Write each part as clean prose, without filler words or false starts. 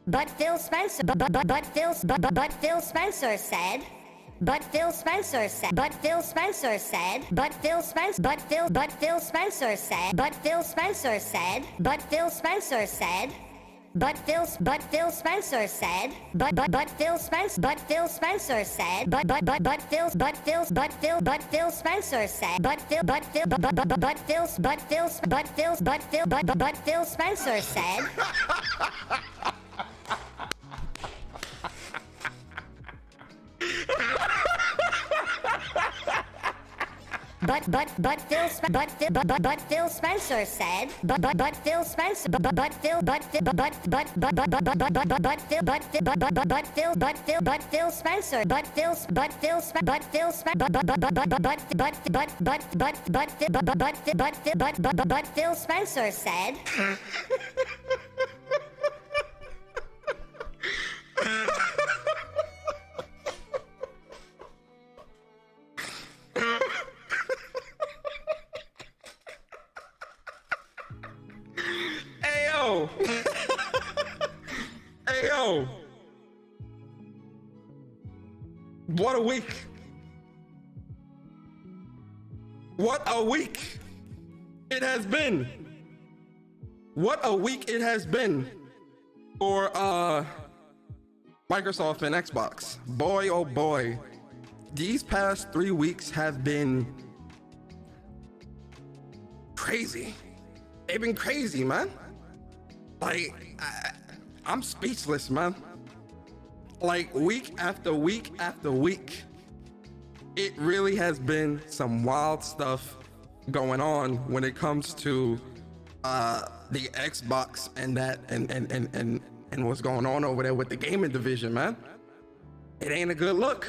But Phil Spencer said. But Phil Spencer said. But Phil Spencer said. But Phil Spencer. But Phil Spencer said. But Phil Spencer said. But Phil Spencer said. But Phil Spencer said. But Phil Spencer. But Phil Spencer said. But Phil Spencer said. But Phil Spencer said. But Phil Spencer said. But Phil Spencer. But Phil Spencer. But Phil Spencer said. Hey yo! What a week! What a week it has been! What a week it has been for Microsoft and Xbox. Boy, oh boy, these past 3 weeks have been crazy. They've been crazy, man. Like, I'm speechless, man. Like, week after week after week, it really has been some wild stuff going on when it comes to the Xbox and and what's going on over there with the gaming division, man. It ain't a good look.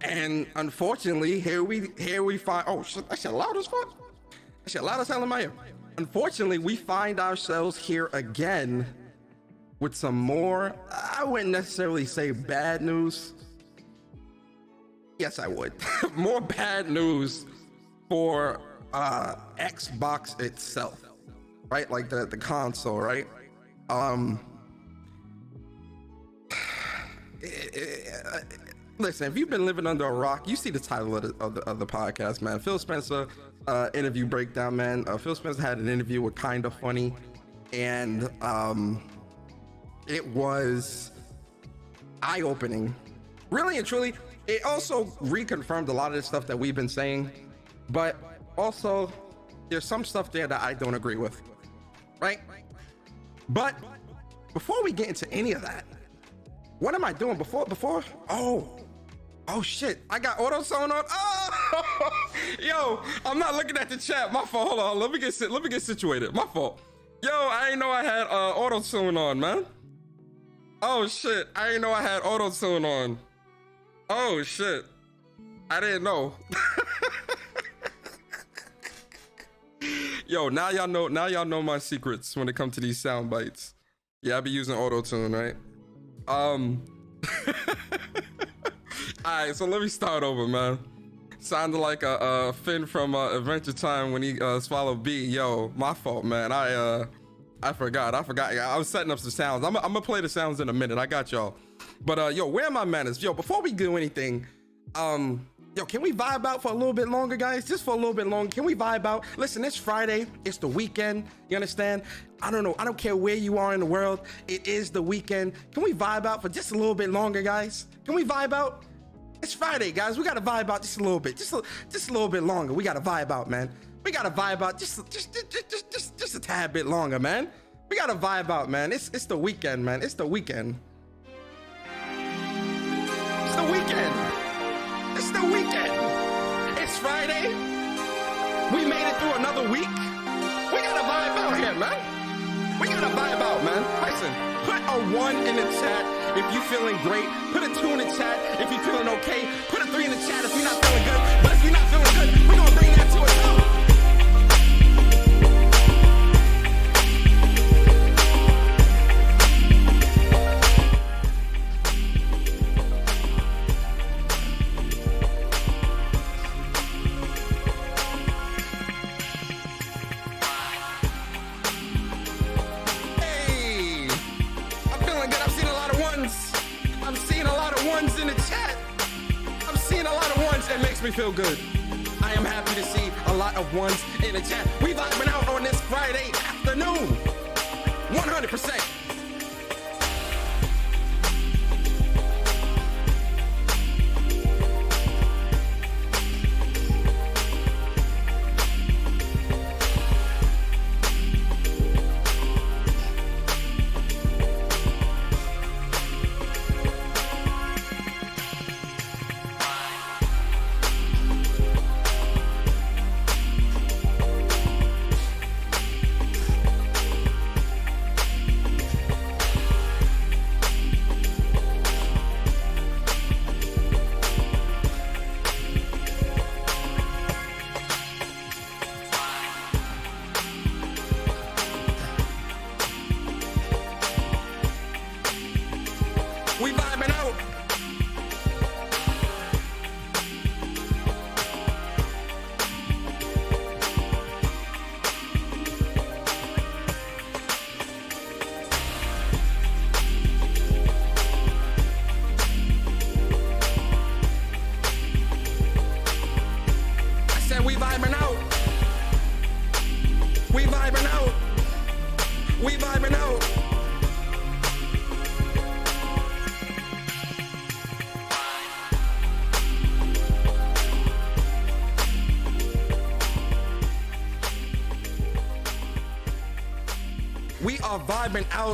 And unfortunately, here we find, oh shit, that shit loud as fuck. That shit loud as hell in my ear. Unfortunately, we find ourselves here again with some more, I wouldn't necessarily say bad news. Yes, I would. More bad news for Xbox itself, right? Like the console, right? Listen, if you've been living under a rock, you see the title of the podcast, man. Phil Spencer interview breakdown, man. Phil Spencer had an interview with Kinda Funny, and it was eye-opening, really and truly. It also reconfirmed a lot of the stuff that we've been saying, but also there's some stuff there that I don't agree with, right? But before we get into any of that, what am I doing before? Oh shit, I got auto tune on. Oh, yo, I'm not looking at the chat. My fault. Hold on, let me get situated. My fault. Yo, I didn't know I had auto tune on, man. Oh shit, I didn't know I had auto tune on. Oh shit, I didn't know. Yo, now y'all know my secrets when it comes to these sound bites. Yeah, I be using auto tune, right? Alright, so let me start over, man. Sounded like a Finn from Adventure Time when he swallowed B. Yo, my fault, man. I forgot. I was setting up some sounds. I'm gonna play the sounds in a minute. I got y'all. But yo, where are my manners? Yo, before we do anything, yo, can we vibe out for a little bit longer, guys? Just for a little bit longer. Can we vibe out? Listen, it's Friday. It's the weekend. You understand? I don't know. I don't care where you are in the world. It is the weekend. Can we vibe out for just a little bit longer, guys? Can we vibe out? It's Friday, guys. We gotta vibe out just a little bit. Just a little bit longer. We gotta vibe out, man. We gotta vibe out just a tad bit longer, man. We gotta vibe out, man. It's the weekend, man. It's the weekend. It's the weekend. It's the weekend. It's Friday. We made it through another week. We gotta vibe out here, man. We gotta vibe out, man. Listen, put a 1 in the chat if you feeling great. Put a 2 in the chat if you feeling okay. Put a 3 in the chat if you're not feeling good. But if you're not feeling good, we're gonna bring that to a 2. Me feel good. I am happy to see a lot of ones in the chat. We vibing out on this Friday afternoon. 100%.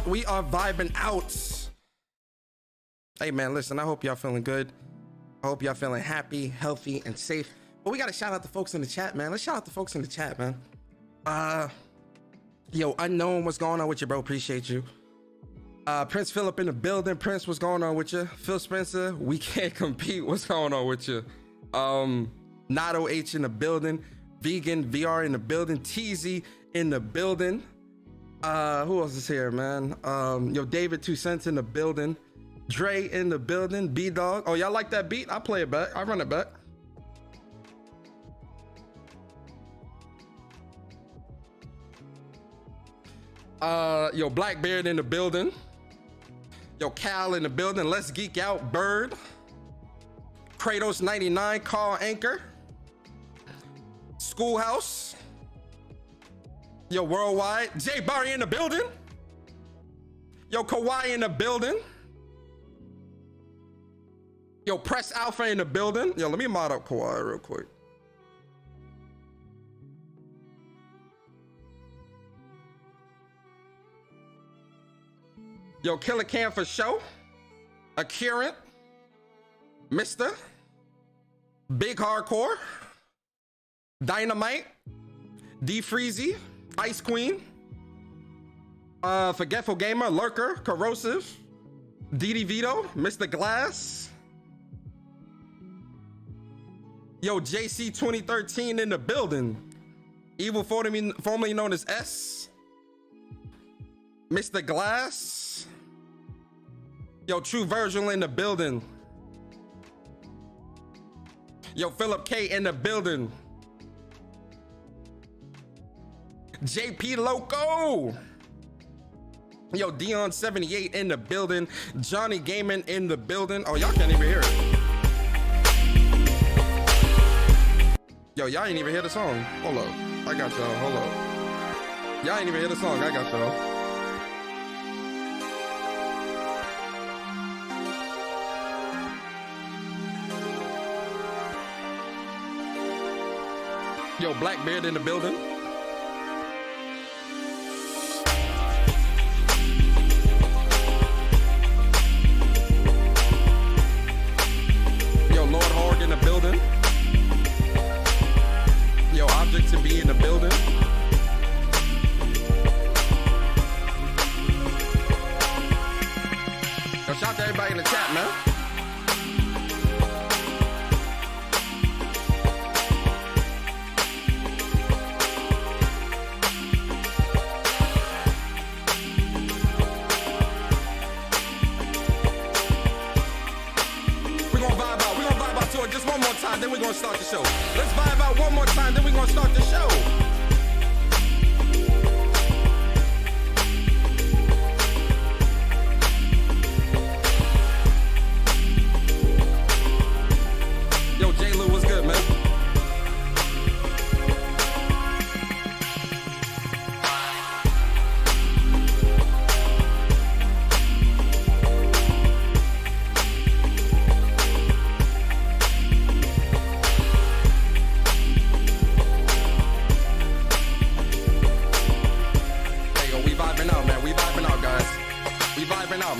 We are vibing out. Hey man, listen, I hope y'all feeling good. I hope y'all feeling happy, healthy, and safe. But we gotta shout out the folks in the chat, man. Let's shout out the folks in the chat, man. Yo, Unknown, what's going on with you, bro? Appreciate you. Prince Philip in the building. Prince, what's going on with you? Phil Spencer, we can't compete. What's going on with you? Nato H in the building. Vegan VR in the building. Teasy in the building. Who else is here, man? Yo, David 2 Cents in the building. Dre in the building. B Dog. Oh, y'all like that beat? I play it back. I run it back. Yo, Blackbeard in the building. Yo, Cal in the building. Let's Geek Out. Bird. Kratos 99. Carl Anchor. Schoolhouse. Yo, Worldwide. Jay Barry in the building. Yo, Kawhi in the building. Yo, Press Alpha in the building. Yo, let me mod up Kawhi real quick. Yo, Killer Cam for show. Accurant. Mr. Big Hardcore. Dynamite. D Freezy. Ice Queen. Forgetful Gamer. Lurker. Corrosive. DD Vito. Mr. Glass. Yo, JC 2013 in the building. Evil formerly known as S. Mr. Glass. Yo, True Virgil in the building. Yo, Philip K in the building. JP Loco. Yo, Dion 78 in the building. Johnny Gaiman in the building. Oh, y'all can't even hear it. Yo, y'all ain't even hear the song. Hold up. I got y'all. Hold up. Y'all ain't even hear the song. I got y'all. Yo, Blackbeard in the building. Yo, Lord Horg in the building. Yo, Object to be in the building. Yo, shout out to everybody in the chat, man. Just one more time, then we're gonna start the show. Let's vibe out one more time, then we're gonna start the show. Yo, J. Lou, what's good, man?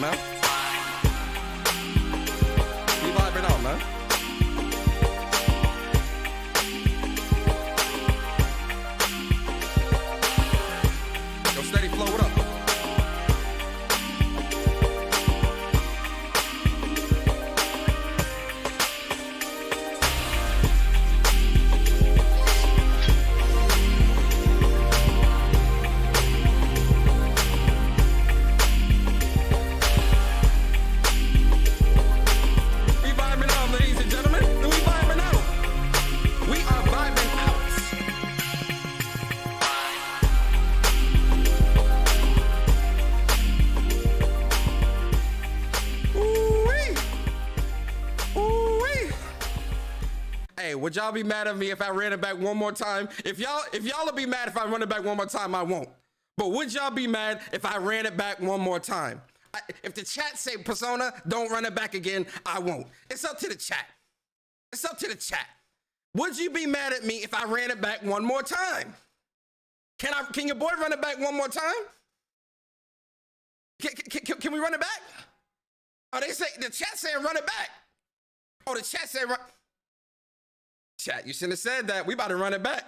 Man. We vibing out, man. Yo, steady flow, what up? Would y'all be mad at me if I ran it back one more time? If y'all will be mad if I run it back one more time, I won't. But would y'all be mad if I ran it back one more time? If the chat say Persona, don't run it back again, I won't. It's up to the chat. It's up to the chat. Would you be mad at me if I ran it back one more time? Can your boy run it back one more time? Can we run it back? Oh, they say the chat saying run it back. Oh, the chat saying run. Chat, you shouldn't have said that. We about to run it back.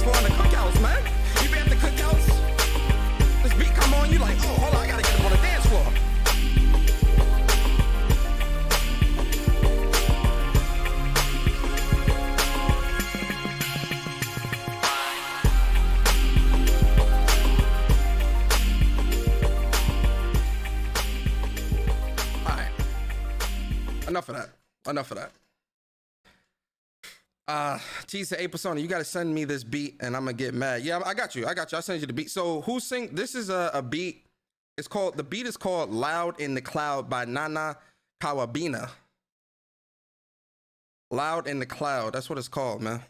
dance floor on the cookouts, man. You be at the cookouts, this beat come on, you like, oh, hold on, I gotta get up on the dance floor. Enough of that. Enough of that. Cheese to A Persona, you gotta send me this beat and I'm gonna get mad. Yeah, I got you. I'll send you the beat. So who sing? This is a beat. The beat is called Loud in the Cloud by Nana Kawabina. Loud in the Cloud. That's what it's called, man.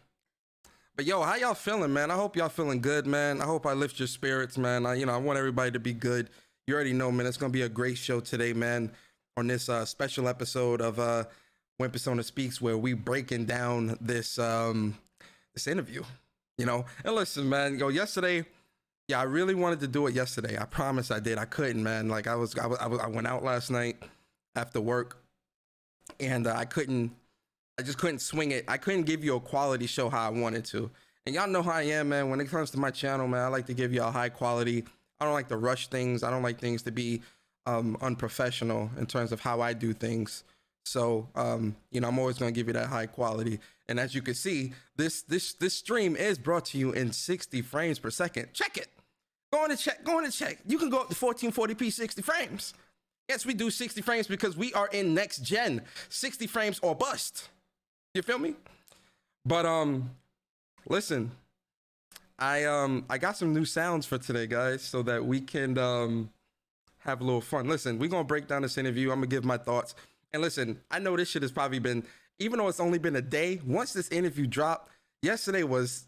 But yo, how y'all feeling, man? I hope y'all feeling good, man. I hope I lift your spirits, man. I want everybody to be good. You already know, man. It's gonna be a great show today, man. On this special episode of When Persona Speaks, where we breaking down this this interview, And listen, man, yesterday, yeah, I really wanted to do it yesterday. I promise I did. I couldn't, man. Like I went out last night after work, and I just couldn't swing it. I couldn't give you a quality show how I wanted to. And y'all know how I am, man. When it comes to my channel, man, I like to give y'all high quality. I don't like to rush things. I don't like things to be unprofessional in terms of how I do things. So I'm always going to give you that high quality. And as you can see, this stream is brought to you in 60 frames per second. Check it. Go on and check. You can go up to 1440p 60 frames. Yes, we do 60 frames because we are in next gen. 60 frames or bust. You feel me? But listen, I got some new sounds for today, guys, so that we can have a little fun. Listen, we're going to break down this interview. I'm going to give my thoughts. And listen, I know this shit has probably been, even though it's only been a day, once this interview dropped, yesterday was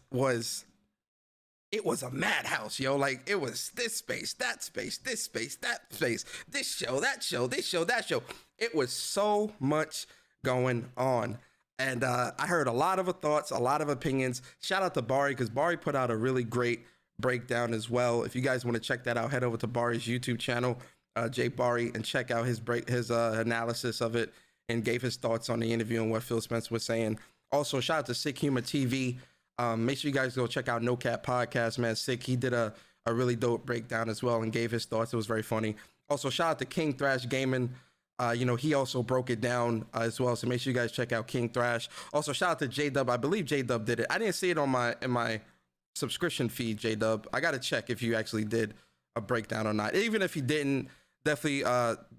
it was a madhouse, yo. Like, it was this space, that space, this space, that space, this show, that show, this show, that show. It was so much going on. And I heard a lot of thoughts, a lot of opinions. Shout out to Bari, because Bari put out a really great breakdown as well. If you guys want to check that out, head over to Bari's YouTube channel, Jay Bari, and check out his analysis of it and gave his thoughts on the interview and what Phil Spencer was saying. Also, shout out to Sick Humor TV. Make sure you guys go check out No Cap Podcast, man. Sick, he did a really dope breakdown as well and gave his thoughts. It was very funny. Also, shout out to King Thrash Gaming. He also broke it down as well. So make sure you guys check out King Thrash. Also, shout out to J-Dub. I believe J-Dub did it. I didn't see it on in my subscription feed, J-Dub. I got to check if you actually did a breakdown or not. Even if you didn't, definitely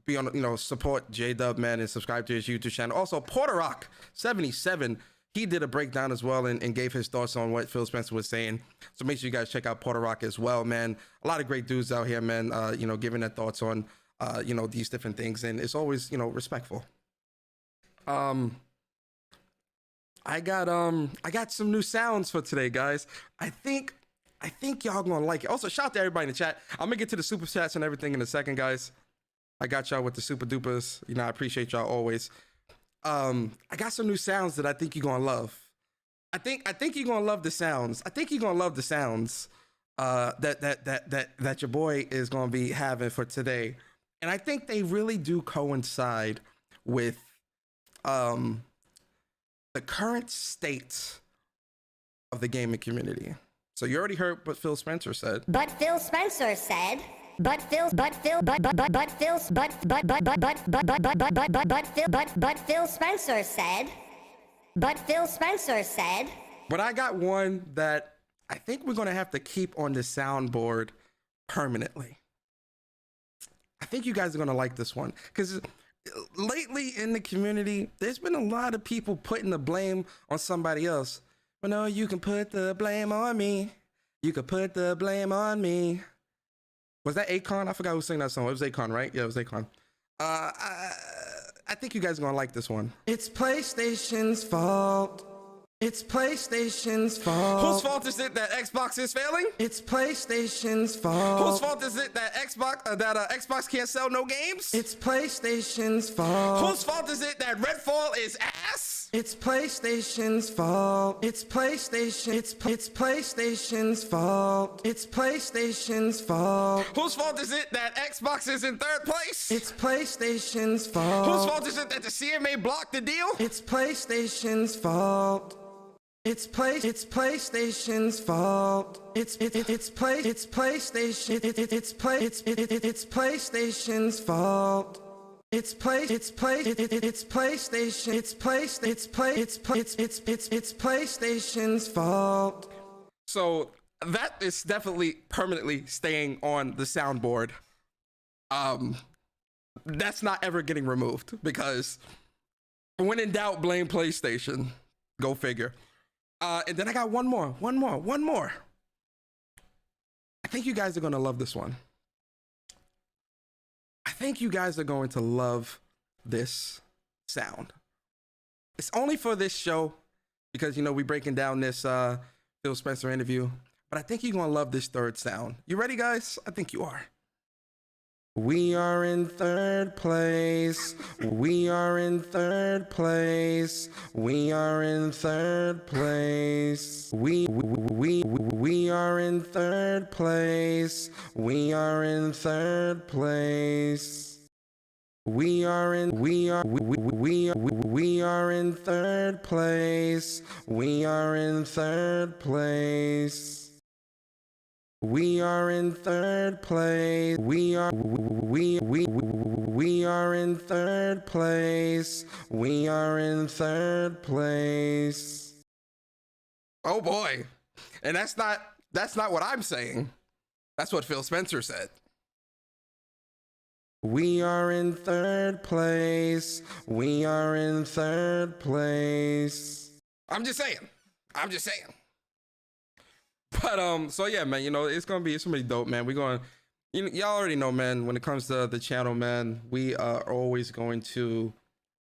be on, support J-Dub, man, and subscribe to his YouTube channel. Also, Porter Rock 77, he did a breakdown as well and gave his thoughts on what Phil Spencer was saying. So make sure you guys check out Porter Rock as well, man. A lot of great dudes out here, man, giving their thoughts on, these different things. And it's always, respectful. I got some new sounds for today, guys. I think y'all gonna like it. Also, shout out to everybody in the chat. I'm gonna get to the super chats and everything in a second, guys. I got y'all with the super dupers. I appreciate y'all always. I got some new sounds that I think you're gonna love. I think you're gonna love the sounds. I think you're gonna love the sounds that your boy is gonna be having for today. And I think they really do coincide with the current state of the gaming community. So you already heard what Phil Spencer said. But Phil Spencer said. But Phil Spencer said. But I got one that I think we're gonna have to keep on the soundboard permanently. I think you guys are gonna like this one because lately in the community, there's been a lot of people putting the blame on somebody else. But no, you can put the blame on me. You can put the blame on me. Was that Akon? I forgot who sang that song. It was Akon, right? Yeah, it was Akon. I think you guys are gonna like this one. It's PlayStation's fault. It's PlayStation's fault. Whose fault is it that Xbox is failing? It's PlayStation's fault. Whose fault is it that Xbox can't sell no games? It's PlayStation's fault. Whose fault is it that Redfall is ass? It's PlayStation's fault. It's PlayStation's fault. It's PlayStation's fault. Whose fault is it that Xbox is in third place? It's PlayStation's fault. Whose fault is it that the CMA blocked the deal? It's PlayStation's fault. It's PlayStation's fault. It's PlayStation. It's PlayStation's fault. It's PlayStation's fault. So that is definitely permanently staying on the soundboard. That's not ever getting removed because when in doubt, blame PlayStation. Go figure. And then I got one more. I think you guys are going to love this one. I think you guys are going to love this sound. It's only for this show because, you know, we're breaking down this Phil Spencer interview. But I think you're going to love this third sound. You ready, guys? I think you are. We are in third place. We are in third place. We are in third place. We are in third place. We are in third place. We are in third place. We are in third place. We are in third place. We are in third place. We are in third place. Oh boy. And that's not what I'm saying. That's what Phil Spencer said. We are in third place. We are in third place. I'm just saying. But so yeah, man, you know, it's gonna be dope, man. We're going, y'all already know, man, when it comes to the channel, man, we are always going to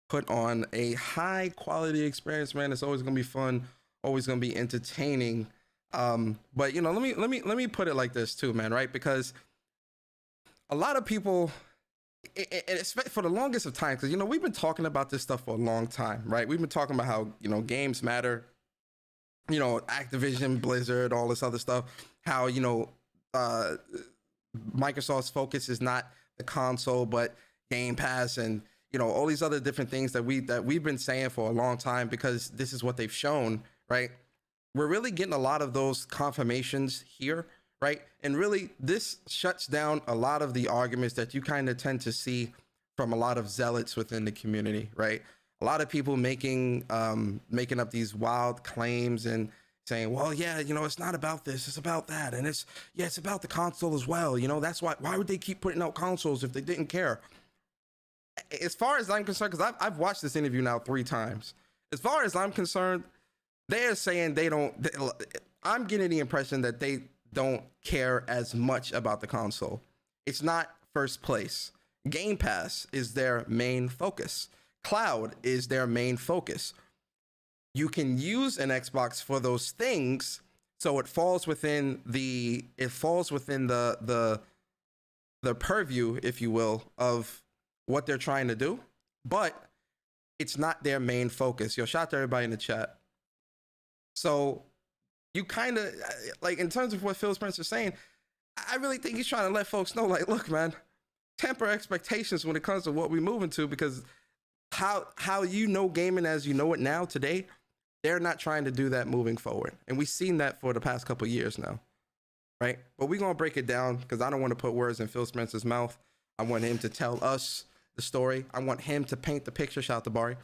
put on a high quality experience, man. It's always gonna be fun, always gonna be entertaining. But you know, let me put it like this too, man, right? Because a lot of people, it's for the longest of time, because you know, we've been talking about this stuff for a long time, right? We've been talking about how, you know, games matter. You know, Activision, Blizzard, all this other stuff, how, you know, Microsoft's focus is not the console, but Game Pass and, you know, all these other different things that we've been saying for a long time because this is what they've shown, right? We're really getting a lot of those confirmations here, right? And really, this shuts down a lot of the arguments that you kind of tend to see from a lot of zealots within the community, right? A lot of people making up these wild claims and saying, well, yeah, you know, it's not about this, it's about that. And it's about the console as well. You know, that's why would they keep putting out consoles if they didn't care? As far as I'm concerned, because I've watched this interview now 3 times. As far as I'm concerned, they're saying I'm getting the impression that they don't care as much about the console. It's not first place. Game Pass is their main focus. Cloud is their main focus. You can use an Xbox for those things, so it falls within the purview, if you will, of what they're trying to do, but it's not their main focus. Yo, shout out to everybody in the chat. So you kind of, like, in terms of what Phil Spencer's saying, I really think he's trying to let folks know, like, look, man, temper expectations when it comes to what we're moving to, because how you know gaming as you know it now today, they're not trying to do that moving forward. And we've seen that for the past couple of years now, right? But we're going to break it down because I don't want to put words in Phil Spencer's mouth. I want him to tell us the story. I want him to paint the picture. Shout out to Bari.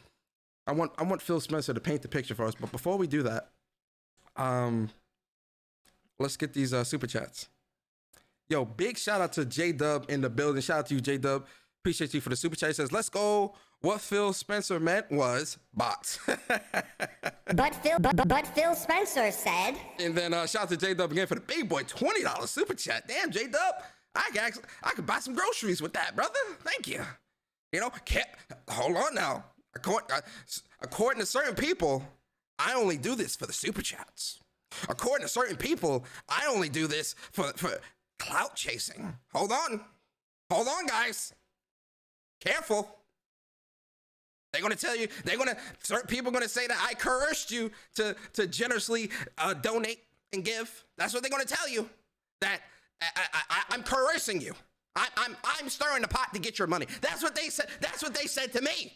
I want Phil Spencer to paint the picture for us. But before we do that, let's get these super chats. Yo, big shout out to J-Dub in the building. Shout out to you, J-Dub. Appreciate you for the super chat. He says, let's go. What Phil Spencer meant was bots. But Phil Spencer said. And then shout out to J-Dub again for the big boy $20 super chat. Damn, J-Dub, I could buy some groceries with that, brother. Thank you. You know, hold on now. According to certain people, I only do this for the super chats. According to certain people, I only do this for clout chasing. Hold on, guys. Careful. They're going to tell you, certain people are going to say that I coerced you to generously donate and give. That's what they're going to tell you, that I'm coercing you. I'm stirring the pot to get your money. That's what they said. That's what they said to me.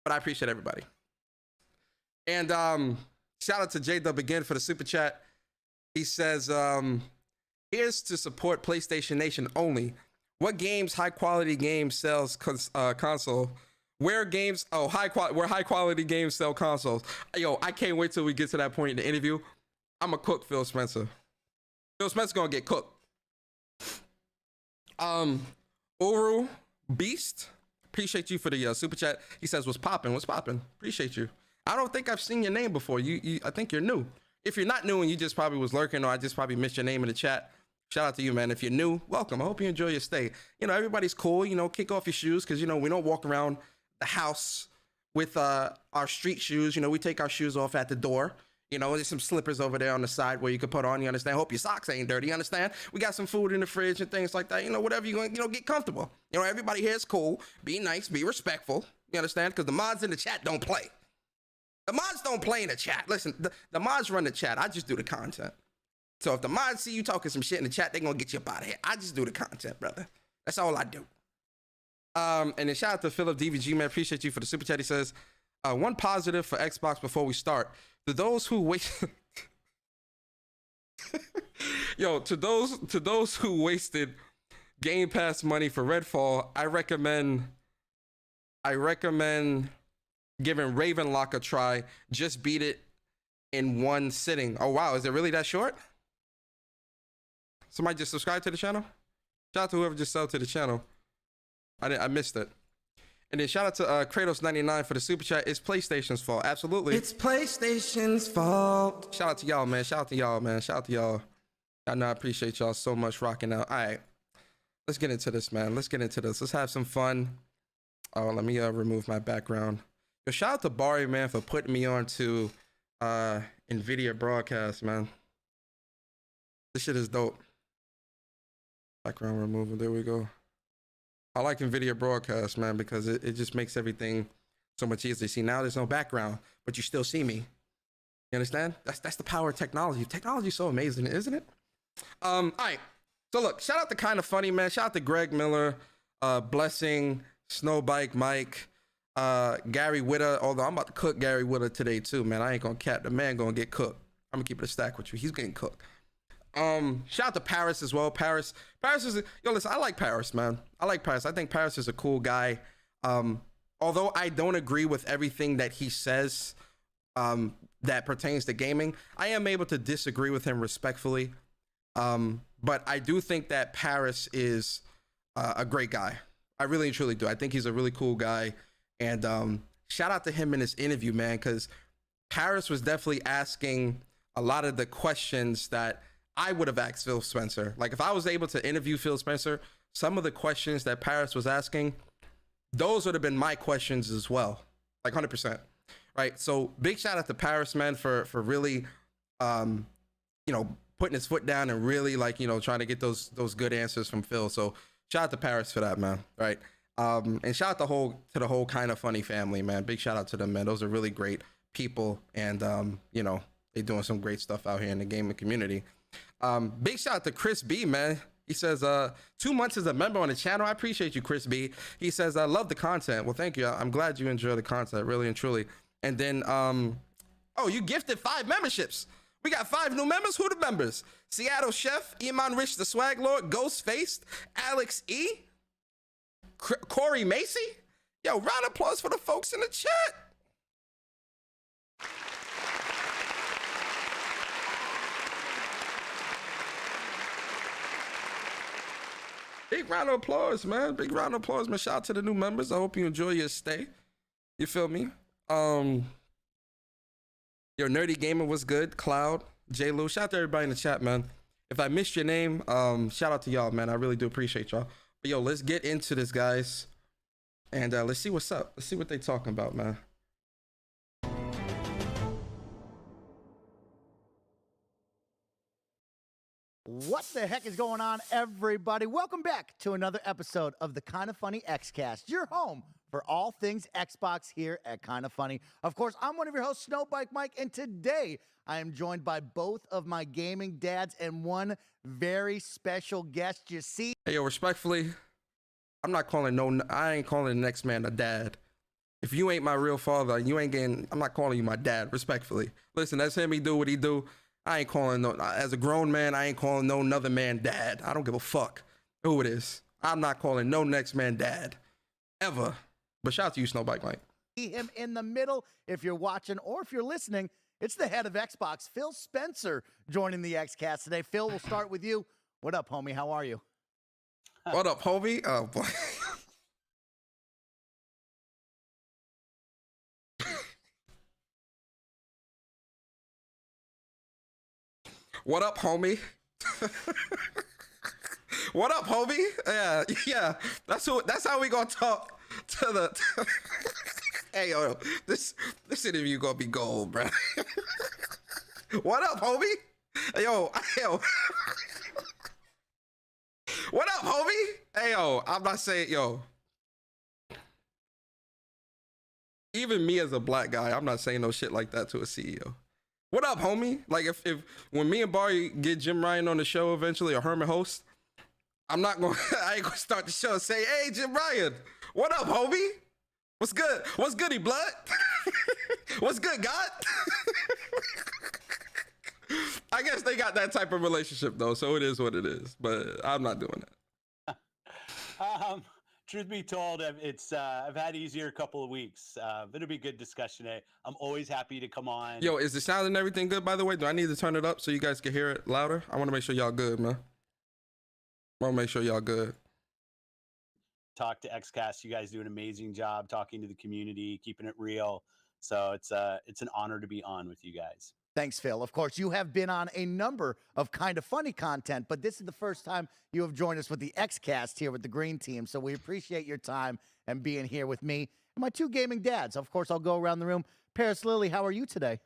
But I appreciate everybody. And shout out to J-Dub again for the super chat. He says, here's to support PlayStation Nation only. What games, high quality games sells console? Where high quality games sell consoles? Yo, I can't wait till we get to that point in the interview. I'm gonna cook Phil Spencer. Phil Spencer gonna get cooked. Uru Beast, appreciate you for the super chat. He says, what's poppin'? Appreciate you. I don't think I've seen your name before. I think you're new. If you're not new and you just probably was lurking, or I just probably missed your name in the chat, shout out to you, man. If you're new, welcome. I hope you enjoy your stay. You know, everybody's cool. You know, kick off your shoes, because, you know, we don't walk around the house with our street shoes. You know, we take our shoes off at the door. You know, there's some slippers over there on the side where you can put on, you understand? Hope your socks ain't dirty, you understand? We got some food in the fridge and things like that. You know, whatever you're going to, get comfortable. You know, everybody here is cool. Be nice, be respectful. You understand? Because the mods in the chat don't play. The mods don't play in the chat. Listen, the mods run the chat. I just do the content. So if the mods see you talking some shit in the chat, they're going to get you up out of here. I just do the content, brother. That's all I do. And then shout out to Philip DVG, man. Appreciate you for the super chat. He says, one positive for Xbox before we start. To those who waste, to those who wasted Game Pass money for Redfall, I recommend giving Ravenlock a try. Just beat it in one sitting. Oh wow, is it really that short? Somebody just subscribe to the channel. Shout out to whoever just subbed to the channel. I missed it. And then shout out to Kratos99 for the super chat. It's PlayStation's fault. Absolutely. It's PlayStation's fault. Shout out to y'all, man. Shout out to y'all. I know I appreciate y'all so much rocking out. All right. Let's get into this, man. Let's have some fun. Oh, let me remove my background. Yo, shout out to Bari, man, for putting me on to NVIDIA broadcast, man. This shit is dope. Background removal. There we go. I like NVIDIA broadcast, man, because it just makes everything so much easier. See, now there's no background, but you still see me. You understand? That's the power of technology. Technology is so amazing, isn't it? All right. So look, shout out to Kinda Funny, man. Shout out to Greg Miller, Blessing, Snowbike Mike, Gary Witter. Although I'm about to cook Gary Witter today too, man. I ain't gonna cap. The man gonna get cooked. I'm gonna keep it a stack with you. He's getting cooked. Shout out to Paris as well. Paris is listen, I like Paris, man. I like Paris. I think Paris is a cool guy. Although I don't agree with everything that he says that pertains to gaming, I am able to disagree with him respectfully. But I do think that Paris is a great guy. I really and truly do. I think he's a really cool guy. And shout out to him in this interview, man, because Paris was definitely asking a lot of the questions that I would have asked Phil Spencer. Like, if I was able to interview Phil Spencer, some of the questions that Paris was asking, those would have been my questions as well. Like 100%. Right. So big shout out to Paris, man, for really, putting his foot down and really, like, trying to get those good answers from Phil. So shout out to Paris for that, man. Right. And shout out to the whole Kinda Funny family, man. Big shout out to them, man. Those are really great people. And, they're doing some great stuff out here in the gaming community. Big shout out to Chris B, man. He says, 2 months as a member on the channel. I appreciate you, Chris B. He says, I love the content. Well, thank you. I'm glad you enjoy the content, really and truly. And then, you gifted 5 memberships. We got 5 new members. Who the members? Seattle Chef, Iman Rich, the Swag Lord, Ghostface, Alex E, Corey Macy. Yo, round of applause for the folks in the chat. Big round of applause, man. Big round of applause, man. Shout out to the new members. I hope you enjoy your stay. You feel me? Your Nerdy Gamer was good. Cloud, J. Lou. Shout out to everybody in the chat, man. If I missed your name, shout out to y'all, man. I really do appreciate y'all. But yo, let's get into this, guys. And let's see what's up. Let's see what they talking about, man. What the heck is going on, everybody? Welcome back to another episode of the Kinda Funny XCast, your home for all things Xbox here at Kinda Funny. Of course, I'm one of your hosts, Snowbike Mike, and today I am joined by both of my gaming dads and one very special guest. You see, hey, yo, respectfully, I ain't calling the next man a dad. if you ain't my real father, you ain't getting, I'm not calling you my dad, respectfully. Listen, that's him. He do what he do. I ain't calling no, as a grown man, I ain't calling no another man dad. I don't give a fuck who it is. I'm not calling no next man dad, ever. But shout out to you, Snowbike Mike. See him in the middle. If you're watching or if you're listening, it's the head of Xbox, Phil Spencer, joining the XCast today. Phil, we'll start with you. What up, homie? How are you? What up, homie? Oh, boy. What up, homie? What up, homie? Yeah. That's how we gonna talk to the. Hey, yo, this interview gonna be gold, bro. What up, homie? Yo. What up, homie? Hey, yo, I'm not saying, yo. Even me as a black guy, I'm not saying no shit like that to a CEO. What up, homie? Like, if when me and Barry get Jim Ryan on the show eventually, or Herman host, I ain't gonna start the show and say, hey, Jim Ryan, what up, homie? What's good? What's goody, blood? What's good, God? I guess they got that type of relationship, though, so it is what it is. But I'm not doing that. Truth be told, I've had easier couple of weeks. It'll be a good discussion today. I'm always happy to come on. Yo, is the sound and everything good, by the way? Do I need to turn it up so you guys can hear it louder? I want to make sure y'all good, man. I want to make sure y'all good. Talk to XCast. You guys do an amazing job talking to the community, keeping it real. So it's an honor to be on with you guys. Thanks, Phil. Of course, you have been on a number of kind of funny content, but this is the first time you have joined us with the XCast here with the Green Team. So we appreciate your time and being here with me and my two gaming dads. Of course, I'll go around the room. Paris Lilly, how are you today?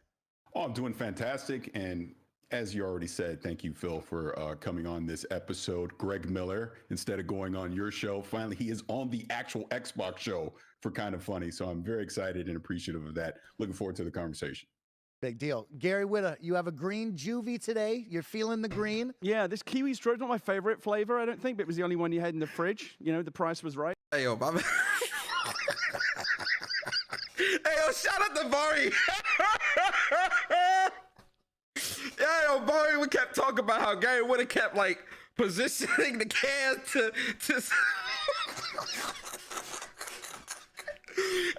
Oh, I'm doing fantastic. And as you already said, thank you, Phil, for coming on this episode. Greg Miller, instead of going on your show, finally, he is on the actual Xbox show for Kind of Funny. So I'm very excited and appreciative of that. Looking forward to the conversation. Big deal. Gary Witta, you have a green juvie today. You're feeling the green. Yeah, this kiwi straw is not my favorite flavor, I don't think, but it was the only one you had in the fridge. You know, the price was right. Hey, yo, my man. Hey, yo, shout out to Barry. Yeah, yo, Barry, we kept talking about how Gary would have kept, like, positioning the can to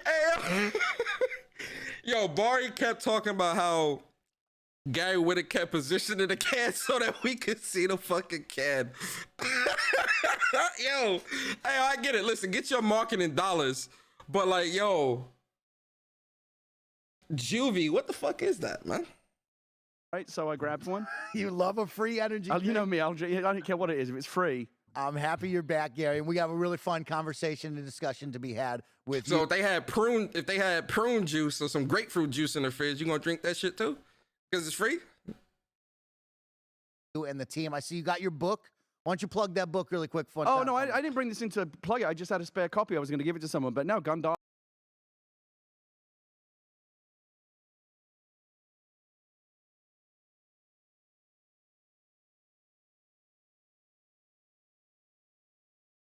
Hey, yo, Barry kept talking about how Gary would have kept positioning the can so that we could see the fucking can. Yo, hey, I get it. Listen, get your marketing dollars, but like, yo, Juvie, what the fuck is that, man? Right, so I grabbed one. You love a free energy drink. You know me, I don't care what it is, if it's free. I'm happy you're back, Gary, and we have a really fun conversation and discussion to be had with you. So if they had prune juice or some grapefruit juice in the fridge, you gonna drink that shit too? Because it's free? You and the team. I see you got your book. Why don't you plug that book really quick? Oh, no, I didn't bring this in to plug it. I just had a spare copy. I was going to give it to someone, but no, Gundam.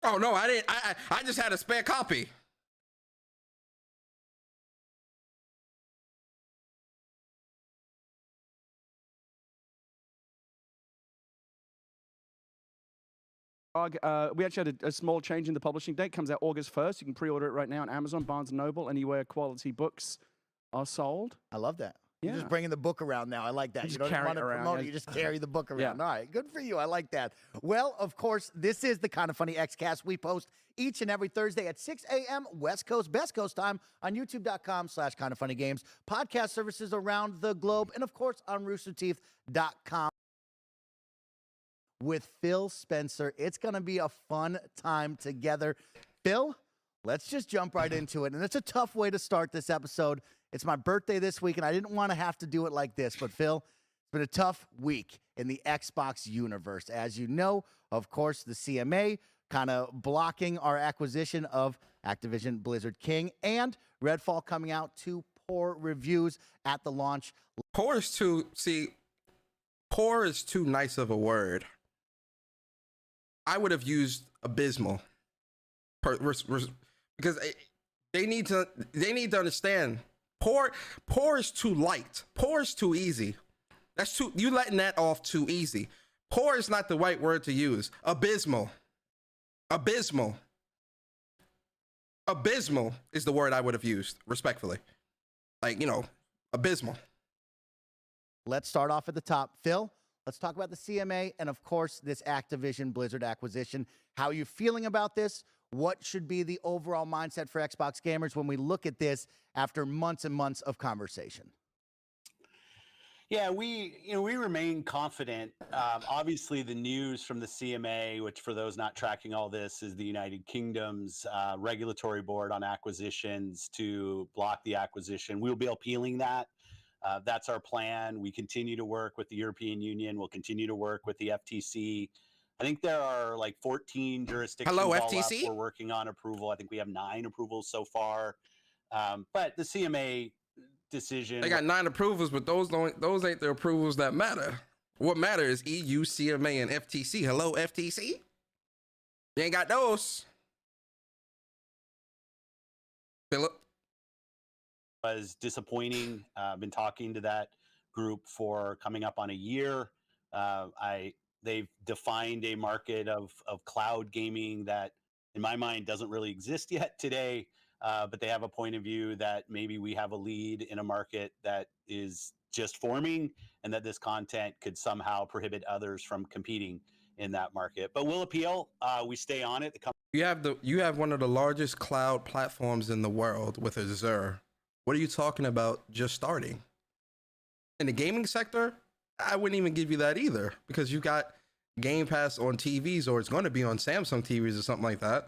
Oh no, I didn't. I just had a spare copy. We actually had a small change in the publishing date. Comes out August 1st. You can pre-order it right now on Amazon, Barnes & Noble, anywhere quality books are sold. I love that. Yeah. You're just bringing the book around now. I like that. You You just don't carry want it to around, promote it. yeah. You just carry the book around. Yeah. All right. Good for you. I like that. Well, of course, this is the Kind of Funny XCast. We post each and every Thursday at 6 a.m. West Coast, Best Coast time on youtube.com/kindoffunnygames, podcast services around the globe, and, of course, on roosterteeth.com. With Phil Spencer. It's going to be a fun time together. Phil, let's just jump right into it. And it's a tough way to start this episode. It's my birthday this week, and I didn't want to have to do it like this. But, Phil, it's been a tough week in the Xbox universe. As you know, of course, the CMA kind of blocking our acquisition of Activision Blizzard King, and Redfall coming out to poor reviews at the launch. Poor is too nice of a word. I would have used abysmal because They need to understand. Poor is too light. Poor is too easy. That's too, you letting that off too easy. Poor is not the right word to use. Abysmal. Abysmal is the word I would have used, respectfully. Like, abysmal. Let's start off at the top. Phil, let's talk about the CMA and, of course, this Activision Blizzard acquisition. How are you feeling about this? What should be the overall mindset for Xbox gamers when we look at this after months and months of conversation? Yeah, we remain confident. Obviously, the news from the CMA, which for those not tracking all this, is the United Kingdom's regulatory board on acquisitions to block the acquisition. We'll be appealing that. That's our plan. We continue to work with the European Union. We'll continue to work with the FTC. I think there are like 14 jurisdictions. Hello, all FTC. up. We're working on approval. I think we have 9 approvals so far. But the CMA decision. They got 9 approvals, but those ain't the approvals that matter. What matters is EU, CMA, and FTC. Hello, FTC. You ain't got those. Philip. Was disappointing. I've been talking to that group for coming up on a year. They've defined a market of cloud gaming that, in my mind, doesn't really exist yet today. But they have a point of view that maybe we have a lead in a market that is just forming, and that this content could somehow prohibit others from competing in that market. But we'll appeal. We stay on it. You have one of the largest cloud platforms in the world with Azure. What are you talking about just starting? In the gaming sector, I wouldn't even give you that either, because you got Game Pass on TVs, or it's going to be on Samsung TVs or something like that.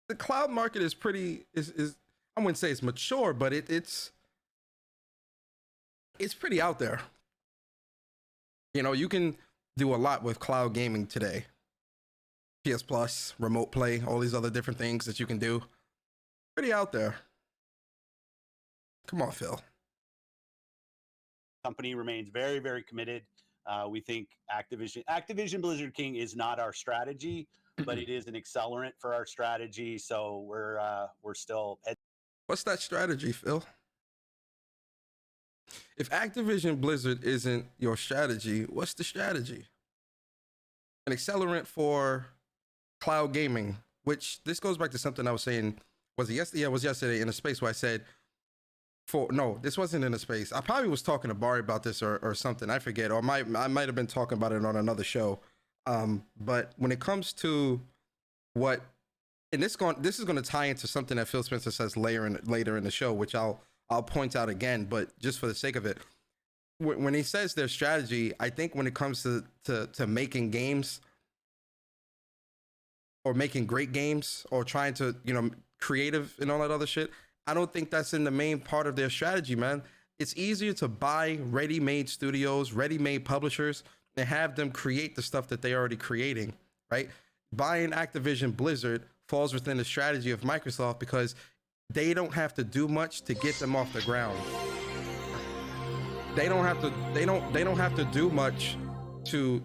The cloud market is pretty, I wouldn't say it's mature, but it's pretty out there. You can do a lot with cloud gaming today. PS Plus, remote play, all these other different things that you can do. Pretty out there. Come on, Phil. Company remains very, very committed. We think Activision Blizzard King is not our strategy, but it is an accelerant for our strategy. So we're still. What's that strategy, Phil? If Activision Blizzard isn't your strategy, what's the strategy? An accelerant for cloud gaming, which this goes back to something I was saying. Was it yesterday? Yeah, it was yesterday in a space where I said, no, this wasn't in a space. I probably was talking to Barry about this or something. I forget. Or I might have been talking about it on another show. But when it comes to what, and this is going to tie into something that Phil Spencer says later in the show, which I'll point out again, but just for the sake of it, when he says their strategy, I think when it comes to making games or making great games or trying to, creative and all that other shit, I don't think that's in the main part of their strategy, man. It's easier to buy ready-made studios, ready-made publishers, and have them create the stuff that they're already creating, right? Buying Activision Blizzard falls within the strategy of Microsoft because they don't have to do much to get them off the ground. They don't have to do much to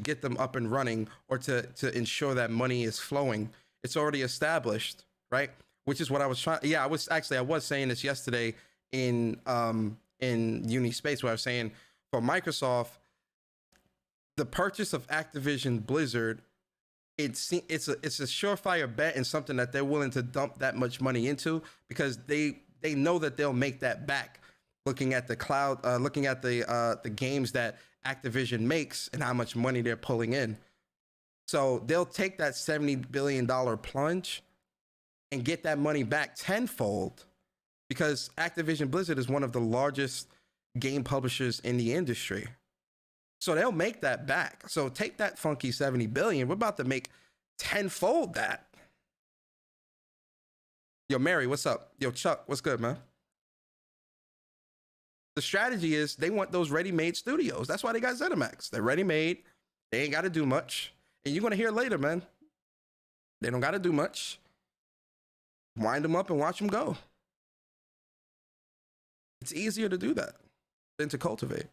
get them up and running or to ensure that money is flowing. It's already established, right? Which is what I was trying. Yeah, I was saying this yesterday in Uni Space, where I was saying for Microsoft, the purchase of Activision Blizzard, it's a surefire bet and something that they're willing to dump that much money into because they know that they'll make that back. Looking at the cloud, looking at the games that Activision makes and how much money they're pulling in, so they'll take that $70 billion plunge and get that money back tenfold, because Activision Blizzard is one of the largest game publishers in the industry. So they'll make that back. So take that funky 70 billion. We're about to make tenfold that. Yo, Mary, what's up? Yo, Chuck, what's good, man? The strategy is they want those ready-made studios. That's why they got ZeniMax. They're ready-made. They ain't got to do much. And you're going to hear later, man. They don't got to do much. Wind them up and watch them go. It's easier to do that than to cultivate.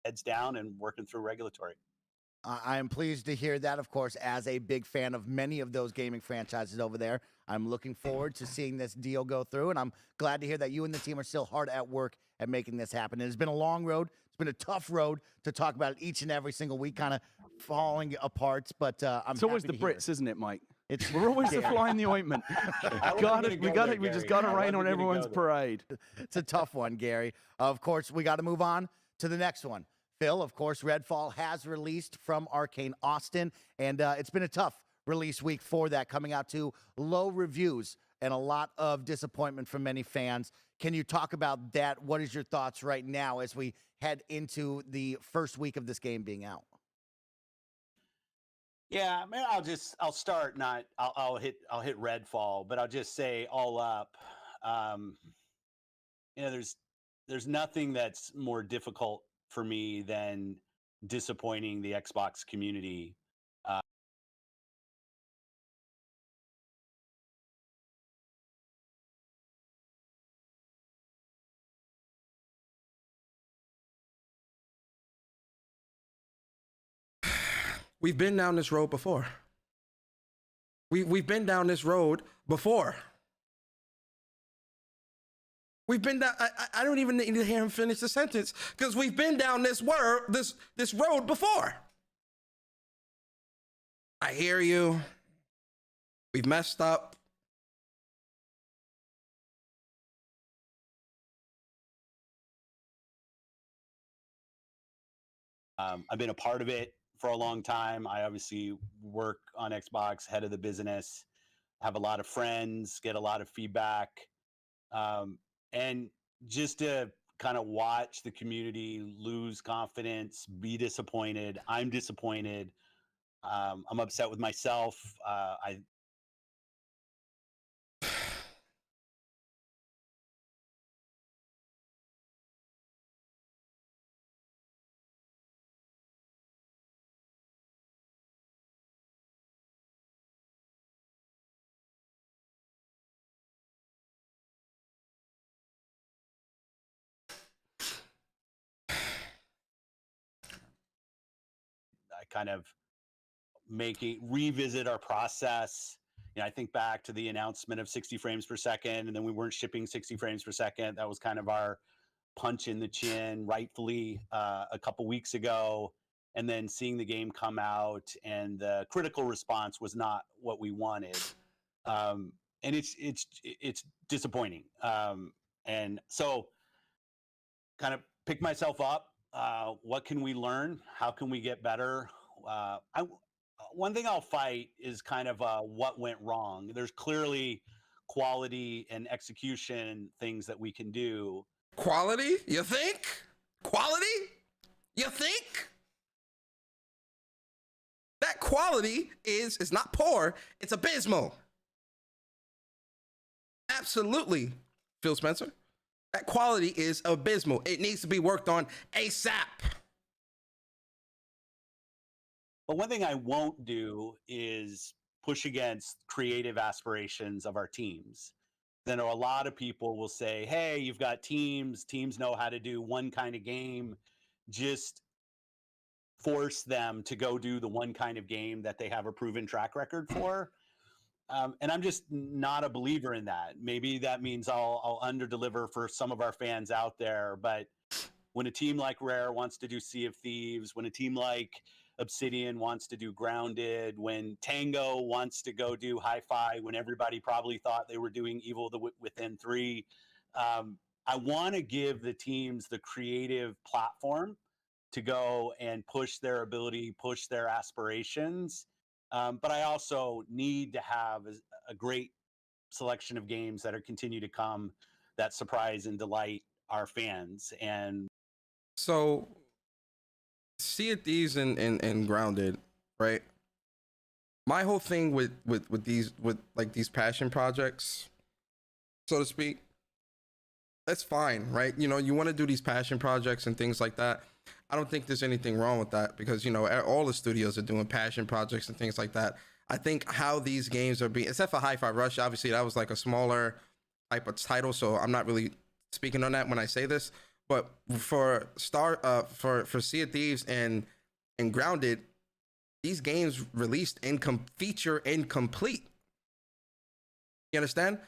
Heads down and working through regulatory. I am pleased to hear that, of course, as a big fan of many of those gaming franchises over there. I'm looking forward to seeing this deal go through, and I'm glad to hear that you and the team are still hard at work at making this happen. It has been a long road. It's been a tough road to talk about it each and every single week, kind of falling apart, but I'm It's always happy the to hear Brits, isn't it, Mike? We're always the fly in the ointment. We just got to rain on everyone's parade. It's a tough one, Gary. Of course, we got to move on to the next one. Phil, of course, Redfall has released from Arcane Austin, and it's been a tough release week for that, coming out to low reviews and a lot of disappointment from many fans. Can you talk about that? What is your thoughts right now as we head into the first week of this game being out? Yeah, man, I'll start. I'll hit Redfall, but I'll just say all up. There's nothing that's more difficult for me than disappointing the Xbox community. We've been down this road before. We've been down this road before. We've been down. I don't even need to hear him finish the sentence because we've been down this road before. I hear you. We've messed up. I've been a part of it for a long time. I obviously work on Xbox, head of the business, have a lot of friends, get a lot of feedback. And just to kind of watch the community lose confidence, be disappointed. I'm disappointed. I'm upset with myself. kind of revisit our process. I think back to the announcement of 60 frames per second, and then we weren't shipping 60 frames per second. That was kind of our punch in the chin, rightfully, a couple weeks ago. And then seeing the game come out, and the critical response was not what we wanted, and it's disappointing. And so, kind of pick myself up. What can we learn? How can we get better? One thing I'll fight is kind of what went wrong. There's clearly quality and execution things that we can do. Quality? You think? Quality? You think? That quality is not poor, it's abysmal. Absolutely, Phil Spencer. That quality is abysmal. It needs to be worked on ASAP. But one thing I won't do is push against creative aspirations of our teams. Then a lot of people will say, hey, you've got teams know how to do one kind of game. Just force them to go do the one kind of game that they have a proven track record for. And I'm just not a believer in that. Maybe that means I'll underdeliver for some of our fans out there. But when a team like Rare wants to do Sea of Thieves, when a team like Obsidian wants to do Grounded, when Tango wants to go do Hi-Fi, when everybody probably thought they were doing Evil Within 3, I want to give the teams the creative platform to go and push their ability, push their aspirations. But I also need to have a great selection of games that are continue to come that surprise and delight our fans. And so Sea of Thieves and Grounded, right? My whole thing with these passion projects, so to speak, that's fine, right? You want to do these passion projects and things like that. I don't think there's anything wrong with that because, all the studios are doing passion projects and things like that. I think how these games are being, except for Hi-Fi Rush, obviously that was like a smaller type of title, so I'm not really speaking on that when I say this. But for Sea of Thieves and Grounded, these games released feature incomplete. You understand?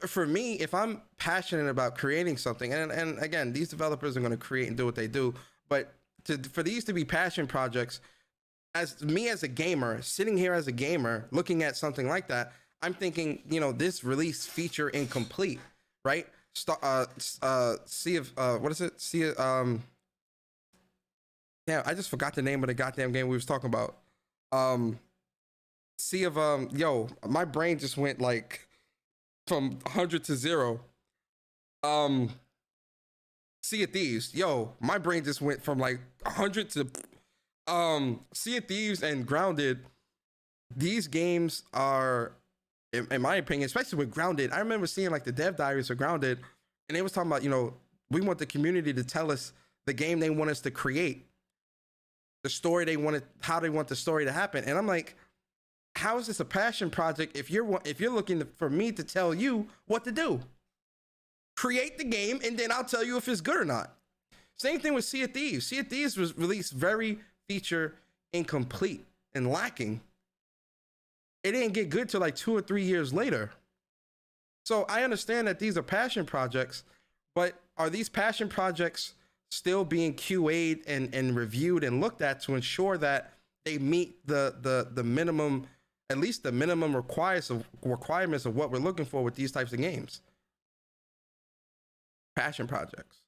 For me, if I'm passionate about creating something, and again, these developers are going to create and do what they do, but for these to be passion projects, as a gamer, sitting here as a gamer, looking at something like that, I'm thinking, this release feature incomplete, right? Sea of, what is it? Damn, I just forgot the name of the goddamn game we was talking about. Sea of, my brain just went like from 100 to 0. Sea of Thieves, my brain just went from like 100 to Sea of Thieves and Grounded. These games are, in my opinion, especially with Grounded, I remember seeing like the dev diaries for Grounded, and they was talking about, we want the community to tell us the game they want us to create, the story they wanted, how they want the story to happen. And I'm like, how is this a passion project if you're looking for me to tell you what to do? Create the game, and then I'll tell you if it's good or not. Same thing with Sea of Thieves. Sea of Thieves was released very feature incomplete and lacking. It didn't get good till like 2 or 3 years later. So I understand that these are passion projects, but are these passion projects still being QA'd and reviewed and looked at to ensure that they meet the minimum, at least the minimum requirements of what we're looking for with these types of games? Passion projects.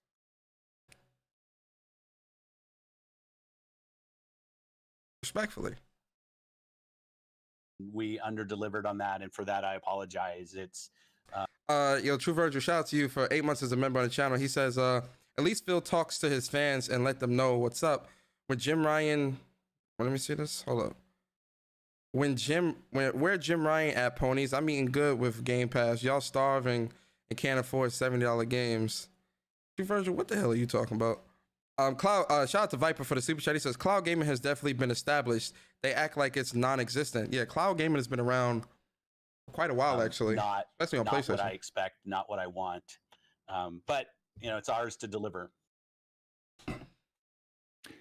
Respectfully. We under-delivered on that, and for that I apologize. It's True Virgil, shout out to you for 8 months as a member on the channel. He says, at least Phil talks to his fans and let them know what's up. When Jim Ryan, let me see this. Hold up. Where Jim Ryan at, ponies? I'm eating good with Game Pass. Y'all starving and can't afford $70 games. True Virgil, what the hell are you talking about? Cloud, shout out to Viper for the super chat. He says cloud gaming has definitely been established. They act like it's non-existent. Yeah, cloud gaming has been around for quite a while, actually. Especially on PlayStation. Not what I expect, not what I want. But it's ours to deliver.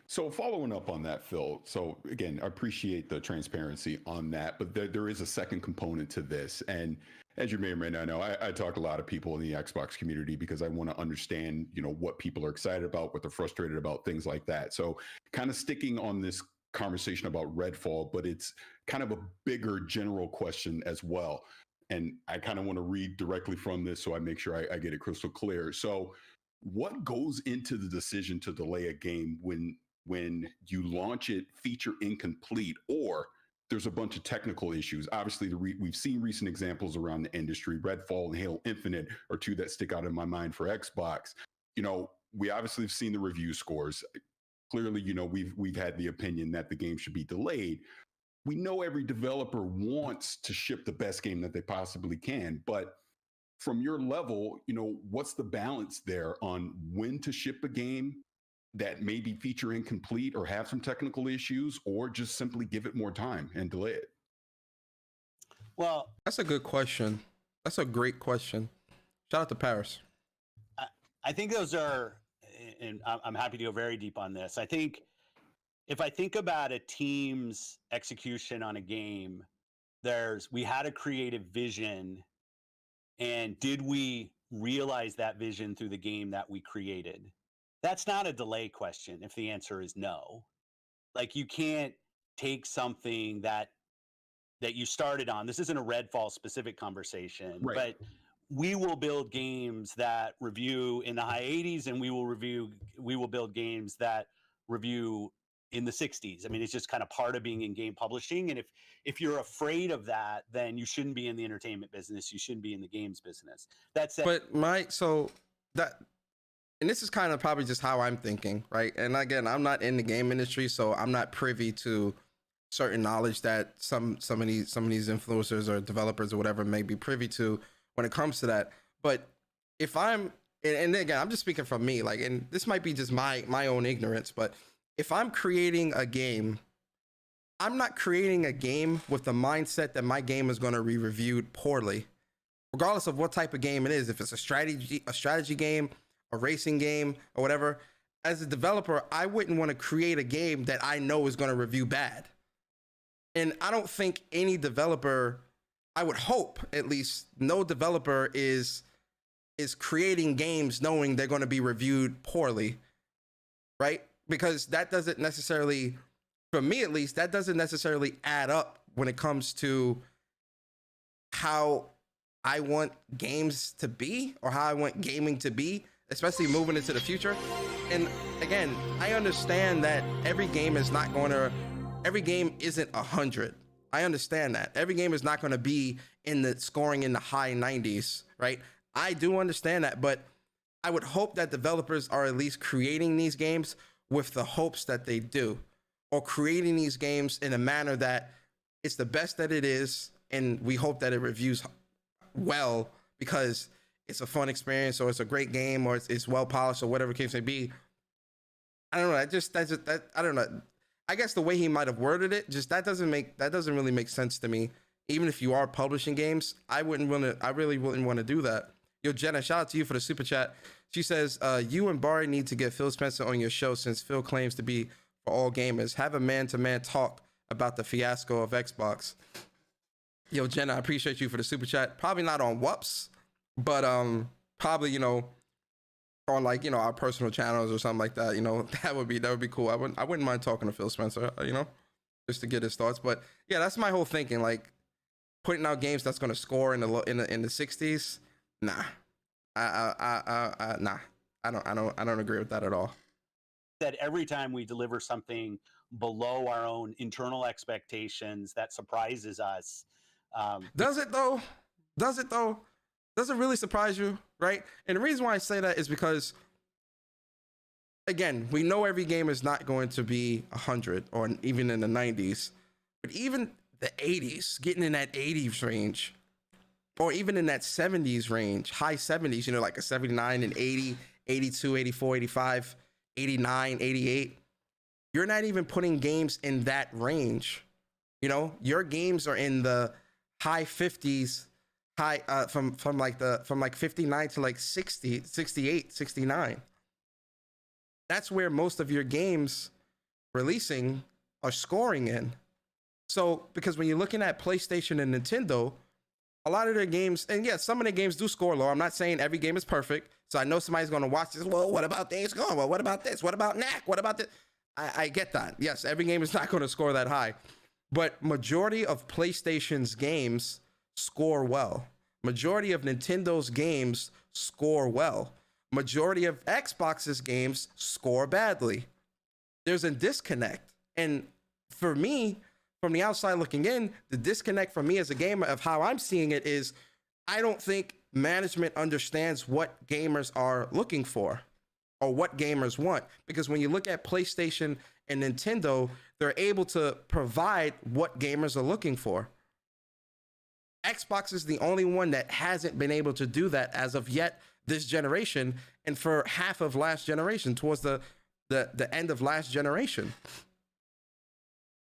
So following up on that, Phil, so again, I appreciate the transparency on that, but there is a second component to this. And as you may or may not know, I talk to a lot of people in the Xbox community because I want to understand, what people are excited about, what they're frustrated about, things like that. So kind of sticking on this conversation about Redfall, but it's kind of a bigger general question as well. And I kind of want to read directly from this so I make sure I get it crystal clear. So what goes into the decision to delay a game when you launch it feature incomplete or there's a bunch of technical issues? Obviously, we've seen recent examples around the industry. Redfall and Halo Infinite are two that stick out in my mind for Xbox. We obviously have seen the review scores. Clearly, we've had the opinion that the game should be delayed. We know every developer wants to ship the best game that they possibly can, but from your level, what's the balance there on when to ship a game that may be feature incomplete or have some technical issues, or just simply give it more time and delay it? Well, that's a good question. That's a great question. Shout out to Paris. I think those are, and I'm happy to go very deep on this. I think if I think about a team's execution on a game, we had a creative vision, and did we realize that vision through the game that we created? That's not a delay question if the answer is no. Like, you can't take something that you started on. This isn't a Redfall specific conversation, right, but we will build games that review in the high 80s, and we will build games that review in the 60s. I mean, it's just kind of part of being in game publishing. And if you're afraid of that, then you shouldn't be in the entertainment business. You shouldn't be in the games business. That's it. And this is kind of probably just how I'm thinking, right? And again, I'm not in the game industry, so I'm not privy to certain knowledge that some of these influencers or developers or whatever may be privy to when it comes to that. But if and again, I'm just speaking from me, like, and this might be just my own ignorance, but if I'm creating a game, I'm not creating a game with the mindset that my game is going to be reviewed poorly, regardless of what type of game it is. If it's a strategy game, a racing game, or whatever. As a developer, I wouldn't want to create a game that I know is going to review bad. And I don't think any developer, I would hope at least, no developer is creating games knowing they're going to be reviewed poorly, right? Because that doesn't necessarily, for me at least, that doesn't necessarily add up when it comes to how I want games to be or how I want gaming to be, especially moving into the future. And again, I understand that every game isn't 100. I understand that. Every game is not going to be scoring in the high 90s, right? I do understand that, but I would hope that developers are at least creating these games with the hopes that they do, or creating these games in a manner that it's the best that it is, and we hope that it reviews well because it's a fun experience, or it's a great game, or it's well polished, or whatever the case may be. I don't know. I don't know. I guess the way he might have worded it, that doesn't really make sense to me. Even if you are publishing games, I really wouldn't want to do that. Yo, Jenna, shout out to you for the super chat. She says, you and Barry need to get Phil Spencer on your show since Phil claims to be for all gamers. Have a man-to-man talk about the fiasco of Xbox. Yo, Jenna, I appreciate you for the super chat. Probably not on Whoops, but probably, on like, our personal channels or something like that. That would be cool. I wouldn't mind talking to Phil Spencer, just to get his thoughts. But yeah, that's my whole thinking. Like, putting out games that's going to score in the 60s. Nah, nah. I don't agree with that at all. That every time we deliver something below our own internal expectations, that surprises us. Does it though? Does it really surprise you? Right? And the reason why I say that is because, again, we know every game is not going to be 100 or even in the 90s, but even the 80s, getting in that 80s range, or even in that 70s range, high 70s, like a 79 and 80, 82, 84, 85, 89, 88. You're not even putting games in that range. Your games are in the high 50s, from 59 to like 60, 68, 69. That's where most of your games releasing are scoring in. So, because when you're looking at PlayStation and Nintendo, a lot of their games, and yeah, some of their games do score low. I'm not saying every game is perfect. So I know somebody's going to watch this. Well, what about Days Gone? Well, what about this? What about Knack? What about this? I get that. Yes, every game is not going to score that high. But majority of PlayStation's games score well. Majority of Nintendo's games score well. Majority of Xbox's games score badly. There's a disconnect. And for me, from the outside looking in, the disconnect for me as a gamer of how I'm seeing it is, I don't think management understands what gamers are looking for or what gamers want. Because when you look at PlayStation and Nintendo, they're able to provide what gamers are looking for. Xbox is the only one that hasn't been able to do that as of yet this generation, and for half of last generation, towards the end of last generation.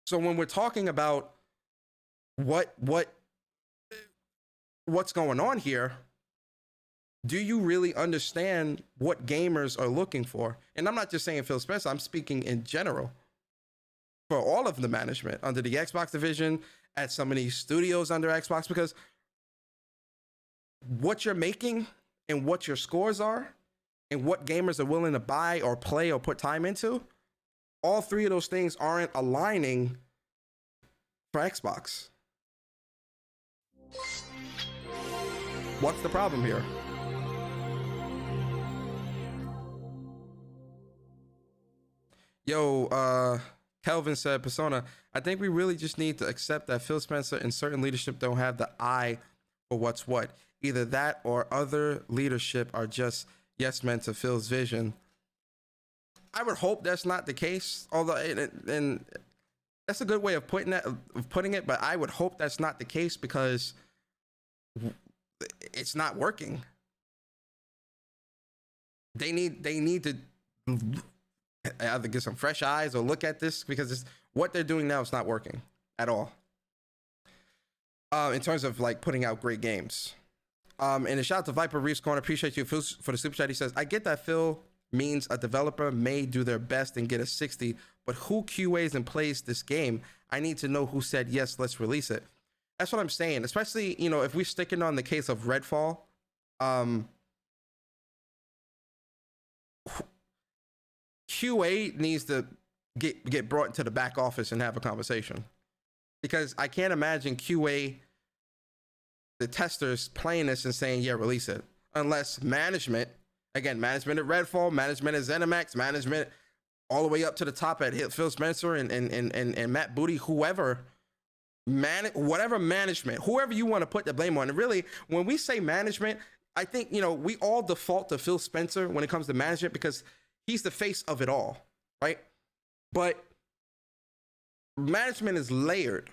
So when we're talking about what's going on here, do you really understand what gamers are looking for? And I'm not just saying Phil Spencer, I'm speaking in general. For all of the management under the Xbox division, at some of these studios under Xbox, because what you're making and what your scores are and what gamers are willing to buy or play or put time into, all three of those things aren't aligning for Xbox. What's the problem here? Yo, Kelvin said, Persona, I think we really just need to accept that Phil Spencer and certain leadership don't have the eye for what's what. Either that or other leadership are just yes men to Phil's vision. I would hope that's not the case, although, and that's a good way of putting it, but I would hope that's not the case because it's not working. They need to either get some fresh eyes or look at this, because what they're doing now is not working at all. In terms of like putting out great games. And a shout out to Viper Reefs Corner. Appreciate you for the super chat. He says, I get that Phil means a developer may do their best and get a 60, but who QAs and plays this game? I need to know who said, yes, let's release it. That's what I'm saying. Especially, you know, if we're sticking on the case of Redfall, QA needs to get brought into the back office and have a conversation, because I can't imagine QA, the testers, playing this and saying, yeah, release it, unless management, again, management at Redfall, management at ZeniMax, management all the way up to the top at Phil Spencer and Matt Booty, whoever, whatever management, whoever you want to put the blame on. And really, when we say management, I think, you know, we all default to Phil Spencer when it comes to management because he's the face of it all, right? But management is layered.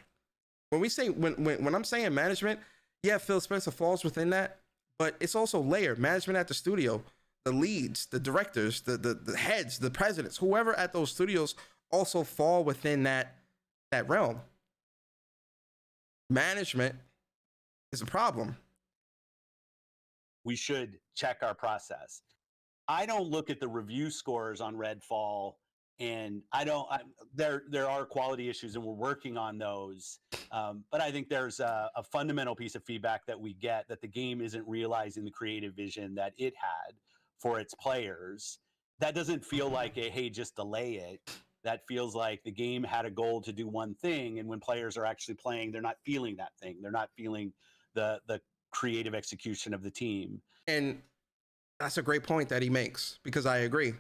When we say, when I'm saying management, yeah, Phil Spencer falls within that, but it's also layered. Management at the studio, the leads, the directors, the heads, the presidents, whoever at those studios also fall within that realm. Management is a problem. We should check our process. I don't look at the review scores on Redfall, and there are quality issues, and we're working on those. But I think there's a fundamental piece of feedback that we get, that the game isn't realizing the creative vision that it had for its players. That doesn't feel like a, hey, just delay it. That feels like the game had a goal to do one thing, and when players are actually playing, they're not feeling that thing. They're not feeling the creative execution of the team. And that's a great point that he makes, because I agree.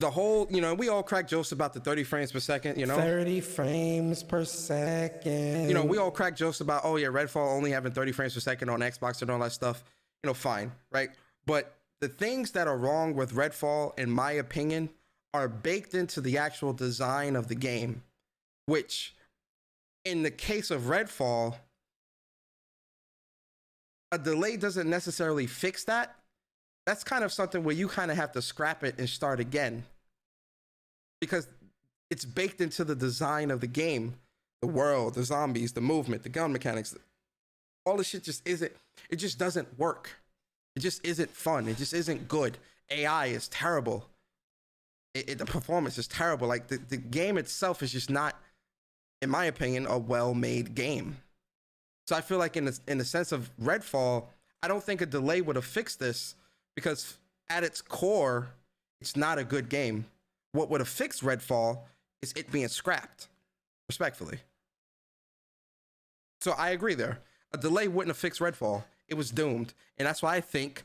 The whole, you know, we all crack jokes about the 30 frames per second, you know? 30 frames per second. You know, we all crack jokes about, oh yeah, Redfall only having 30 frames per second on Xbox and all that stuff. You know, fine, right? But the things that are wrong with Redfall, in my opinion, are baked into the actual design of the game, which, in the case of Redfall, a delay doesn't necessarily fix that. That's kind of something where you kind of have to scrap it and start again, because it's baked into the design of the game, the world, the zombies, the movement, the gun mechanics. All this shit just isn't, it just doesn't work. It just isn't fun. It just isn't good. AI is terrible. The performance is terrible. Like the game itself is just not, in my opinion, a well-made game. So I feel like in the sense of Redfall, I don't think a delay would have fixed this, because at its core, it's not a good game. What would have fixed Redfall is it being scrapped, respectfully. So I agree there. A delay wouldn't have fixed Redfall. It was doomed. And that's why I think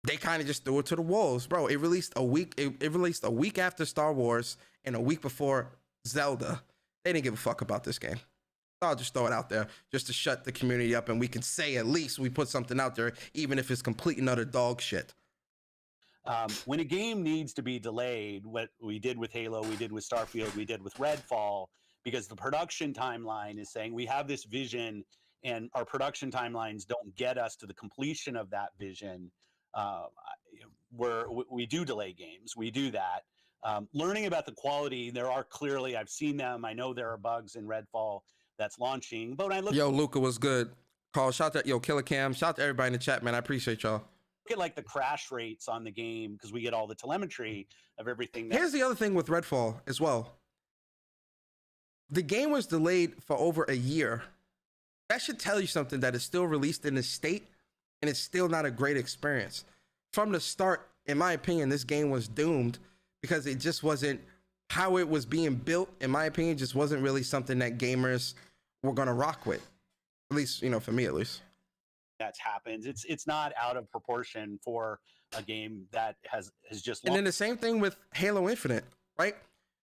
they kind of just threw it to the wolves. Bro, it released a week after Star Wars and a week before Zelda. They didn't give a fuck about this game. I'll just throw it out there just to shut the community up, and we can say at least we put something out there, even if it's complete and utter dog shit. When a game needs to be delayed, what we did with Halo, we did with Starfield, we did with Redfall, because the production timeline is saying we have this vision and our production timelines don't get us to the completion of that vision, we do delay games. We do that. Learning about the quality, there are clearly, I've seen them. I know there are bugs in Redfall that's launching, but when I look, Luca was good. Carl, shout out, Killer Cam, shout out to everybody in the chat, man. I appreciate y'all. Look at like the crash rates on the game, because we get all the telemetry of everything. Here's the other thing with Redfall as well. The game was delayed for over a year. That should tell you something, that it's still released in this state and it's still not a great experience. From the start, in my opinion, this game was doomed, because it just wasn't, how it was being built, in my opinion, just wasn't really something that gamers were going to rock with. At least, for me at least. That's happened. It's not out of proportion for a game that has just. And then the same thing with Halo Infinite, right?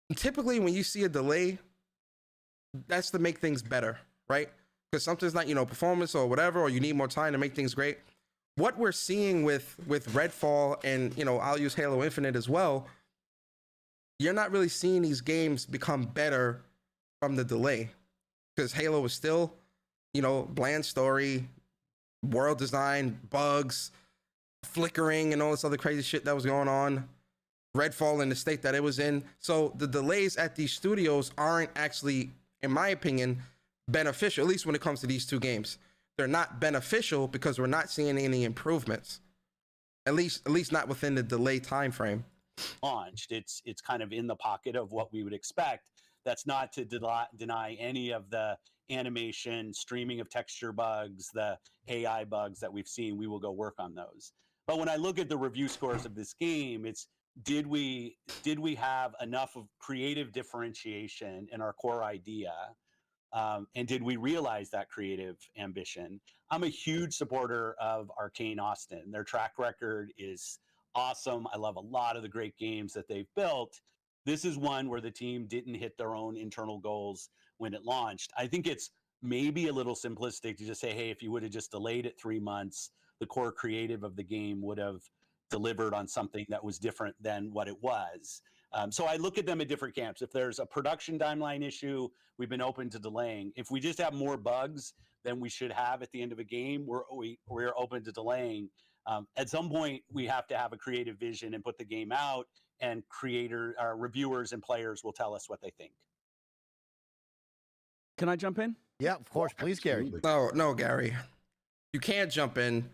And typically, when you see a delay, that's to make things better, right? Because something's not, performance or whatever, or you need more time to make things great. What we're seeing with Redfall, and I'll use Halo Infinite as well, you're not really seeing these games become better from the delay, because Halo is still, bland story, world design, bugs, flickering, and all this other crazy shit that was going on. Redfall in the state that it was in. So the delays at these studios aren't actually, in my opinion, beneficial, at least when it comes to these two games. They're not beneficial because we're not seeing any improvements. At least not within the delay time frame. Launched. It's kind of in the pocket of what we would expect. That's not to deny any of the animation, streaming of texture bugs, the AI bugs that we've seen. We will go work on those. But when I look at the review scores of this game, it's did we have enough of creative differentiation in our core idea? And did we realize that creative ambition? I'm a huge supporter of Arcane Austin. Their track record is awesome. I love a lot of the great games that they've built. This is one where the team didn't hit their own internal goals when it launched. I think it's maybe a little simplistic to just say, hey, if you would have just delayed it 3 months, the core creative of the game would have delivered on something that was different than what it was. So I look at them at different camps. If there's a production timeline issue, we've been open to delaying. If we just have more bugs than we should have at the end of a game, we're open to delaying. At some point, we have to have a creative vision and put the game out, and reviewers and players will tell us what they think. Can I jump in? Yeah, of course. Please, Gary. No, Gary. You can't jump in,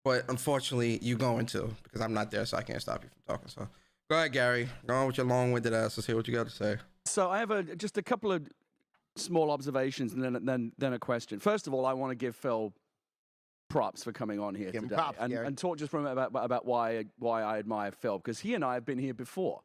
but unfortunately, you're going to, because I'm not there, so I can't stop you from talking. So go ahead, Gary. Go on with your long-winded ass. Let's hear what you got to say. So I have just a couple of small observations and then a question. First of all, I want to give Phil props for coming on here today and talk just for a minute about why I admire Phil, because he and I have been here before.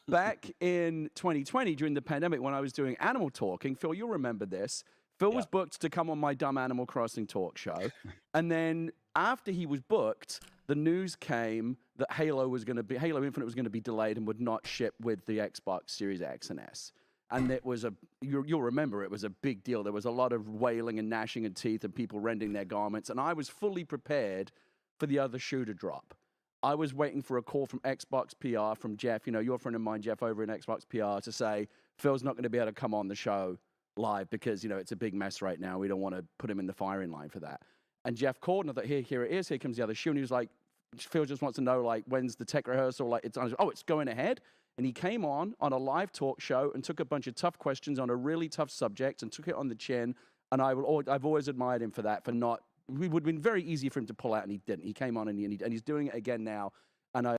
Back in 2020, during the pandemic, when I was doing Animal Talking, Phil, you'll remember this. Phil was booked to come on my dumb Animal Crossing talk show. And then after he was booked, the news came that Halo Infinite was going to be delayed and would not ship with the Xbox Series X and S. And it was you'll remember, it was a big deal. There was a lot of wailing and gnashing of teeth and people rending their garments. And I was fully prepared for the other shoe to drop. I was waiting for a call from Xbox PR, from Jeff, your friend of mine, Jeff, over in Xbox PR, to say, Phil's not going to be able to come on the show live because, it's a big mess right now. We don't want to put him in the firing line for that. And Jeff called, and I thought, here it is. Here comes the other shoe. And he was like, Phil just wants to know, when's the tech rehearsal? It's going ahead. And he came on a live talk show and took a bunch of tough questions on a really tough subject and took it on the chin. And I've always admired him for that, it would have been very easy for him to pull out, and he didn't. He came on and he's doing it again now. And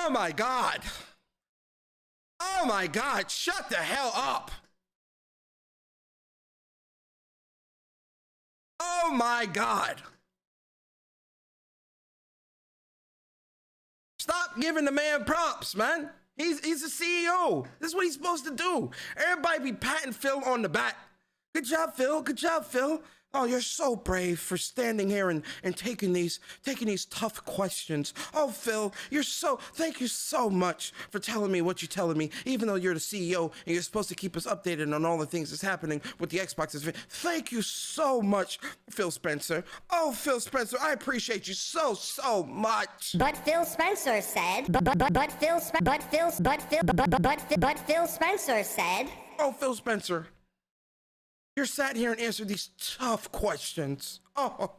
Oh my God! Oh my God! Shut the hell up! Oh my God! Stop giving the man props, man. He's a CEO. This is what he's supposed to do. Everybody be patting Phil on the back. Good job, Phil. Good job, Phil. Oh, you're so brave for standing here and taking these tough questions. Oh, Phil, thank you so much for telling me what you're telling me, even though you're the CEO and you're supposed to keep us updated on all the things that's happening with the Xboxes. Thank you so much, Phil Spencer. Oh, Phil Spencer, I appreciate you so much. But Phil Spencer said, but Phil Spencer said, oh, Phil Spencer. You're sat here and answered these tough questions. Oh,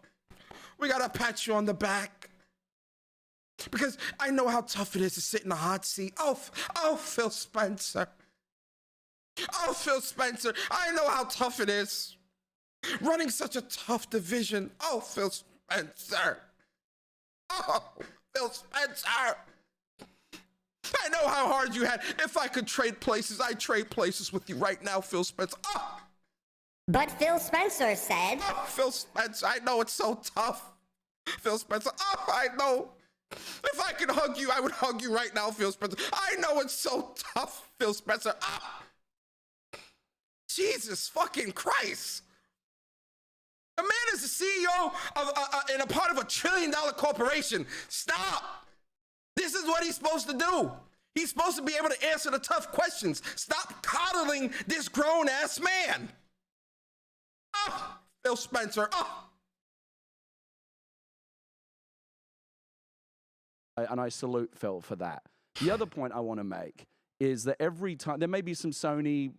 we gotta pat you on the back. Because I know how tough it is to sit in the hot seat. Oh, Phil Spencer. Oh, Phil Spencer, I know how tough it is. Running such a tough division. Oh, Phil Spencer. Oh, Phil Spencer. I know how hard you had. If I could trade places, I'd trade places with you right now, Phil Spencer. Oh. But Phil Spencer said, oh, Phil Spencer, I know it's so tough. Phil Spencer, oh, I know. If I could hug you, I would hug you right now, Phil Spencer. I know it's so tough, Phil Spencer. Oh. Jesus fucking Christ. The man is the CEO of and a part of $1 trillion corporation. Stop. This is what he's supposed to do. He's supposed to be able to answer the tough questions. Stop coddling this grown-ass man. Oh, Phil Spencer. Oh. And I salute Phil for that. The other point I want to make is that every time, there may be some Sony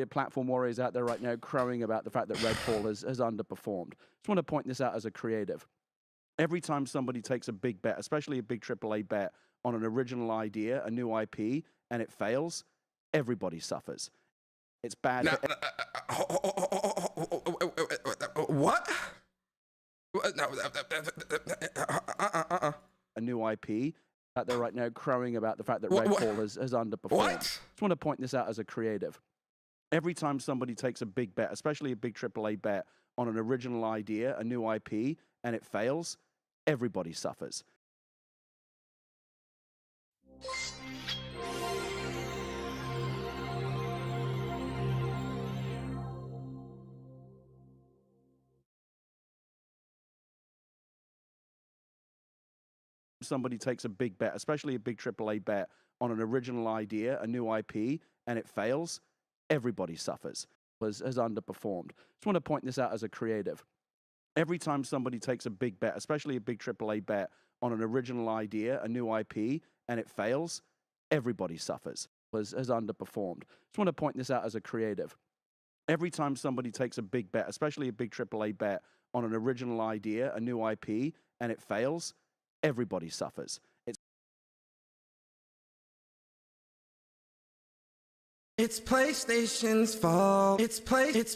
platform warriors out there right now crowing about the fact that Redfall has underperformed. Just want to point this out as a creative. Every time somebody takes a big bet, especially a big AAA bet on an original idea, a new IP, and it fails, everybody suffers. It's bad. What? A new IP out there right now crowing about the fact that Redfall has underperformed. What? Just want to point this out as a creative. Every time somebody takes a big bet, especially a big AAA bet on an original idea, a new IP, and it fails, everybody suffers. Somebody takes a big bet, especially a big AAA bet on an original idea, a new IP, and it fails, everybody suffers. Has underperformed. Just want to point this out as a creative. Every time somebody takes a big bet, especially a big AAA bet on an original idea, a new IP, and it fails, everybody suffers. Has underperformed. Just want to point this out as a creative. Every time somebody takes a big bet, especially a big AAA bet on an original idea, a new IP, and it fails, everybody suffers. It's PlayStation's fault. It's PlayStation. It's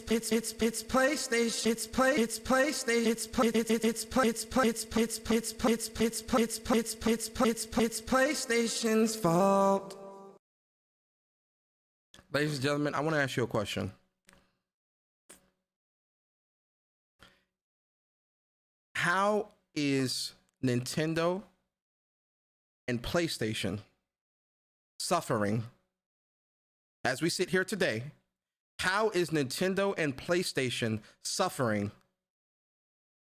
PlayStation's fault. Ladies and gentlemen, I want to ask you a question. How is Nintendo and PlayStation suffering as we sit here today? How is Nintendo and PlayStation suffering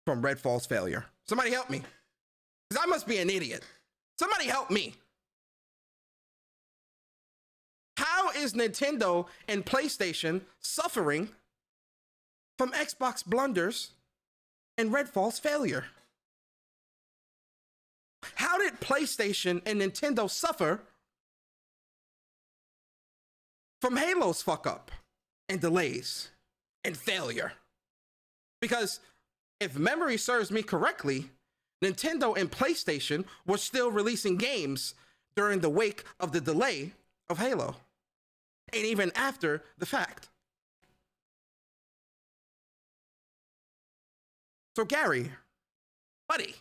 from Redfall's failure? Somebody help me, because I must be an idiot. Somebody help me. How is Nintendo and PlayStation suffering from Xbox blunders and Redfall's failure? How did PlayStation and Nintendo suffer from Halo's fuck up and delays and failure? Because if memory serves me correctly, Nintendo and PlayStation were still releasing games during the wake of the delay of Halo, and even after the fact. So Gary, buddy,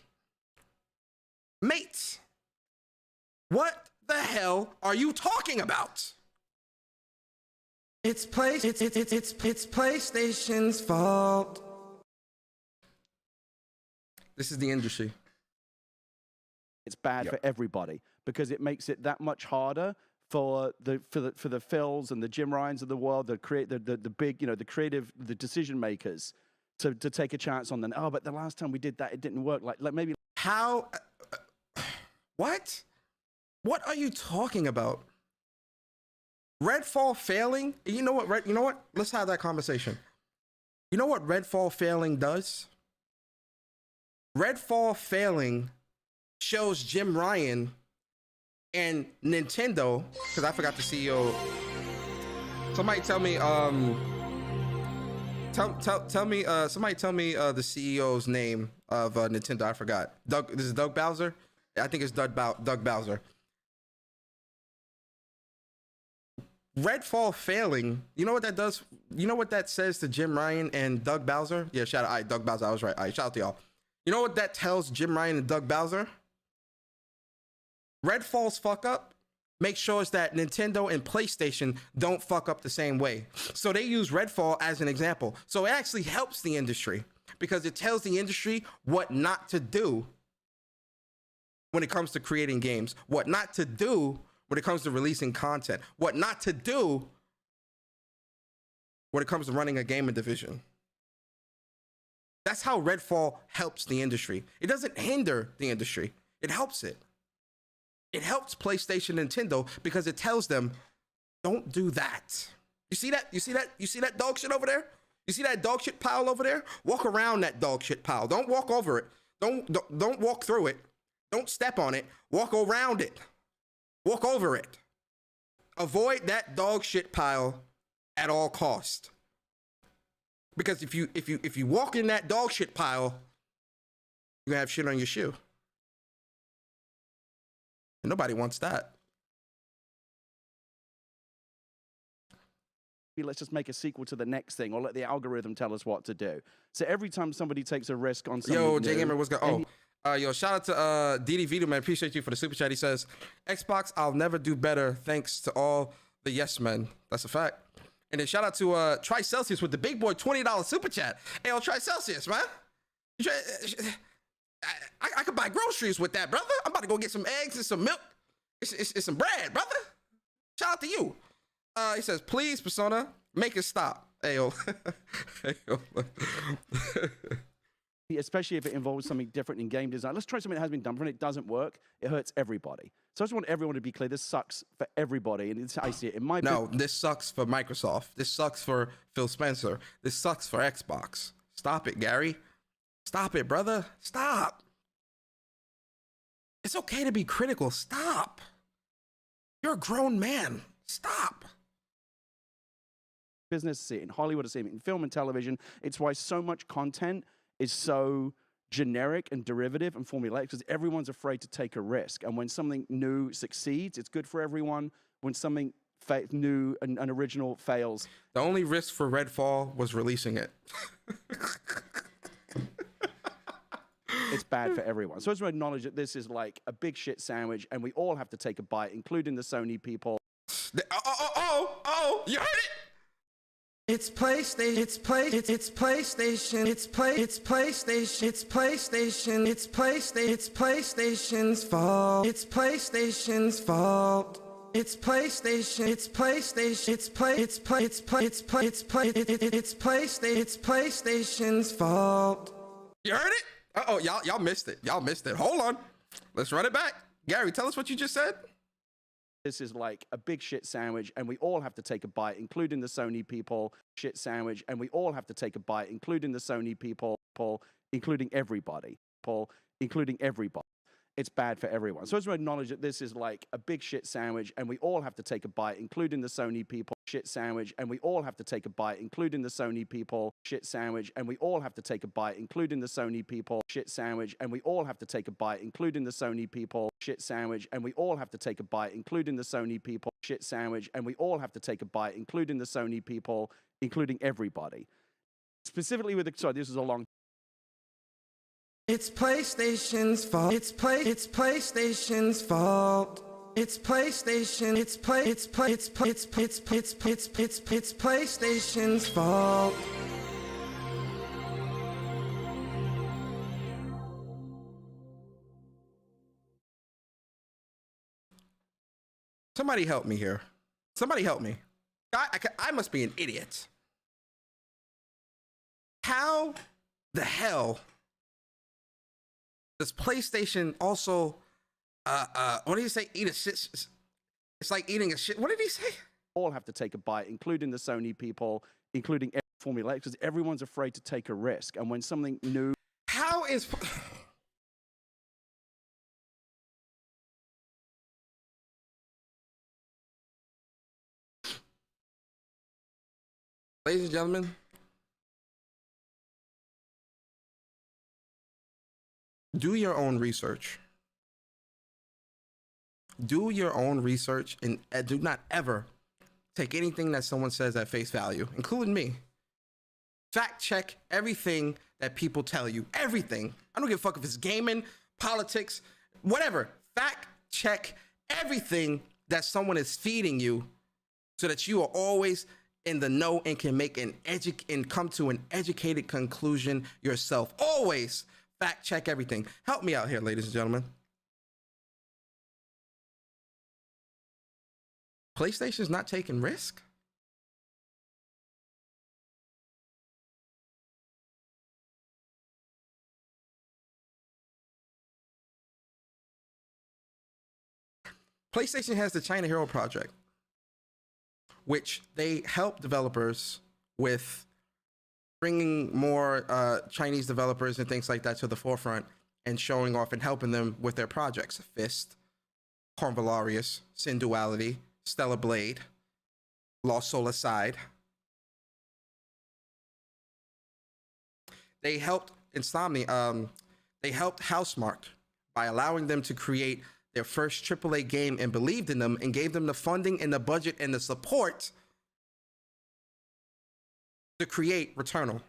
mates, what the hell are you talking about? It's PlayStation's fault. This is the industry. It's bad for everybody because it makes it that much harder for the Phils and the Jim Ryans of the world, the big, the creative, the decision makers to take a chance on them. Oh, but the last time we did that, it didn't work. Like maybe. How? What? What are you talking about? Redfall failing? You know what? You know what? Let's have that conversation. You know what Redfall failing does? Redfall failing shows Jim Ryan and Nintendo, because I forgot the CEO. Somebody tell me, tell me, somebody tell me the CEO's name of Nintendo. I forgot. This is Doug Bowser. I think it's Doug Bowser. Redfall failing, you know what that does? You know what that says to Jim Ryan and Doug Bowser? Yeah, shout out. All right, Doug Bowser, I was right. All right, shout out to y'all. You know what that tells Jim Ryan and Doug Bowser? Redfall's fuck up makes sure that Nintendo and PlayStation don't fuck up the same way. So they use Redfall as an example. So it actually helps the industry because it tells the industry what not to do when it comes to creating games, what not to do when it comes to releasing content, what not to do when it comes to running a gaming division. That's how Redfall helps the industry. It doesn't hinder the industry. It helps it. It helps PlayStation and Nintendo because it tells them, don't do that. You see that? You see that? You see that dog shit over there? You see that dog shit pile over there? Walk around that dog shit pile. Don't walk over it. Don't walk through it. Don't step on it. Walk around it. Walk over it. Avoid that dog shit pile at all cost. Because if you walk in that dog shit pile, you're gonna have shit on your shoe. And nobody wants that. Let's just make a sequel to the next thing, or let the algorithm tell us what to do. So every time somebody takes a risk on something Yo, new, J Gamer, what's going? Yo, shout out to DD Vito, man. Appreciate you for the super chat. He says, Xbox, I'll never do better thanks to all the yes men. That's a fact. And then shout out to Tri Celsius with the big boy $20 super chat. Hey, Tri Celsius, man. I could buy groceries with that, brother. I'm about to go get some eggs and some milk. It's some bread, brother. Shout out to you. He says, please, Persona, make it stop. Ayo. Especially if it involves something different in game design. Let's try something that has been done. When it doesn't work, it hurts everybody. So I just want everyone to be clear. This sucks for everybody. And I see it in my... No, this sucks for Microsoft. This sucks for Phil Spencer. This sucks for Xbox. Stop it, Gary. Stop it, brother. Stop. It's okay to be critical. Stop. You're a grown man. Stop. Business, see it in Hollywood, see it in film and television. It's why so much content is so generic and derivative and formulaic, because everyone's afraid to take a risk. And when something new succeeds, it's good for everyone. When something new and original fails. The only risk for Redfall was releasing it. It's bad for everyone. So I just want to acknowledge that this is like a big shit sandwich, and we all have to take a bite, including the Sony people. You heard it? It's PlayStation, it's PlayStation, it's PlayStation, it's PlayStation's fault. It's PlayStation's fault. It's PlayStation's fault. You heard it? Y'all missed it. Y'all missed it. Hold on. Let's run it back. Gary, tell us what you just said. This is like a big shit sandwich, and we all have to take a bite, including the Sony people. Shit sandwich, and we all have to take a bite, including the Sony people, including everybody, including everybody. It's bad for everyone. So I just want to acknowledge that this is like a big shit sandwich, and we all have to take a bite, including the Sony people. Shit sandwich, and we all have to take a bite, including the Sony people. Shit sandwich, and we all have to take a bite, including the Sony people. Shit sandwich, and we all have to take a bite, including the Sony people. Shit sandwich, and we all have to take a bite, including the Sony people. Shit sandwich, and we all have to take a bite, including the Sony people, including everybody. Specifically with the, sorry, this is a long. It's PlayStation's fault. It's PlayStation's fault. It's PlayStation. It's PlayStation's fault. Somebody help me here. Somebody help me. I must be an idiot. How the hell does PlayStation also, what did he say? Eat a shit. It's like eating a shit. What did he say? All have to take a bite, including the Sony people, including formulaic, because everyone's afraid to take a risk. And when something new. How is. Ladies and gentlemen, do your own research. Do your own research, and do not ever take anything that someone says at face value, including me. Fact check everything that people tell you. Everything. I don't give a fuck if it's gaming, politics, whatever. Fact check everything that someone is feeding you, so that you are always in the know and can make and come to an educated conclusion yourself. Always fact check everything. Help me out here, ladies and gentlemen. PlayStation's not taking risk. PlayStation has the China Hero Project, which they help developers with bringing more Chinese developers and things like that to the forefront and showing off and helping them with their projects. Fist, Convalarius, Sin Duality, Stellar Blade, Lost Soul Aside. They helped Insomnia, they helped Housemarque by allowing them to create their first AAA game and believed in them and gave them the funding and the budget and the support to create Returnal.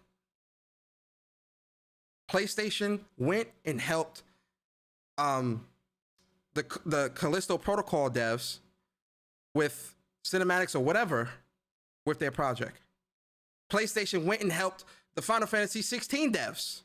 PlayStation went and helped the Callisto Protocol devs with cinematics or whatever with their project. PlayStation went and helped the Final Fantasy 16 devs.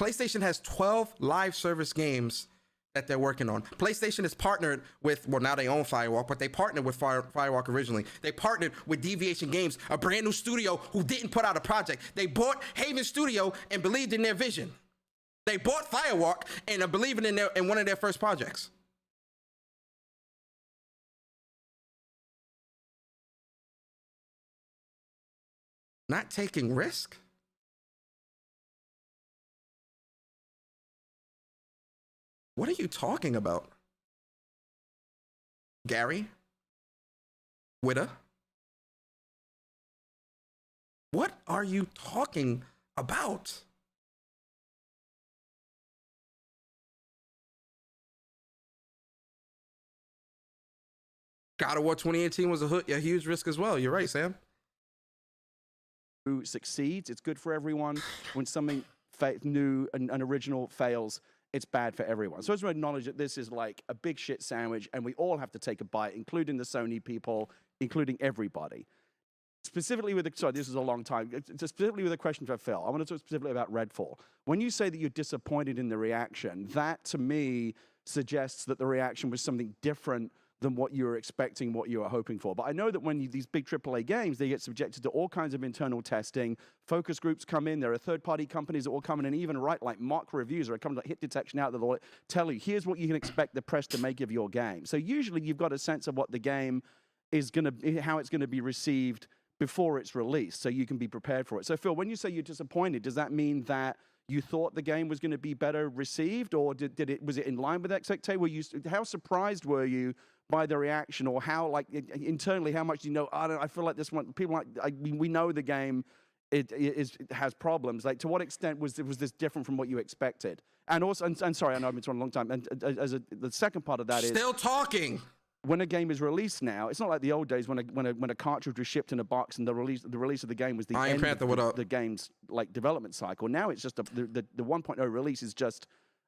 PlayStation has 12 live service games that they're working on. PlayStation is partnered with, well, now they own Firewalk, but they partnered with Firewalk originally. They partnered with Deviation Games, a brand new studio who didn't put out a project. They bought Haven Studio and believed in their vision. They bought Firewalk and are believing in one of their first projects. Not taking risk? What are you talking about? Gary? Witta? What are you talking about? God of War 2018 was a huge risk as well. You're right, Sam. Who succeeds, it's good for everyone. When something new and original fails, it's bad for everyone. So as we acknowledge that this is like a big shit sandwich and we all have to take a bite, including the Sony people, including everybody. Specifically with the, sorry, this is a long time. Specifically with a question for Phil, I want to talk specifically about Redfall. When you say that you're disappointed in the reaction, that to me suggests that the reaction was something different than what you were expecting, what you were hoping for. But I know that when these big AAA games, they get subjected to all kinds of internal testing. Focus groups come in. There are third-party companies that will come in and even write like mock reviews or come like hit detection out that will tell you, here's what you can expect the press to make of your game. So usually you've got a sense of what the game is going to, how it's going to be received before it's released, so you can be prepared for it. So Phil, when you say you're disappointed, does that mean that you thought the game was going to be better received, or was it in line with expectations? How surprised were you by the reaction, or how, like, internally, how much do you know? I feel like this one, people we know the game it has problems. Like, to what extent was this different from what you expected? And also, and sorry, I know I've been talking a long time. And the second part of that is still talking. When a game is released now, it's not like the old days when a cartridge was shipped in a box and the release of the game was the end of the game's like development cycle. Now it's just the 1.0 release is just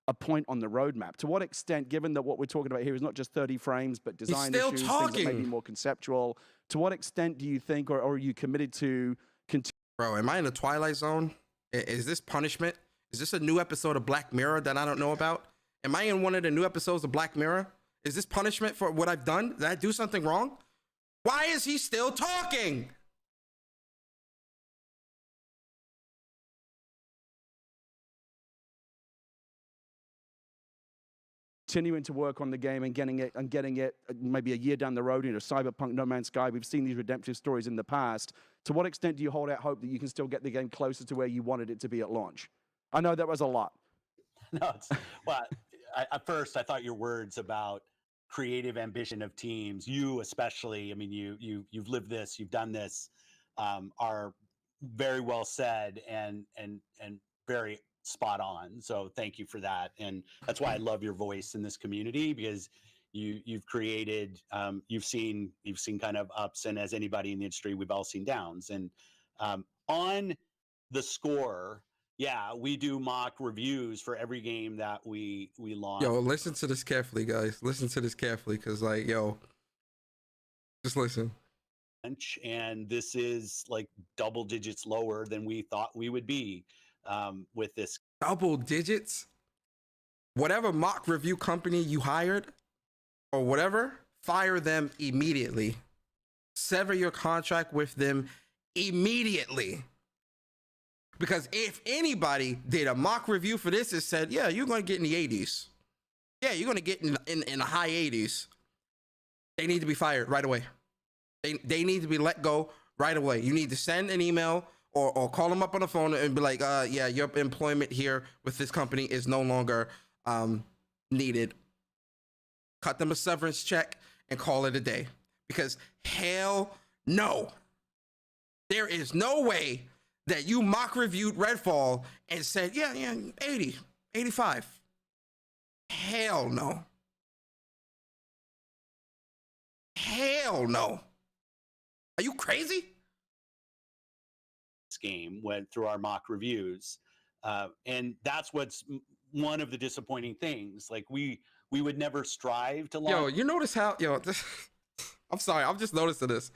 a point on the roadmap. To what extent, given that what we're talking about here is not just 30 frames, but design issues, things that may be more conceptual, to what extent do you think, or are you committed to continue? Bro, am I in the Twilight Zone? Is this punishment? Is this a new episode of Black Mirror that I don't know about? Am I in one of the new episodes of Black Mirror? Is this punishment for what I've done? Did I do something wrong? Why is he still talking? Continuing to work on the game and getting it maybe a year down the road, Cyberpunk, No Man's Sky. We've seen these redemptive stories in the past. To what extent do you hold out hope that you can still get the game closer to where you wanted it to be at launch? I know that was a lot. No, well, at first I thought your words about creative ambition of teams, you especially, I mean, you've lived this, you've done this, are very well said and very spot on. So thank you for that. And that's why I love your voice in this community, because you've created, you've seen kind of ups, and as anybody in the industry, we've all seen downs. And on the score, yeah, we do mock reviews for every game that we launch. Yo, listen to this carefully, guys. Listen to this carefully, because, like, yo, just listen. And this is like double digits lower than we thought we would be with this. Double digits? Whatever mock review company you hired or whatever, fire them immediately. Sever your contract with them immediately. Because if anybody did a mock review for this and said, yeah, you're going to get in the 80s. Yeah, you're going to get in the high 80s. They need to be fired right away. They need to be let go right away. You need to send an email or call them up on the phone and be like, yeah, your employment here with this company is no longer needed. Cut them a severance check and call it a day. Because hell no. There is no way that you mock reviewed Redfall and said, yeah, 80, 85. Hell no. Hell no. Are you crazy? This game went through our mock reviews. And that's what's one of the disappointing things. Like we would never strive to launch. Yo, you notice how I'm sorry, I'm just noticing this.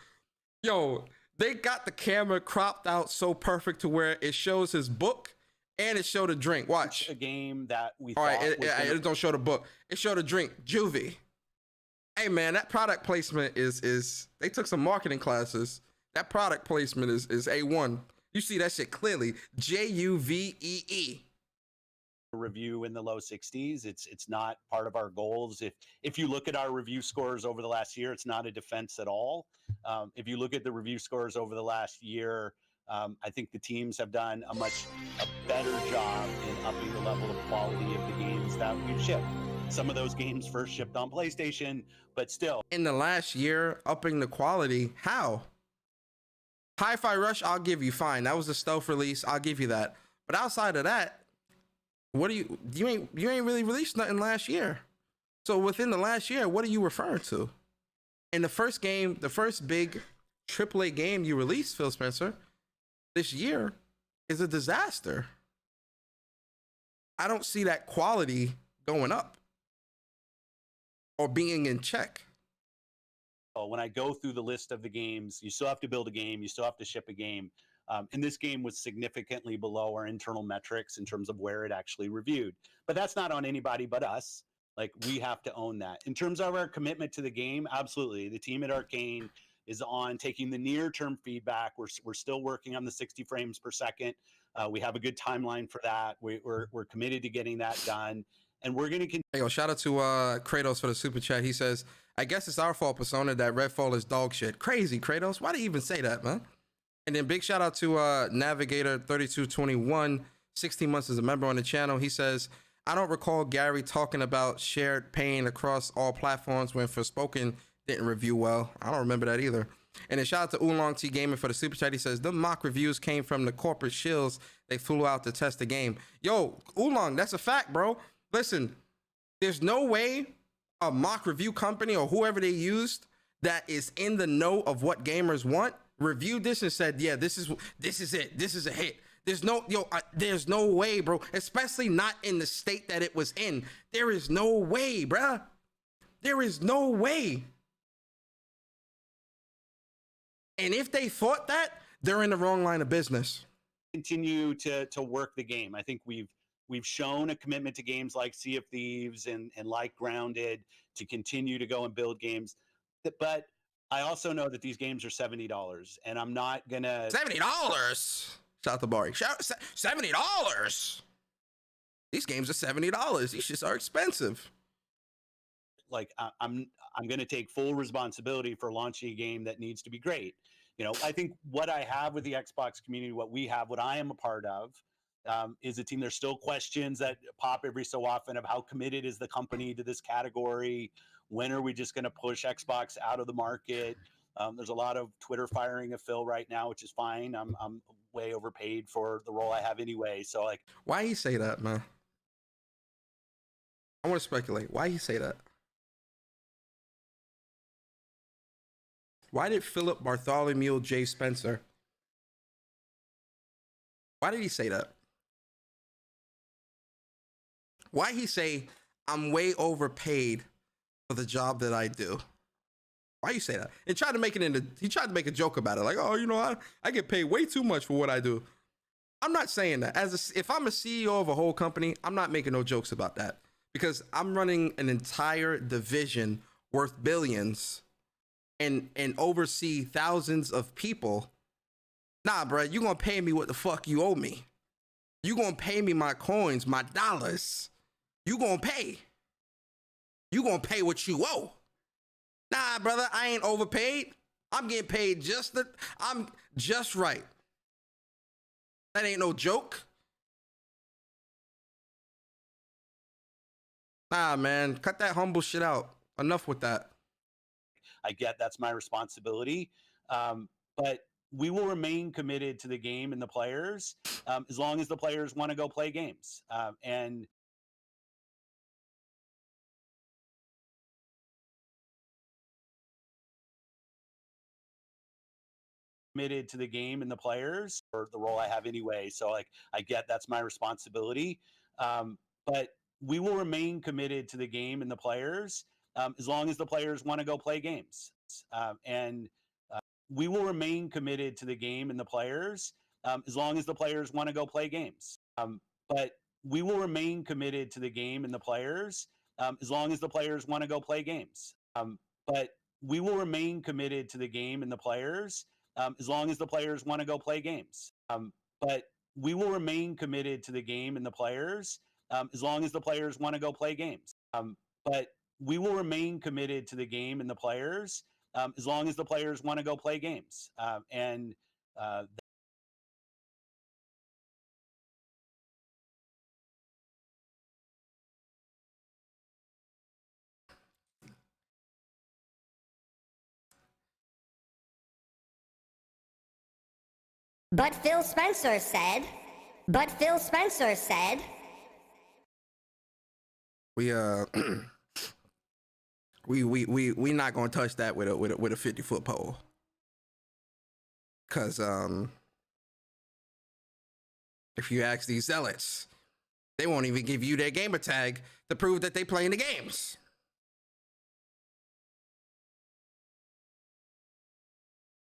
Yo, they got the camera cropped out so perfect to where it shows his book and it showed a drink. Watch. A game that we all thought right, it don't show the book. It showed a drink. Juvie. Hey man, that product placement is they took some marketing classes. That product placement is A1. You see that shit clearly. JUVEE. Review in the low 60s. It's not part of our goals. If you look at our review scores over the last year, it's not a defense at all. If you look at the review scores over the last year, I think the teams have done a better job in upping the level of quality of the games that we've shipped. Some of those games first shipped on PlayStation, but still. In the last year, upping the quality, how? Hi-Fi Rush, I'll give you, fine. That was a stealth release, I'll give you that. But outside of that, what do you ain't really released nothing last year. So within the last year, what are you referring to? And the first game, the first big AAA game you released, Phil Spencer, this year is a disaster. I don't see that quality going up or being in check. When I go through the list of the games, you still have to build a game, you still have to ship a game. And this game was significantly below our internal metrics in terms of where it actually reviewed. But that's not on anybody but us. Like, we have to own that. In terms of our commitment to the game, absolutely. The team at Arcane is on taking the near-term feedback. We're still working on the 60 frames per second. We have a good timeline for that. We're committed to getting that done. And we're going to continue. Hey, yo, shout out to Kratos for the super chat. He says, I guess it's our fault, Persona, that Redfall is dog shit. Crazy, Kratos. Why do you even say that, man? And then big shout out to Navigator 3221, 16 months as a member on the channel. He says, I don't recall Gary talking about shared pain across all platforms when Forspoken didn't review well. I don't remember that either. And then shout out to Oolong T Gaming for the super chat. He says, the mock reviews came from the corporate shills they flew out to test the game. Yo, Oolong, that's a fact, bro. Listen, there's no way a mock review company or whoever they used that is in the know of what gamers want reviewed this and said, yeah, this is it. This is a hit. There's no way, bro. Especially not in the state that it was in. There is no way, bruh. There is no way. And if they thought that, they're in the wrong line of business. Continue to work the game. I think we've shown a commitment to games like Sea of Thieves and like Grounded to continue to go and build games. But I also know that these games are $70, and I'm not gonna $70. Shout out to Barry. $70. These games are $70. These shits are expensive. Like, I'm gonna take full responsibility for launching a game that needs to be great. You know, I think what I have with the Xbox community, what I am a part of, is a team. There's still questions that pop every so often of how committed is the company to this category. When are we just going to push Xbox out of the market? There's a lot of Twitter firing of Phil right now, which is fine. I'm way overpaid for the role I have anyway. So, like, why he say that, man? I want to speculate. Why he say that? Why did Philip Bartholomew J. Spencer? Why did he say that? Why he say I'm way overpaid for the job that I do? Why you say that? And tried to make it he tried to make a joke about it, like, oh, you know, I get paid way too much for what I do. I'm not saying that. If I'm a CEO of a whole company, I'm not making no jokes about that, because I'm running an entire division worth billions and oversee thousands of people. Nah, bro, you gonna pay me what the fuck you owe me. You gonna pay me my coins, my dollars. You gonna pay. You gonna pay what you owe. Nah, brother, I ain't overpaid. I'm getting paid I'm just right. That ain't no joke. Nah, man, cut that humble shit out. Enough with that. I get that's my responsibility. But we will remain committed to the game and the players as long as the players want to go play games. And committed to the game and the players, or the role I have anyway. So, like, I get that's my responsibility. but we will remain committed to the game and the players as long as the players want to go play games. And we will remain committed to the game and the players as long as the players want to go play games. But we will remain committed to the game and the players as long as the players want to go play games. But we will remain committed to the game and the players as long as the players want to go play games. But we will remain committed to the game and the players as long as the players want to go play games. But we will remain committed to the game and the players as long as the players want to go play games. But Phil Spencer said, we not gonna touch that with a 50-foot pole. Cause if you ask these zealots, they won't even give you their gamer tag to prove that they playing the games.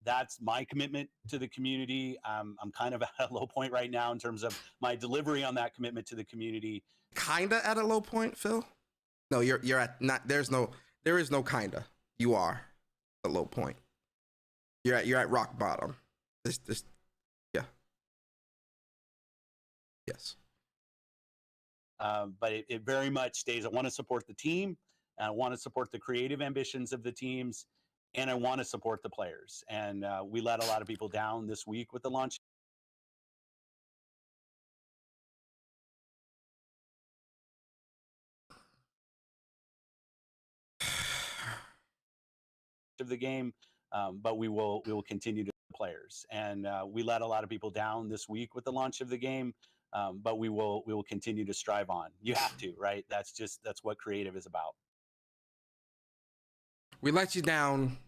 That's my commitment to the community. I'm kind of at a low point right now in terms of my delivery on that commitment to the community. Kinda at a low point, Phil? No, you're at not. There is no kinda. You are at a low point. You're at rock bottom. This, yeah. Yes. But it very much stays. I want to support the team. I want to support the creative ambitions of the teams. And I want to support the players. And we let a lot of people down this week with the launch of the game, but we will continue to players. And we let a lot of people down this week with the launch of the game, but we will continue to strive on. You have to, right? That's what creative is about. We let you down,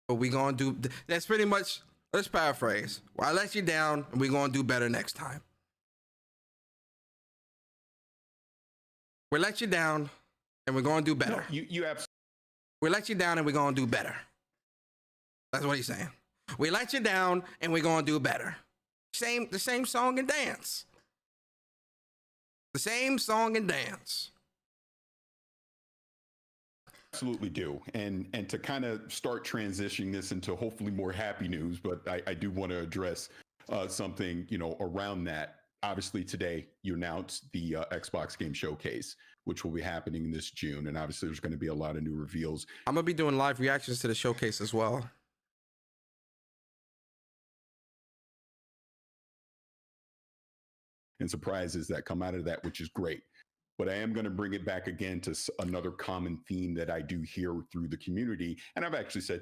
but we gonna do. That's pretty much. Let's paraphrase. Well, I let you down, and we gonna do better next time. We let you down, and we're gonna do better. No, you absolutely. We let you down, and we're gonna do better. That's what he's saying. We let you down, and we're gonna do better. The same song and dance. The same song and dance. Absolutely do. And to kind of start transitioning this into hopefully more happy news, but I do want to address something, around that. Obviously today you announced the Xbox Game Showcase, which will be happening this June. And obviously there's going to be a lot of new reveals. I'm going to be doing live reactions to the showcase as well. And surprises that come out of that, which is great. But I am going to bring it back again to another common theme that I do hear through the community. And I've actually said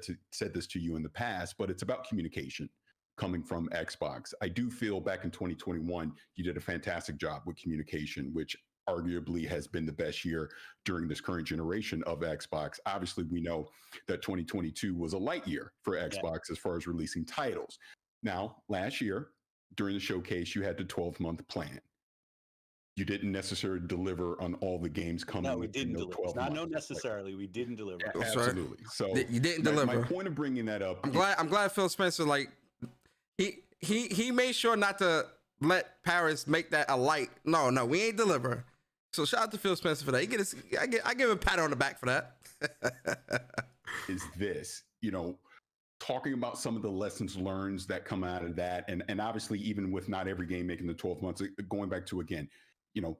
this to you in the past, but it's about communication coming from Xbox. I do feel back in 2021, you did a fantastic job with communication, which arguably has been the best year during this current generation of Xbox. Obviously, we know that 2022 was a light year for Xbox as far as releasing titles. Now, last year, during the showcase, you had the 12-month plan. You didn't necessarily deliver on all the games coming. No, we didn't deliver. Not necessarily. We didn't deliver. Yeah, absolutely. So you didn't deliver. My point of bringing that up. I'm glad Phil Spencer, he made sure not to let Paris make that a light. No, we ain't deliver. So shout out to Phil Spencer for that. I give him a pat on the back for that. Is this, talking about some of the lessons learned that come out of that. And obviously, even with not every game making the 12 months, going back to, again,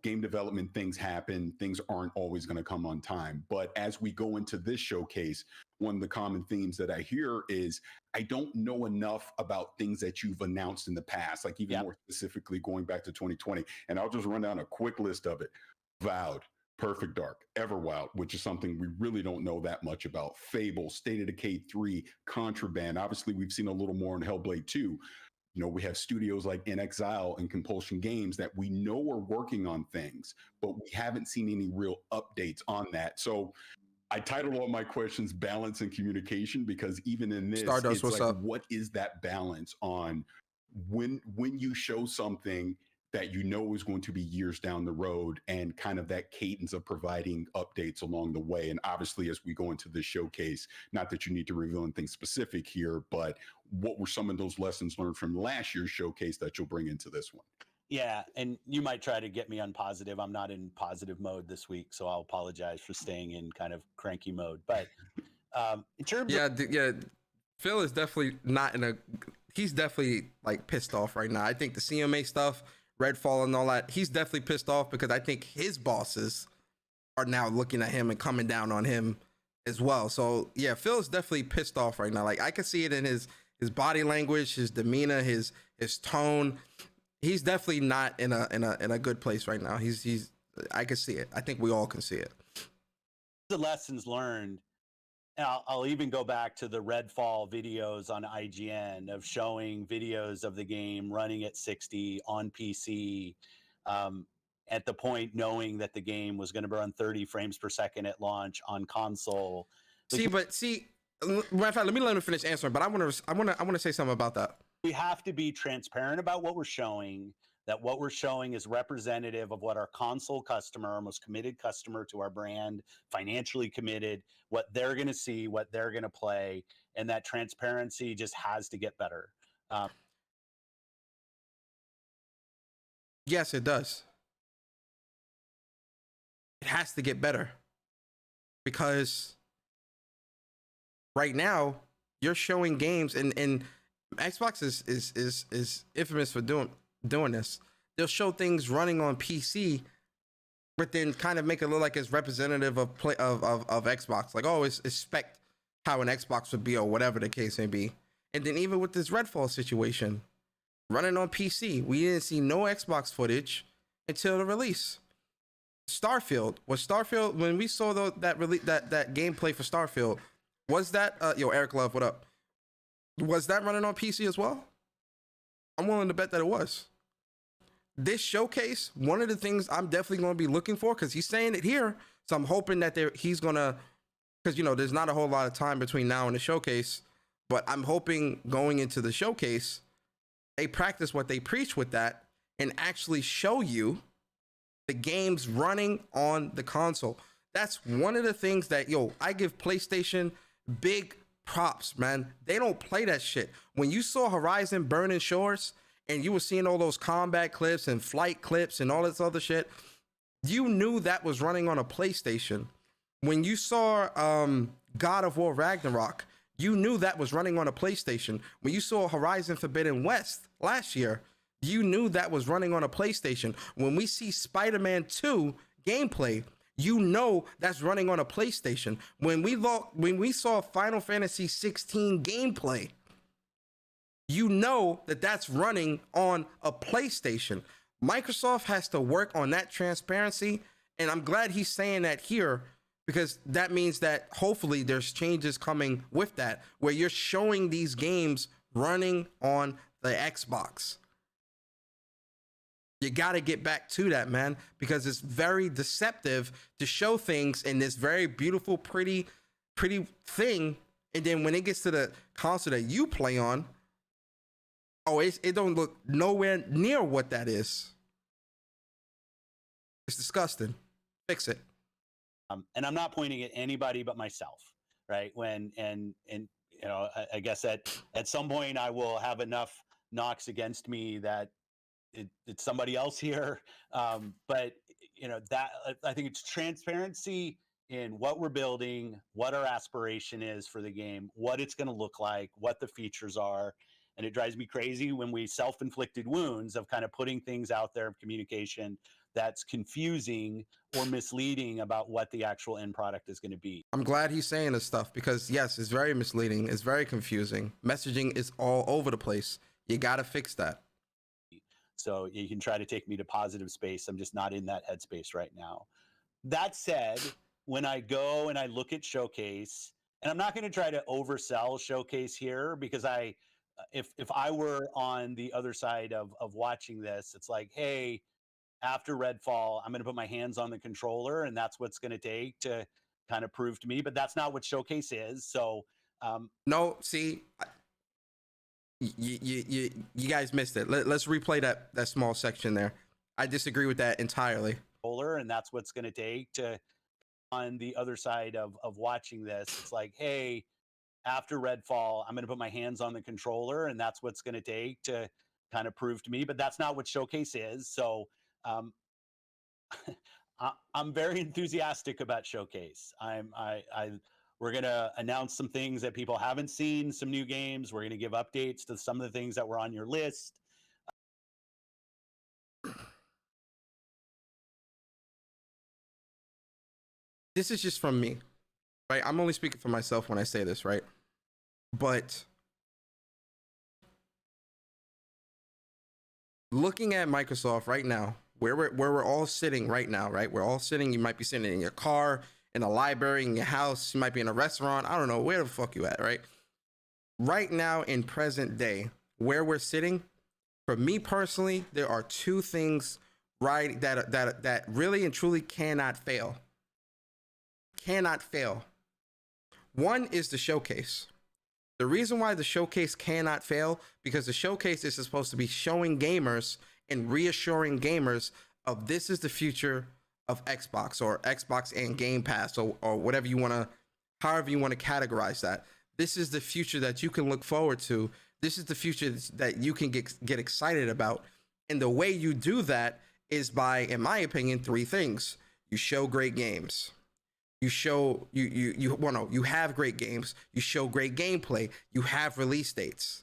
game development, things happen, things aren't always going to come on time. But as we go into this showcase, one of the common themes that I hear is, I don't know enough about things that you've announced in the past, like even more specifically going back to 2020. And I'll just run down a quick list of it. Vowed, Perfect Dark, Everwild, which is something we really don't know that much about. Fable, State of Decay 3, Contraband. Obviously, we've seen a little more in Hellblade 2. We have studios like In Exile and Compulsion Games that we know are working on things, but we haven't seen any real updates on that. So I titled all my questions Balance and Communication, because even in this, Stardust, it's like, what is that balance on when you show something that you know is going to be years down the road, and kind of that cadence of providing updates along the way. And obviously, as we go into this showcase, not that you need to reveal anything specific here, but what were some of those lessons learned from last year's showcase that you'll bring into this one? Yeah, and you might try to get me on positive. I'm not in positive mode this week, so I'll apologize for staying in kind of cranky mode. But in terms of Phil is definitely not in a. He's definitely like pissed off right now. I think the CMA stuff, Redfall, and all that. He's definitely pissed off because I think his bosses are now looking at him and coming down on him as well. So yeah, Phil's definitely pissed off right now. Like I can see it in his body language, his demeanor, his tone. He's definitely not in a good place right now. He's I can see it. I think we all can see it. The lessons learned. And I'll even go back to the Redfall videos on IGN of showing videos of the game running at 60 on PC, at the point knowing that the game was going to run 30 frames per second at launch on console. Matter of fact, let me finish answering. But I want to say something about that. We have to be transparent about what we're showing. That what we're showing is representative of what our console customer, our most committed customer to our brand, financially committed, what they're going to see, what they're going to play, and that transparency just has to get better. Yes, it does. It has to get better because right now you're showing games, and Xbox is infamous for doing this. They'll show things running on PC, but then kind of make it look like it's representative of Xbox. Like, oh, it's spec how an Xbox would be, or whatever the case may be. And then even with this Redfall situation, running on PC, we didn't see no Xbox footage until the release. Starfield, when we saw that gameplay for Starfield, was that Eric Love, what up? Was that running on PC as well? I'm willing to bet that it was. This showcase, one of the things I'm definitely going to be looking for, because he's saying it here, so I'm hoping that he's going to, because there's not a whole lot of time between now and the showcase, but I'm hoping going into the showcase, they practice what they preach with that and actually show you the games running on the console. That's one of the things that, I give PlayStation big props, man. They don't play that shit. When you saw Horizon Burning Shores and you were seeing all those combat clips and flight clips and all this other shit, you knew that was running on a PlayStation. When you saw God of War Ragnarok, you knew that was running on a PlayStation. When you saw Horizon Forbidden West last year, you knew that was running on a PlayStation. When we see Spider-Man 2 gameplay, you know that's running on a PlayStation. When we saw Final Fantasy 16 gameplay, you know that that's running on a PlayStation. Microsoft has to work on that transparency, and I'm glad he's saying that here, because that means that hopefully there's changes coming with that, where you're showing these games running on the Xbox. You got to get back to that, man, because it's very deceptive to show things in this very beautiful, pretty thing, and then when it gets to the console that you play on, it don't look nowhere near what that is. It's disgusting. Fix it. And I'm not pointing at anybody but myself, right? I guess at some point I will have enough knocks against me that it's somebody else here. But that I think it's transparency in what we're building, what our aspiration is for the game, what it's going to look like, what the features are. And it drives me crazy when we self-inflicted wounds of kind of putting things out there of communication that's confusing or misleading about what the actual end product is going to be. I'm glad he's saying this stuff because, yes, it's very misleading. It's very confusing. Messaging is all over the place. You got to fix that. So you can try to take me to positive space. I'm just not in that headspace right now. That said, when I go and I look at Showcase, and I'm not going to try to oversell Showcase here because if I were on the other side of watching this, it's like, hey, after Redfall, I'm going to put my hands on the controller, and that's what's going to take to kind of prove to me. But that's not what Showcase is. So, no, see, You guys missed it. Let's replay that small section there. I disagree with that entirely. And that's what's going to take to on the other side of watching this. It's like, hey, after Redfall, I'm going to put my hands on the controller, and that's what's going to take to kind of prove to me. But that's not what Showcase is. So I'm very enthusiastic about Showcase. We're going to announce some things that people haven't seen, some new games. We're going to give updates to some of the things that were on your list. This is just from me, right? I'm only speaking for myself when I say this, right? But looking at Microsoft right now, where we're all sitting right now, right? We're all sitting. You might be sitting in your car, in a library, in your house. You might be in a restaurant. I don't know where the fuck you at, right? Right now in present day, where we're sitting, for me personally, there are two things right that really and truly cannot fail. Cannot fail. One is the Showcase. The reason why the Showcase cannot fail, because the Showcase is supposed to be showing gamers and reassuring gamers of this is the future of Xbox, or Xbox and Game Pass, or whatever you want to, however you want to categorize that. This is the future that you can look forward to. This is the future that you can get excited about. And the way you do that is by, in my opinion, three things. You show great games. You show you have great games. You show great gameplay. You have release dates.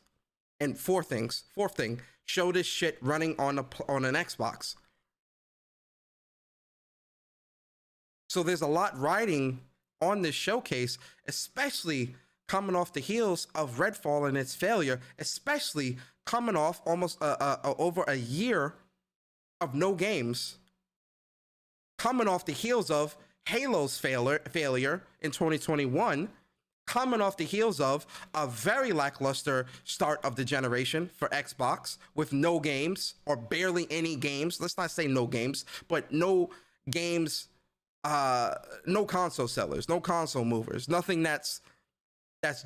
And fourth thing, show this shit running on an Xbox. So there's a lot riding on this Showcase, especially coming off the heels of Redfall and its failure, especially coming off almost over a year of no games, coming off the heels of Halo's failure in 2021, coming off the heels of a very lackluster start of the generation for Xbox with no games, or barely any games. Let's not say no games, but no games, no console sellers, no console movers, nothing that's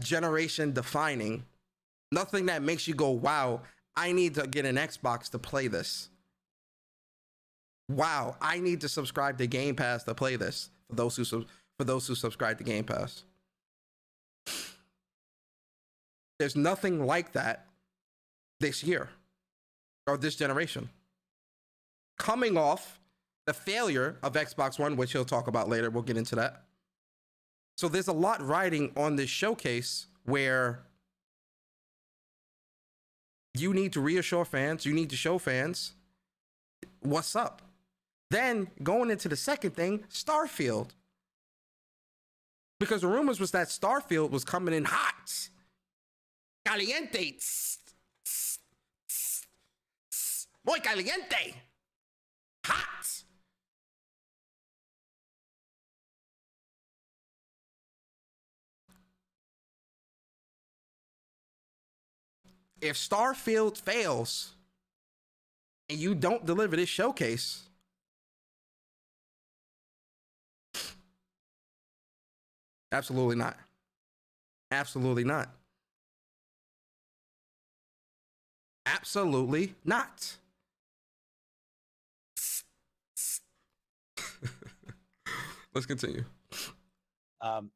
generation defining, nothing that makes you go, wow, I need to get an Xbox to play this. Wow, I need to subscribe to Game Pass to play this. For those who subscribe to Game Pass, there's nothing like that this year or this generation. Coming off the failure of Xbox One, which he'll talk about later, we'll get into that. So there's a lot riding on this Showcase where you need to reassure fans, you need to show fans what's up. Then going into the second thing, Starfield. Because the rumors was that Starfield was coming in hot. Caliente. Muy caliente. Hot. If Starfield fails and you don't deliver this Showcase, absolutely not. Absolutely not. Absolutely not. Let's continue.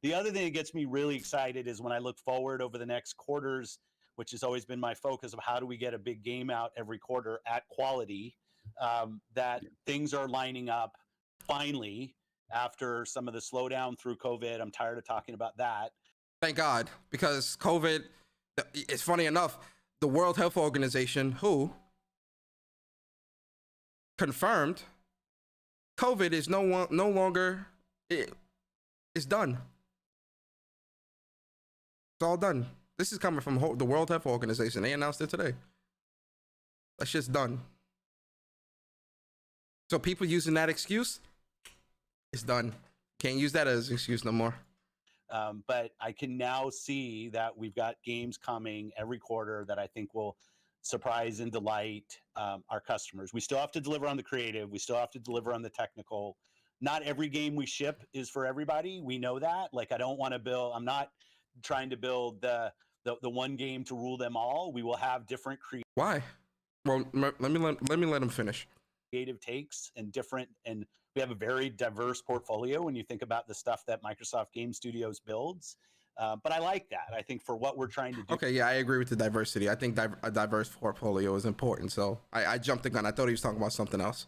The other thing that gets me really excited is when I look forward over the next quarters, which has always been my focus of how do we get a big game out every quarter at quality, that things are lining up finally after some of the slowdown through COVID. I'm tired of talking about that. Thank God, because COVID, it's funny enough, the World Health Organization, who confirmed COVID is no longer, it's done. It's all done. This is coming from the World Health Organization. They announced it today. That shit's done. So people using that excuse, it's done. Can't use that as an excuse no more. But I can now see that we've got games coming every quarter that I think will surprise and delight our customers. We still have to deliver on the creative. We still have to deliver on the technical. Not every game we ship is for everybody. We know that. Like, I don't want to build, I'm not trying to build the the one game to rule them all. We will have different Why? Well, let me let him finish. Creative takes and we have a very diverse portfolio when you think about the stuff that Microsoft Game Studios builds. But I like that. I think for what we're trying to do. Okay, yeah, I agree with the diversity. I think a diverse portfolio is important. So I jumped the gun. I thought he was talking about something else.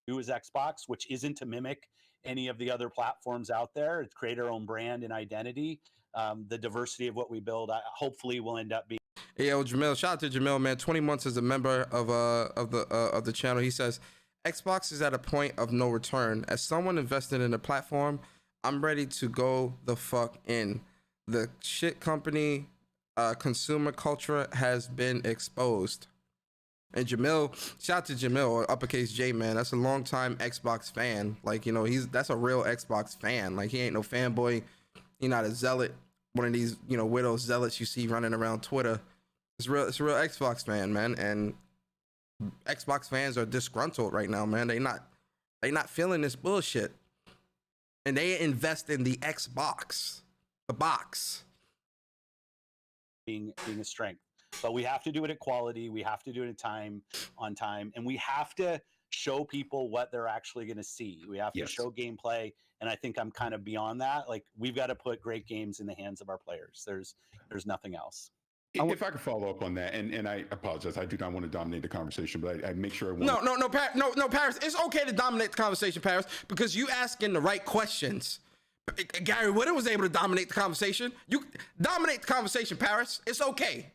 Do as Xbox, which isn't to mimic any of the other platforms out there. It's create our own brand and identity. The diversity of what we build, hopefully, will end up being. Hey, yo, Jamil, shout out to Jamil, man. 20 months as a member of the channel. He says, Xbox is at a point of no return. As someone invested in the platform, I'm ready to go the fuck in. The shit company consumer culture has been exposed. And Jamil, shout out to Jamil, or uppercase J, man. That's a longtime Xbox fan. Like, you know, that's a real Xbox fan. Like, he ain't no fanboy. He not a zealot. One of these, you know, widow zealots you see running around Twitter. It's a real Xbox fan, man. And Xbox fans are disgruntled right now, man. They not feeling this bullshit. And they invest in the Xbox, the box. Being a strength. But we have to do it at quality. We have to do it on time. And we have to show people what they're actually going to see. We have to show gameplay. And I think I'm kind of beyond that. Like, we've got to put great games in the hands of our players. There's nothing else. If I could follow up on that, and I apologize, I do not want to dominate the conversation, but I make sure I want No, Paris. It's okay to dominate the conversation, Paris, because you asking the right questions. Gary Whitta was able to dominate the conversation. You dominate the conversation, Paris. It's okay.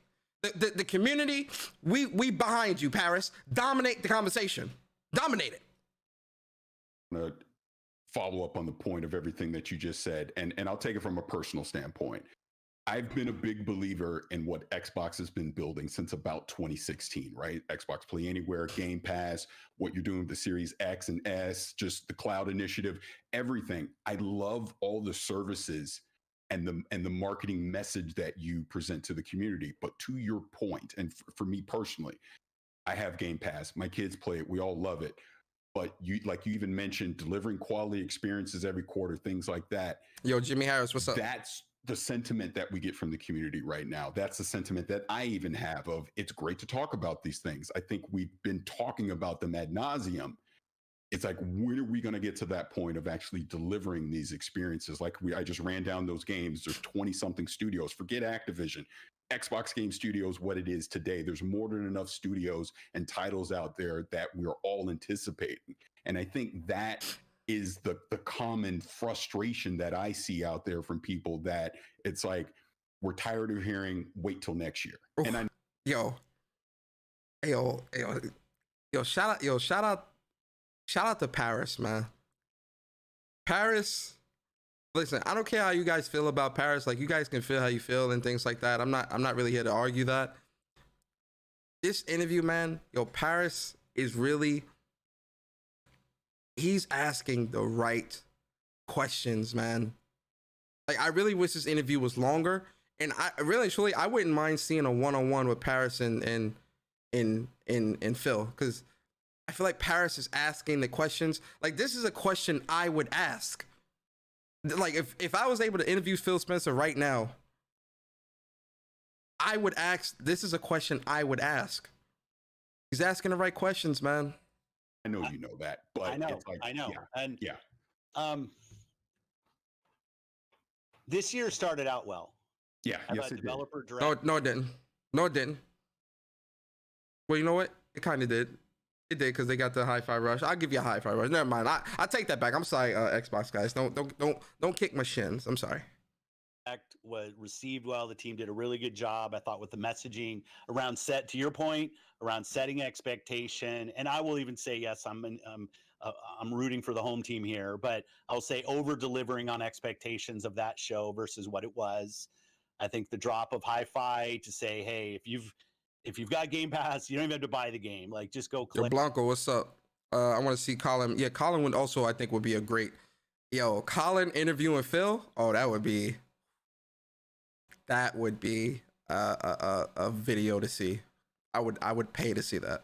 The community, we behind you, Paris. Dominate the conversation. Dominate it. I'm gonna follow up on the point of everything that you just said, and I'll take it from a personal standpoint. I've been a big believer in what Xbox has been building since about 2016, right? Xbox Play Anywhere, Game Pass, what you're doing with the Series X and S, just the cloud initiative, everything. I love all the services and the marketing message that you present to the community. But to your point, and for me personally, I have Game Pass. My kids play it. We all love it. But you even mentioned delivering quality experiences every quarter, things like that. Yo, Jimmy Harris, what's up? That's the sentiment that we get from the community right now. That's the sentiment that I even have of, it's great to talk about these things. I think we've been talking about them ad nauseum. It's like, when are we going to get to that point of actually delivering these experiences? Like I just ran down those games. There's 20 something studios, forget Activision, Xbox Game Studios, what it is today. There's more than enough studios and titles out there that we're all anticipating. And I think that is the common frustration that I see out there from people, that it's like, we're tired of hearing wait till next year. Oof. And shout out to Paris, man. Paris, listen, I don't care how you guys feel about Paris. Like, you guys can feel how you feel and things like that. I'm not really here to argue that. This interview, man, Paris is really, he's asking the right questions, man. Like, I really wish this interview was longer, and I really, truly, I wouldn't mind seeing a one-on-one with Paris and Phil, because I feel like Paris is asking the questions. Like, this is a question I would ask. Like, if I was able to interview Phil Spencer right now, I would ask. This is a question I would ask. He's asking the right questions, man. I know you know that, but I know, it's like, I know. Yeah, and yeah. This year started out well. Yeah, Yes, developer direct. No, it didn't. No, it didn't. Well, you know what? It kind of did. It did, because they got the hi-fi rush. I'll give you a hi-fi rush. Never mind. I take that back. I'm sorry, Xbox guys. Don't kick my shins. I'm sorry. Was received well. The team did a really good job, I thought, with the messaging around to your point, around setting expectation. And I will even say, yes, I'm rooting for the home team here, but I'll say over delivering on expectations of that show versus what it was. I think the drop of hi-fi to say, hey, if you've got Game Pass, you don't even have to buy the game. Like, just go click. Yo, Blanco, what's up? I want to see Colin. Yeah, Colin would also, I think, would be a great. Yo, Colin interviewing Phil. Oh, that would be a video to see. I would pay to see that.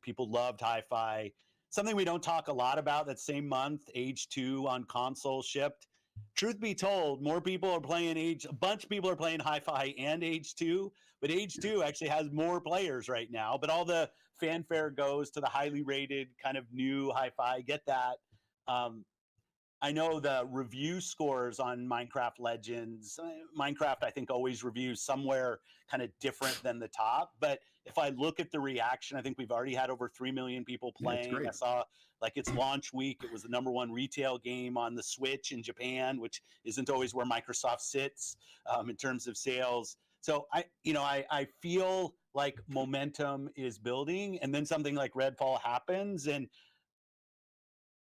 People loved hi-fi. Something we don't talk a lot about. That same month, Age 2 on console shipped, truth be told, more people are playing a bunch of people are playing Hi-Fi and Age 2, but Age 2 actually has more players right now. But all the fanfare goes to the highly rated kind of new Hi-Fi. Get that. I know the review scores on Minecraft Legends. Minecraft, I think, always reviews somewhere kind of different than the top. But if I look at the reaction, I think we've already had over 3 million people playing. I saw like its launch week, it was the #1 retail game on the Switch in Japan, which isn't always where Microsoft sits in terms of sales. So I feel like momentum is building, and then something like Redfall happens, and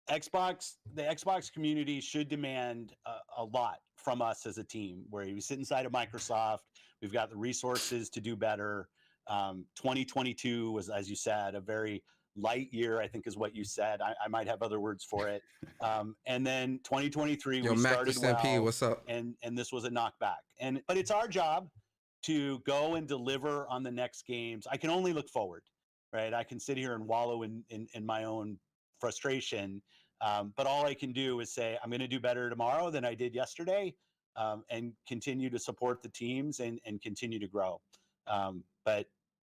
the Xbox community should demand a lot from us as a team, where we sit inside of Microsoft. We've got the resources to do better. 2022 was, as you said, a very light year, I think is what you said. I might have other words for it. And then 2023, we started well. What's up? And this was a knockback. But it's our job to go and deliver on the next games. I can only look forward, right? I can sit here and wallow in my own frustration. But all I can do is say, I'm going to do better tomorrow than I did yesterday, and continue to support the teams and continue to grow. But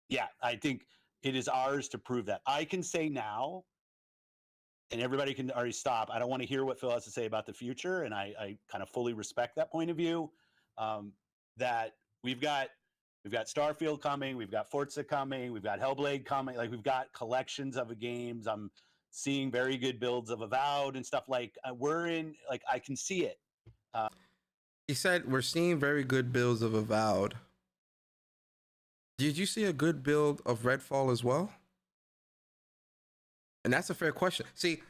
yeah, I think it is ours to prove that. I can say now, and everybody can already stop. I don't want to hear what Phil has to say about the future. And I kind of fully respect that point of view, that we've got Starfield coming. We've got Forza coming. We've got Hellblade coming. Like, we've got collections of games. I'm seeing very good builds of Avowed and stuff. Like, I can see it. He said we're seeing very good builds of Avowed. Did you see a good build of Redfall as well? And that's a fair question. See,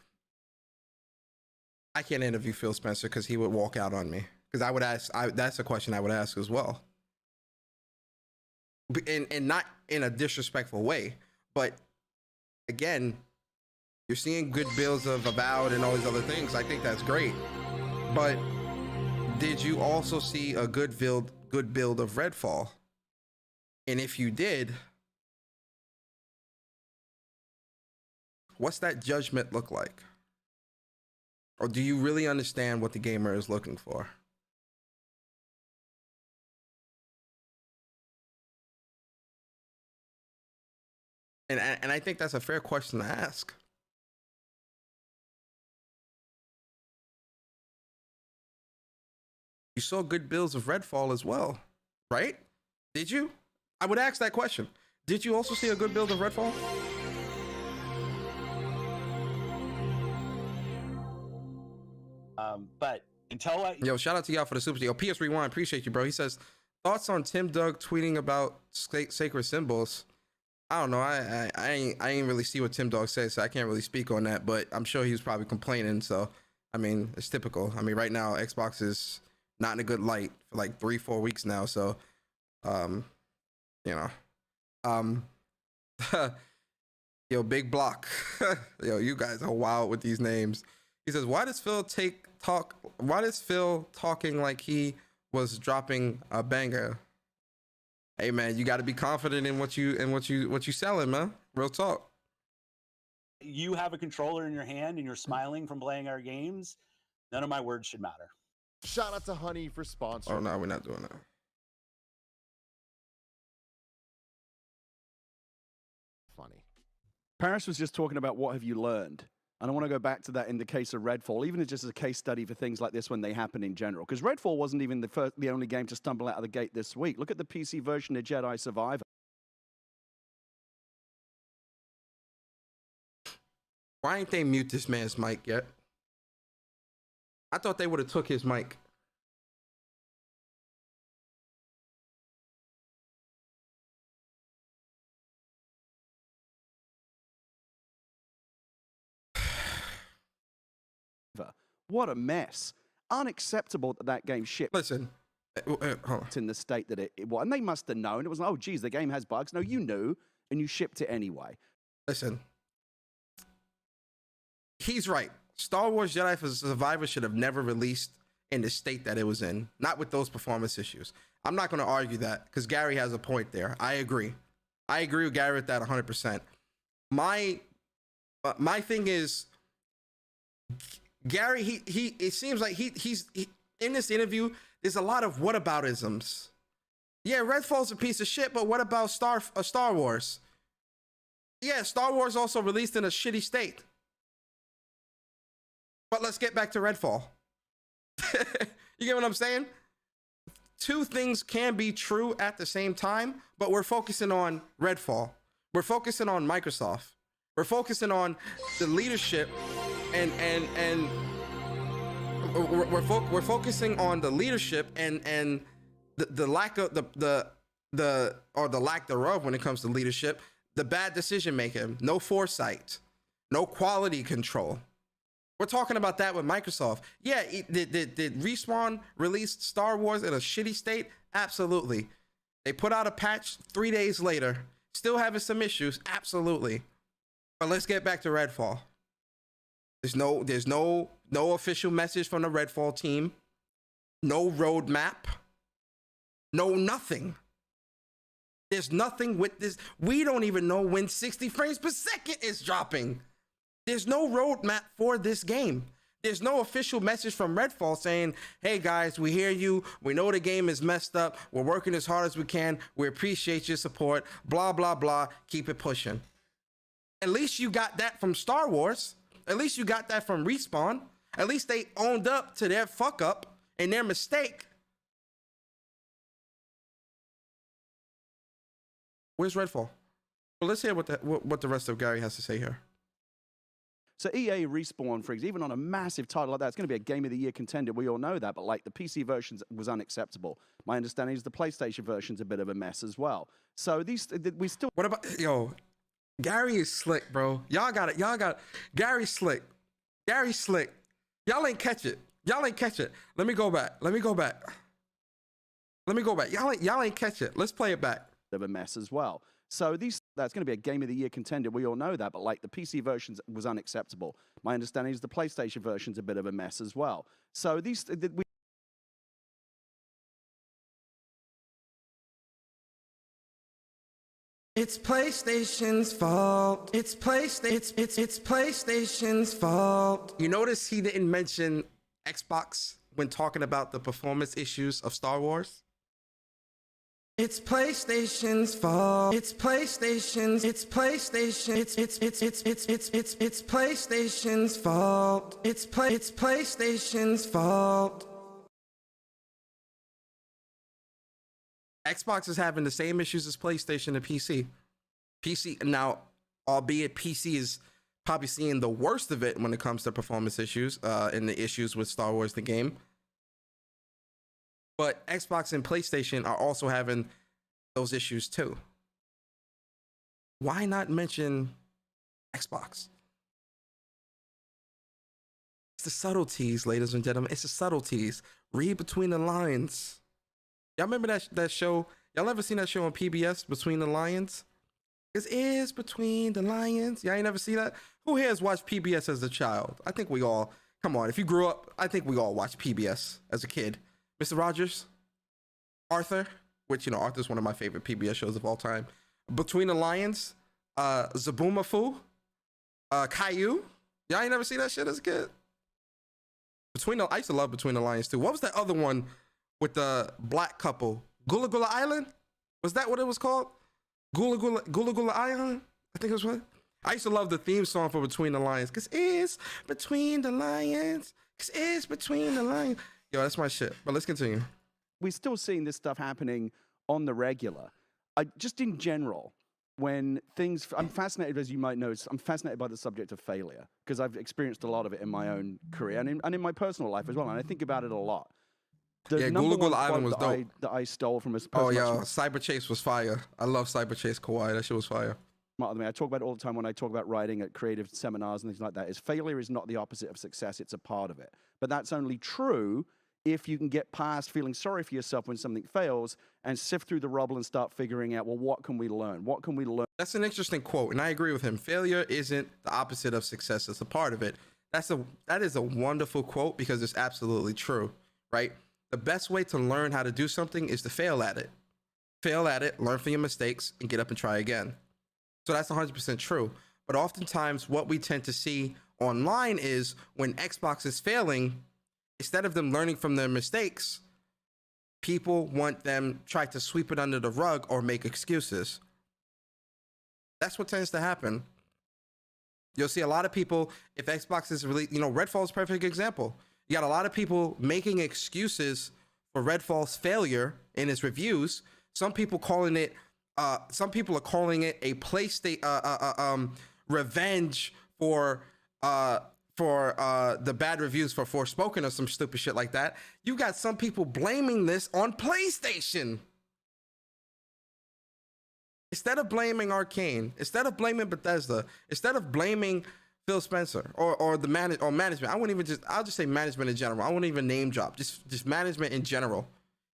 I can't interview Phil Spencer because he would walk out on me. Because I would ask, that's a question I would ask as well. And not in a disrespectful way, but again, you're seeing good builds of Avowed and all these other things. I think that's great. But did you also see a good build of Redfall? And if you did, what's that judgment look like? Or do you really understand what the gamer is looking for? And I think that's a fair question to ask. You saw good builds of Redfall as well, right? Did you? I would ask that question. Did you also see a good build of Redfall? But until Yo, shout out to y'all for the super deal. PS Rewind, appreciate you, bro. He says, thoughts on Tim Doug tweeting about sacred symbols. I don't know. I ain't really see what Tim Dog said, so I can't really speak on that. But I'm sure he was probably complaining. So, I mean, it's typical. I mean, right now Xbox is not in a good light for like 3-4 weeks now. So, yo, Big Block. Yo, you guys are wild with these names. He says, why does Phil talking like he was dropping a banger? Hey man, you got to be confident in what you selling, man. Real talk. You have a controller in your hand and you're smiling from playing our games. None of my words should matter. Shout out to Honey for sponsoring. Oh no, we're not doing that. Funny. Paris was just talking about what have you learned. And I want to go back to that in the case of Redfall, even just as a case study for things like this when they happen in general. Because Redfall wasn't even the only game to stumble out of the gate this week. Look at the PC version of Jedi Survivor. Why ain't they mute this man's mic yet? I thought they would have took his mic. What a mess. Unacceptable that game shipped. Listen, hold on. In the state that it was. And they must have known. It was like, oh, geez, the game has bugs. No, you knew, and you shipped it anyway. Listen, he's right. Star Wars Jedi Survivor should have never released in the state that it was in. Not with those performance issues. I'm not going to argue that because Gary has a point there. I agree. I agree with Gary with that 100%. My thing is, Gary, he it seems like he's in this interview, there's a lot of whataboutisms. Yeah, Redfall's a piece of shit, but what about Star Wars? Yeah, Star Wars also released in a shitty state. But let's get back to Redfall. You get what I'm saying? Two things can be true at the same time, but we're focusing on Redfall. We're focusing on Microsoft. We're focusing on the leadership and we're focusing on the leadership and the lack of the lack thereof when it comes to leadership, the bad decision making, no foresight, no quality control. We're talking about that with Microsoft. Yeah, did Respawn release Star Wars in a shitty state? Absolutely. They put out a patch 3 days later, still having some issues. Absolutely. But let's get back to Redfall. There's no official message from the Redfall team. No roadmap. No nothing. There's nothing with this. We don't even know when 60 frames per second is dropping. There's no roadmap for this game. There's no official message from Redfall saying, hey guys, we hear you. We know the game is messed up. We're working as hard as we can. We appreciate your support. Blah, blah, blah. Keep it pushing. At least you got that from Star Wars. At least you got that from Respawn. At least they owned up to their fuck up and their mistake. Where's Redfall? Well, let's hear what the rest of Gary has to say here. So EA Respawn, for example, even on a massive title like that, it's going to be a Game of the Year contender. We all know that, but like the PC version was unacceptable. My understanding is the PlayStation version's a bit of a mess as well. So we still. What about Gary is slick, bro. Y'all got it. Gary's slick. Gary's slick. Y'all ain't catch it. Let me go back. Y'all ain't catch it. Let's play it back. Of a mess as well. So that's going to be a Game of the Year contender. We all know that, but like the PC version was unacceptable. My understanding is the PlayStation version's a bit of a mess as well. So It's PlayStation's fault. It's PlayStation's fault. You notice he didn't mention Xbox when talking about the performance issues of Star Wars? It's PlayStation's fault. It's PlayStation's fault. It's PlayStation's fault. Xbox is having the same issues as PlayStation and PC. PC now, albeit PC is probably seeing the worst of it when it comes to performance issues and the issues with Star Wars the game. But Xbox and PlayStation are also having those issues too. Why not mention Xbox? It's the subtleties, ladies and gentlemen. It's the subtleties. Read between the lines. Y'all remember that show? Y'all ever seen that show on PBS, Between the Lions? It is Between the Lions. Y'all ain't never see that? Who here has watched PBS as a child? I think we all, come on, if you grew up, I think we all watched PBS as a kid. Mr. Rogers, Arthur, which, Arthur's one of my favorite PBS shows of all time. Between the Lions, Zaboomafoo, Caillou. Y'all ain't never seen that shit as a kid? I used to love Between the Lions too. What was that other one with the black couple? Gula Gula Island? Was that what it was called? Gula Gula Island? I think it was what? I used to love the theme song for Between the Lions. Cause it's between the lions. Cause it's between the lions. Yo, that's my shit. But let's continue. We're still seeing this stuff happening on the regular. Just in general, when things, I'm fascinated, as you might know, I'm fascinated by the subject of failure because I've experienced a lot of it in my own career and in my personal life as well. And I think about it a lot. The Gula Gula Island was dope. That I stole from a person. Oh, yeah. Cyber Chase was fire. I love Cyber Chase Kawaii. That shit was fire. I talk about it all the time when I talk about writing at creative seminars and things like that, is failure is not the opposite of success, it's a part of it. But that's only true if you can get past feeling sorry for yourself when something fails and sift through the rubble and start figuring out, well, what can we learn? What can we learn? That's an interesting quote, and I agree with him. Failure isn't the opposite of success, it's a part of it. That is a wonderful quote because it's absolutely true, right? The best way to learn how to do something is to fail at it. Fail at it, learn from your mistakes, and get up and try again. So that's 100% true. But oftentimes what we tend to see online is when Xbox is failing, instead of them learning from their mistakes, people want them try to sweep it under the rug or make excuses. That's what tends to happen. You'll see a lot of people, if Xbox is really, Redfall is a perfect example. You got a lot of people making excuses for Redfall's failure in its reviews. Some people are calling it a PlayStation revenge for the bad reviews for Forspoken or some stupid shit like that. You got some people blaming this on PlayStation. Instead of blaming Arcane, instead of blaming Bethesda, instead of blaming Phil Spencer or management, I'll just say management in general. I won't even name drop, just management in general.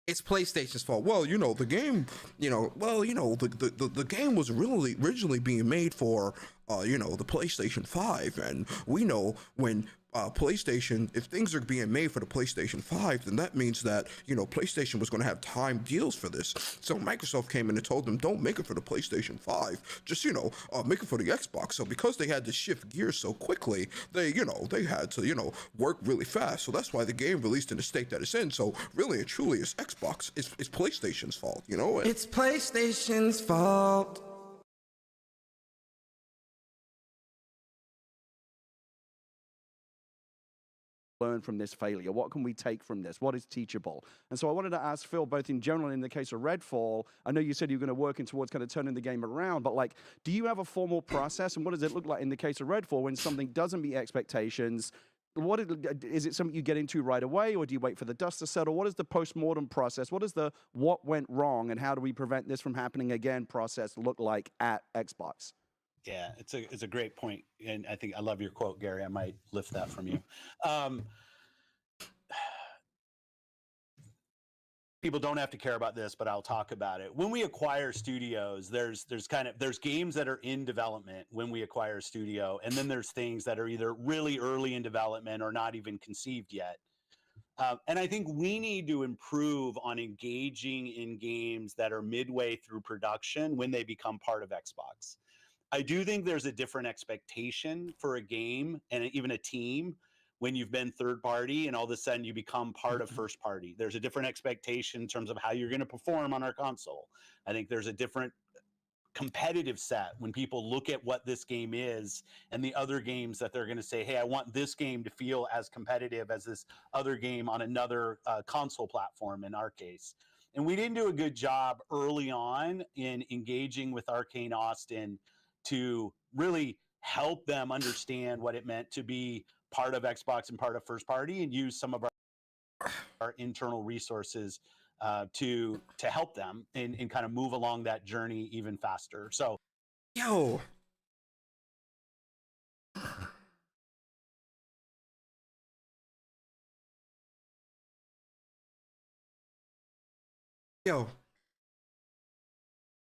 It's PlayStation's fault. Well, the game, the game was really originally being made for, the PlayStation 5. And we know when PlayStation, if things are being made for the PlayStation 5, then that means that, PlayStation was going to have time deals for this. So Microsoft came in and told them, don't make it for the PlayStation 5, just, make it for the Xbox. So because they had to shift gears so quickly, they had to, work really fast. So that's why the game released in the state that it's in. So really and truly, it's Xbox, it's PlayStation's fault, It's PlayStation's fault. Learn from this failure? What can we take from this? What is teachable? And so I wanted to ask Phil, both in general and in the case of Redfall, I know you said you're going to work towards kind of turning the game around, but do you have a formal process, and what does it look like in the case of Redfall when something doesn't meet expectations? Is it something you get into right away, or do you wait for the dust to settle? What is the post-mortem process? What is the what went wrong, and how do we prevent this from happening again process look like at Xbox? Yeah, it's a great point, and I think I love your quote, Gary. I might lift that from you. People don't have to care about this, but I'll talk about it. When we acquire studios, there's games that are in development when we acquire a studio, and then there's things that are either really early in development or not even conceived yet. And I think we need to improve on engaging in games that are midway through production when they become part of Xbox. I do think there's a different expectation for a game and even a team when you've been third party and all of a sudden you become part of first party. There's a different expectation in terms of how you're going to perform on our console. I think there's a different competitive set when people look at what this game is and the other games that they're going to say, hey, I want this game to feel as competitive as this other game on another console platform in our case. And we didn't do a good job early on in engaging with Arcane Austin to really help them understand what it meant to be part of Xbox and part of first party, and use some of our internal resources to help them and kind of move along that journey even faster. So, Yo,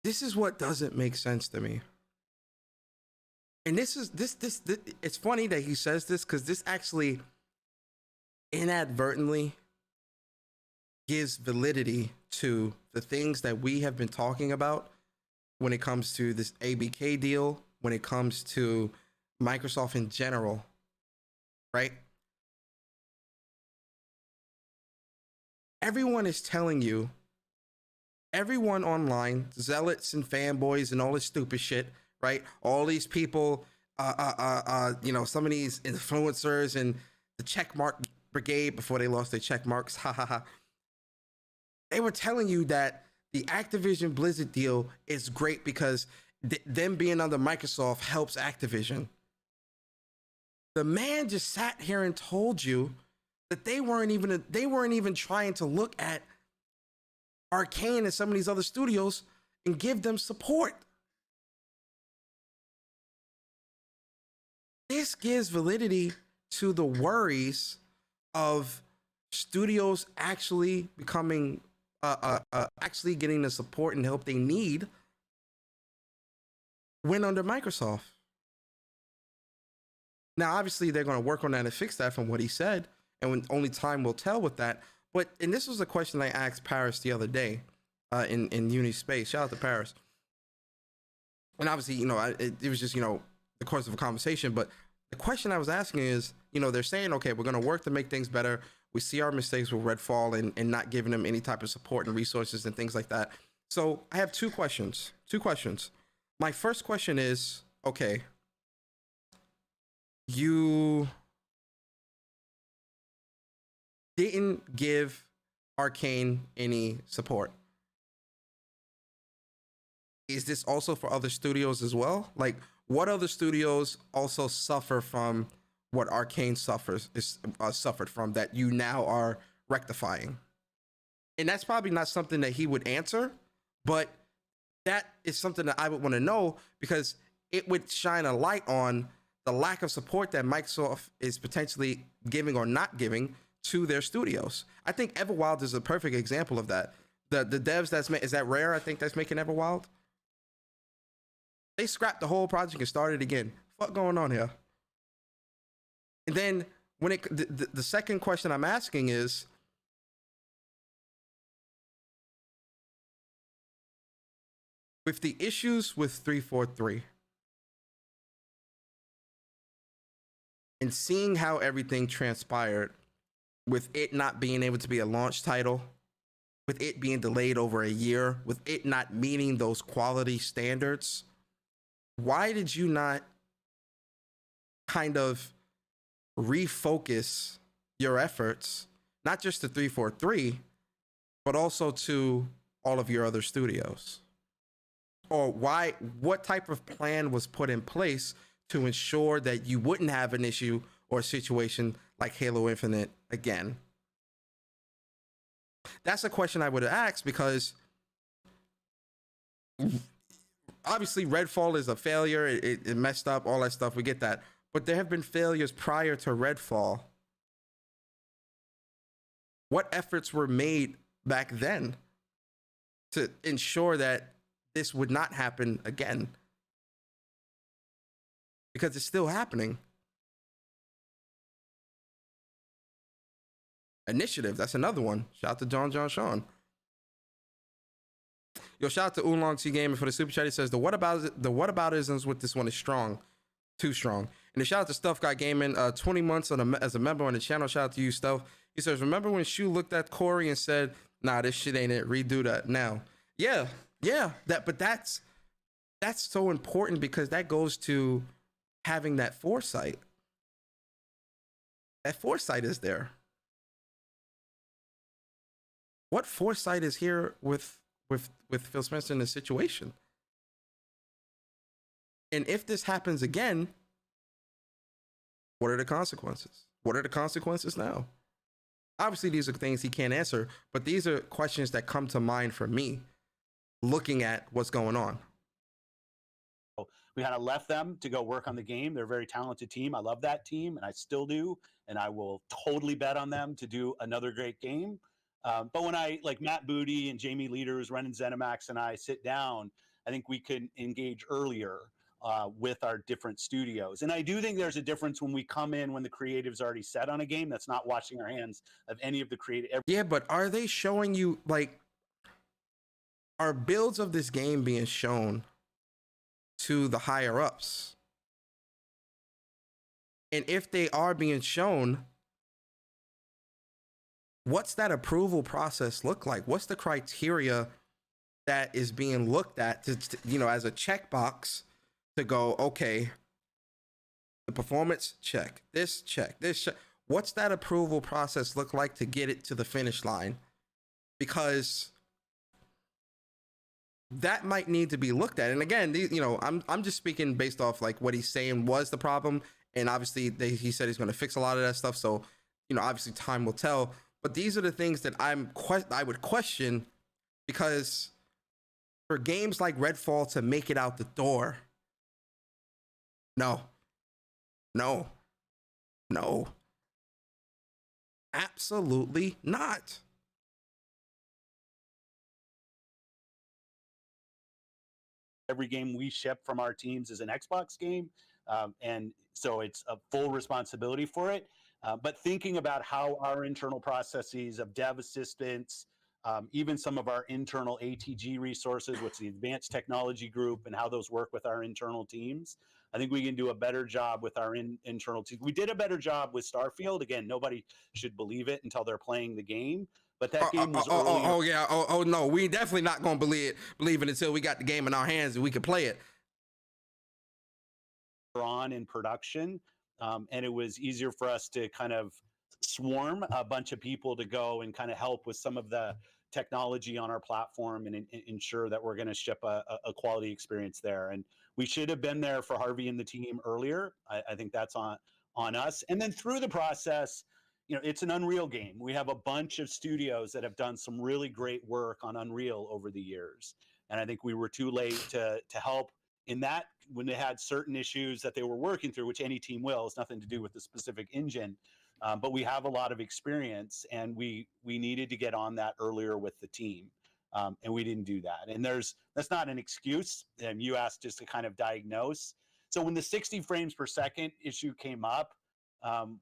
this is what doesn't make sense to me. And this it's funny that he says this, because this actually inadvertently gives validity to the things that we have been talking about when it comes to this ABK deal, when it comes to Microsoft in general, right? Everyone is telling you, everyone online, zealots and fanboys and all this stupid shit, right? All these people, some of these influencers and the checkmark brigade before they lost their check marks, they were telling you that the Activision Blizzard deal is great because them being under Microsoft helps Activision. The man just sat here and told you that they weren't even trying to look at Arcane and some of these other studios and give them support. This gives validity to the worries of studios actually becoming, actually getting the support and help they need when under Microsoft. Now, obviously, they're going to work on that and fix that from what he said, and when only time will tell with that. And this was a question I asked Paris the other day in Uni Space. Shout out to Paris. And obviously, it was just, the course of a conversation, but The question I was asking is, they're saying, okay, we're going to work to make things better. We see our mistakes with Redfall and not giving them any type of support and resources and things like that. So I have two questions. My first question is, okay, you didn't give Arcane any support. Is this also for other studios as well? Like, what other studios also suffer from what Arcane suffered from that you now are rectifying? And that's probably not something that he would answer, but that is something that I would want to know, because it would shine a light on the lack of support that Microsoft is potentially giving or not giving to their studios. I think Everwild is a perfect example of that. The devs is that Rare, I think, that's making Everwild? They scrapped the whole project and started again. What's going on here? And then when the second question I'm asking is, with the issues with 343 and seeing how everything transpired, with it not being able to be a launch title, with it being delayed over a year, with it not meeting those quality standards, why did you not kind of refocus your efforts, not just to 343, but also to all of your other studios? Or what type of plan was put in place to ensure that you wouldn't have an issue or a situation like Halo Infinite again? That's a question I would have asked, because obviously Redfall is a failure. It messed up, all that stuff. We get that. But there have been failures prior to Redfall. What efforts were made back then to ensure that this would not happen again? Because it's still happening. Initiative, that's another one. Shout out to John Sean. Yo, shout out to Oolong T Gamer for the super chat. He says the whataboutisms with this one is strong, too strong. And the shout out to Stuff Guy Gaming, 20 months as a member on the channel. Shout out to you, Stuff. He says, remember when Shu looked at Corey and said, "Nah, this shit ain't it. Redo that now." Yeah. That's so important, because that goes to having that foresight. That foresight is there. What foresight is here with Phil Spencer in this situation? And if this happens again, what are the consequences? What are the consequences now? Obviously, these are things he can't answer, but these are questions that come to mind for me looking at what's going on. We kind of left them to go work on the game. They're a very talented team. I love that team, and I still do. And I will totally bet on them to do another great game. But when like Matt Booty and Jamie Leaders, Renan Zenimax, and I sit down, I think we can engage earlier with our different studios. And I do think there's a difference when we come in when the creative's already set on a game. That's not washing our hands of any of the creative. Yeah, but are they showing you, like, are builds of this game being shown to the higher ups? And if they are being shown, what's that approval process look like? What's the criteria that is being looked at to as a checkbox to go, okay, the performance check, this check, this check. What's that approval process look like to get it to the finish line? Because that might need to be looked at. And again, I'm just speaking based off like what he's saying was the problem. And obviously he said he's going to fix a lot of that stuff. So, obviously time will tell. But these are the things that I would question, because for games like Redfall to make it out the door, no, absolutely not. Every game we ship from our teams is an Xbox game. And so it's a full responsibility for it. But thinking about how our internal processes of dev assistance, even some of our internal ATG resources, what's the Advanced Technology Group, and how those work with our internal teams, I think we can do a better job with our internal team. We did a better job with Starfield. Again, nobody should believe it until they're playing the game. But that game was no, we definitely not gonna believe it until we got the game in our hands and we can play it. On in production, and it was easier for us to kind of swarm a bunch of people to go and kind of help with some of the technology on our platform and ensure that we're going to ship a quality experience there. And we should have been there for Harvey and the team earlier. I think that's on us. And then through the process, you know, it's an Unreal game. We have a bunch of studios that have done some really great work on Unreal over the years. And I think we were too late to help in that when they had certain issues that they were working through, which any team will. It's nothing to do with the specific engine. But we have a lot of experience, and we needed to get on that earlier with the team, and we didn't do that. And that's not an excuse. You asked just to kind of diagnose. So when the 60 frames per second issue came up,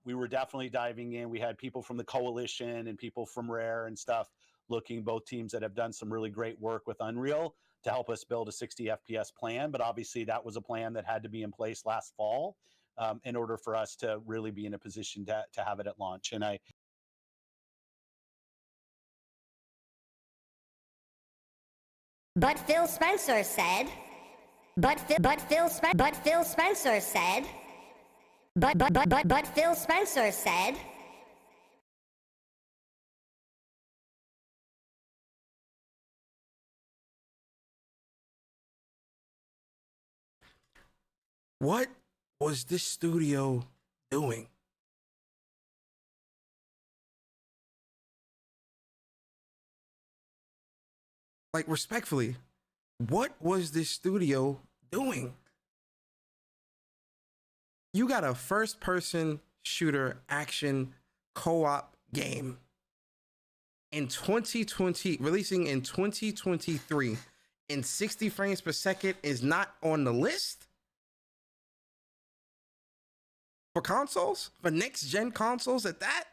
we were definitely diving in. We had people from the Coalition and people from Rare and stuff looking, both teams that have done some really great work with Unreal to help us build a 60 FPS plan. But obviously that was a plan that had to be in place last fall. In order for us to really be in a position to have it at launch. And But Phil Spencer said, but Phil Spencer said, but Phil Spencer said, what was this studio doing? Like, respectfully, what was this studio doing? You got a first-person shooter action co-op game in 2020, releasing in 2023, and 60 frames per second is not on the list? For consoles, for next gen consoles at that,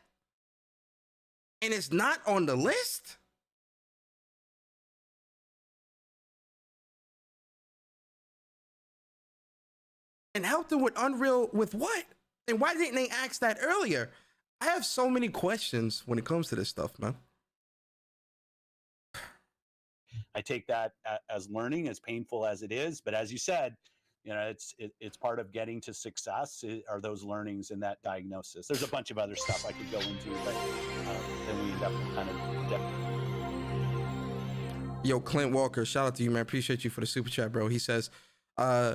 and it's not on the list. And help them with Unreal with what? And why didn't they ask that earlier? I have so many questions when it comes to this stuff, man. I take that as learning, as painful as it is. But as you said, you know, it's part of getting to success are those learnings and that diagnosis. There's a bunch of other stuff I could go into, but then we end up kind of. Yo, Clint Walker, shout out to you, man. Appreciate you for the super chat, bro. He says,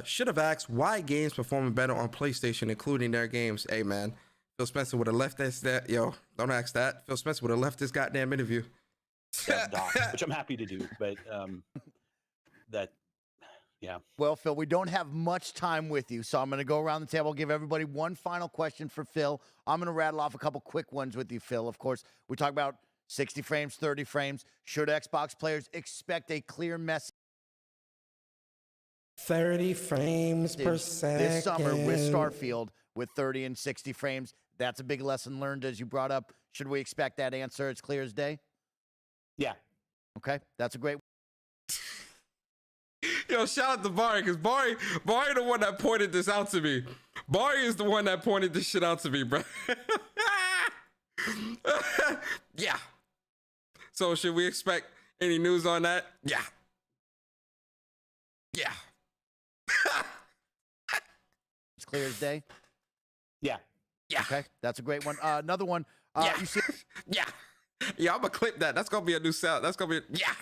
should have asked why games performing better on PlayStation, including their games. Hey, man, Phil Spencer would have left that. Yo, don't ask that. Phil Spencer would have left this goddamn interview. Which I'm happy to do, but yeah. Well, Phil, we don't have much time with you, so I'm going to go around the table, give everybody one final question for Phil. I'm going to rattle off a couple quick ones with you, Phil. Of course, we talk about 60 frames, 30 frames. Should Xbox players expect a clear message 30 frames per second this summer with Starfield with 30 and 60 frames? That's a big lesson learned, as you brought up. Should we expect that answer? It's clear as day? Yeah. Okay, that's a great. Yo, shout out to Barry, because Barry the one that pointed this out to me. Barry is the one that pointed this shit out to me, bro. Yeah. So should we expect any news on that? Yeah. Yeah. It's clear as day? Yeah. Yeah. Okay, that's a great one. Another one. Yeah. You see- Yeah. Yeah, I'm going to clip that. That's going to be a new sound. That's going to be, yeah.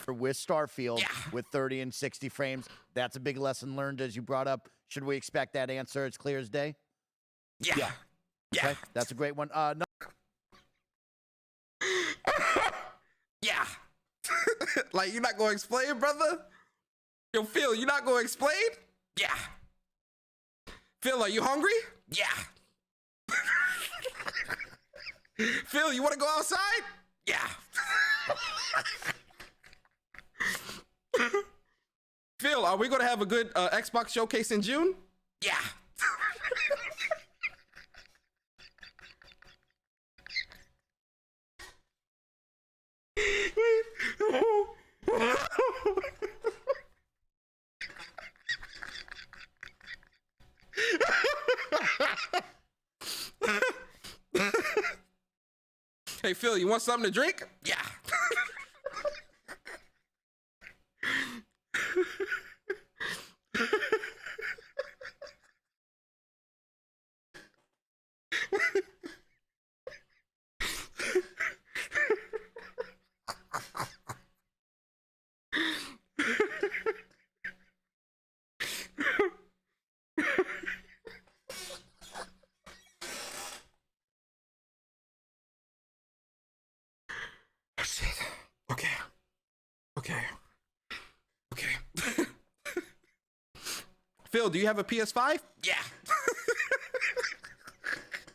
With Starfield with 30 and 60 frames. That's a big lesson learned, as you brought up. Should we expect that answer? It's clear as day? Yeah. Yeah. Okay, that's a great one. Yeah. Like, you're not going to explain, brother? Yo, Phil, you're not going to explain? Yeah. Phil, are you hungry? Yeah. Phil, you want to go outside? Yeah. Phil, are we going to have a good Xbox showcase in June? Yeah. Hey, Phil, you want something to drink? Yeah. Shit. Okay. Phil, do you have a PS5? Yeah.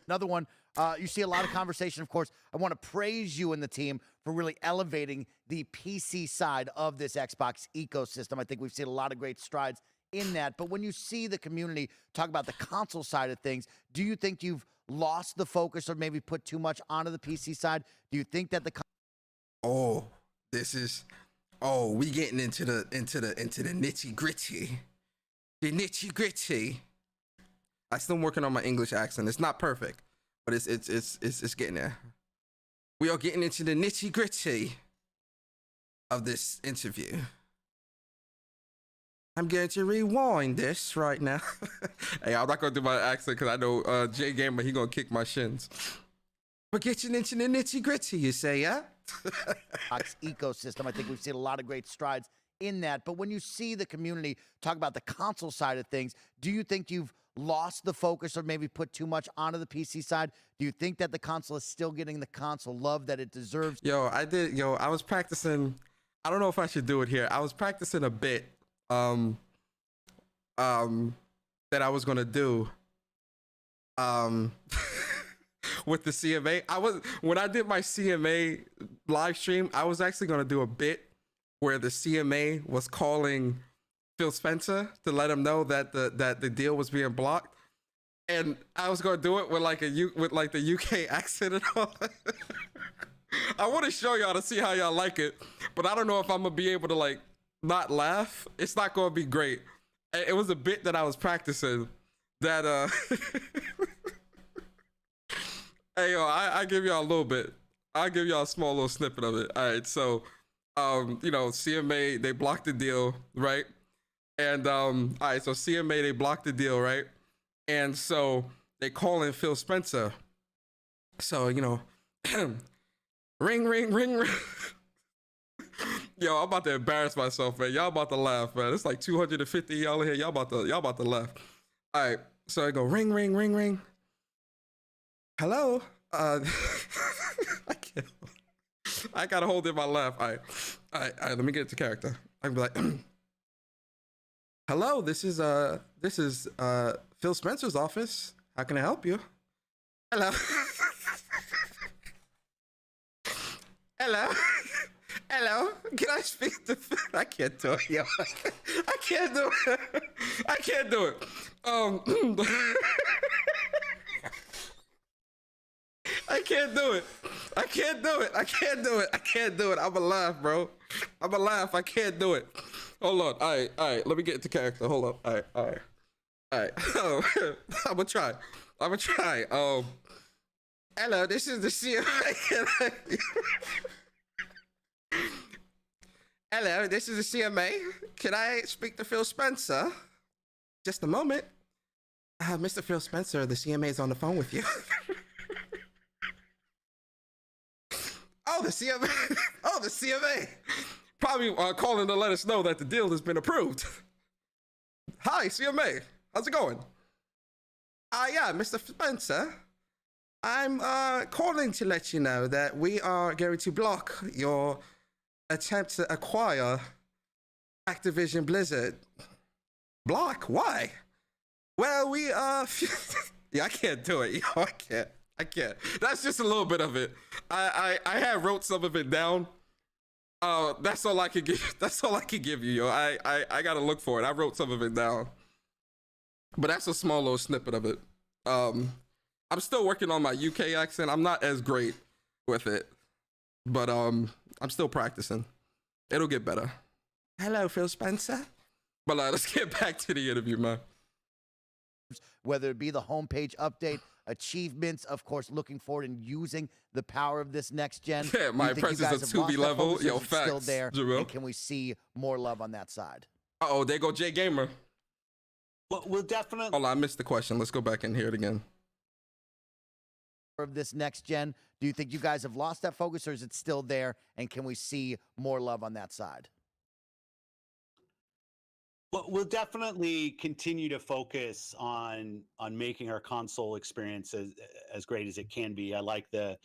Another one, you see a lot of conversation, of course. I want to praise you and the team for really elevating the PC side of this Xbox ecosystem. I think we've seen a lot of great strides in that. But when you see the community talk about the console side of things, do you think you've lost the focus or maybe put too much onto the PC side? Do you think that the we getting into the nitty gritty. The nitty gritty. I still working on my English accent. It's not perfect, but it's getting there. We are getting into the nitty gritty of this interview. I'm going to rewind this right now. Hey, I'm not gonna do my accent because I know Jay Gamer, he gonna kick my shins. We're getting into the nitty gritty, you say, yeah? ecosystem. I think we've seen a lot of great strides in that. But when you see the community talk about the console side of things, do you think you've lost the focus or maybe put too much onto the PC side? Do you think that the console is still getting the console love that it deserves? I was practicing. I don't know if I should do it here. I was practicing a bit that I was gonna do with the CMA. When I did my CMA live stream, I was actually gonna do a bit where the CMA was calling Phil Spencer to let him know that the deal was being blocked, and I was gonna do it with the UK accent and all. I want to show y'all to see how y'all like it, but I don't know if I'm gonna be able to not laugh. It's not gonna be great. It was a bit that I was practicing that hey yo, I give y'all a little bit. I'll give y'all a small little snippet of it. All right, so CMA, they blocked the deal, right? And all right, so CMA, they blocked the deal, right? And so they call in Phil Spencer. So, ring, ring, ring, ring. Yo, I'm about to embarrass myself, man. Y'all about to laugh, man. It's like 250 y'all in here. Y'all about to laugh. All right, so I go ring, ring, ring, ring. Hello. I can't. I gotta hold in my laugh. All right. Let me get it to character. I can be like, hello. This is Phil Spencer's office. How can I help you? Hello. Hello. Hello. Can I speak to Phil? I can't do it, yo. I can't do it. I can't do it. I can't do it. I can't do it. I can't do it. I can't do it. I'ma laugh, bro. I'ma laugh. I can't do it. Hold on. All right. Let me get into character. Hold up. All right. I'ma try. Hello, this is the CMA. Hello, this is the CMA. Can I speak to Phil Spencer? Just a moment. Mr. Phil Spencer, the CMA is on the phone with you. Oh, the CMA. Probably calling to let us know that the deal has been approved. Hi, CMA. How's it going? Yeah, Mr. Spencer. I'm calling to let you know that we are going to block your attempt to acquire Activision Blizzard. Block? Why? Well, we yeah, I can't do it. Yo, I can't. That's just a little bit of it. I had wrote some of it down. That's all I could give. That's all I could give you, yo. I gotta look for it. I wrote some of it down, but that's a small little snippet of it. I'm still working on my UK accent. I'm not as great with it, but I'm still practicing. It'll get better. Hello, Phil Spencer. But let's get back to the interview, man. Whether it be the homepage update, achievements, of course, looking forward and using the power of this next gen? Yeah, my presence is 2B level. Yo, facts. Still there, Jarrell. and can we see more love on that side? Uh-oh, there go Jay Gamer. Well, we'll definitely. Hold on, I missed the question. Let's go back and hear it again. Of this next gen, do you think you guys have lost that focus, or is it still there, and can we see more love on that side? Well, we'll definitely continue to focus on making our console experience as great as it can be. I like the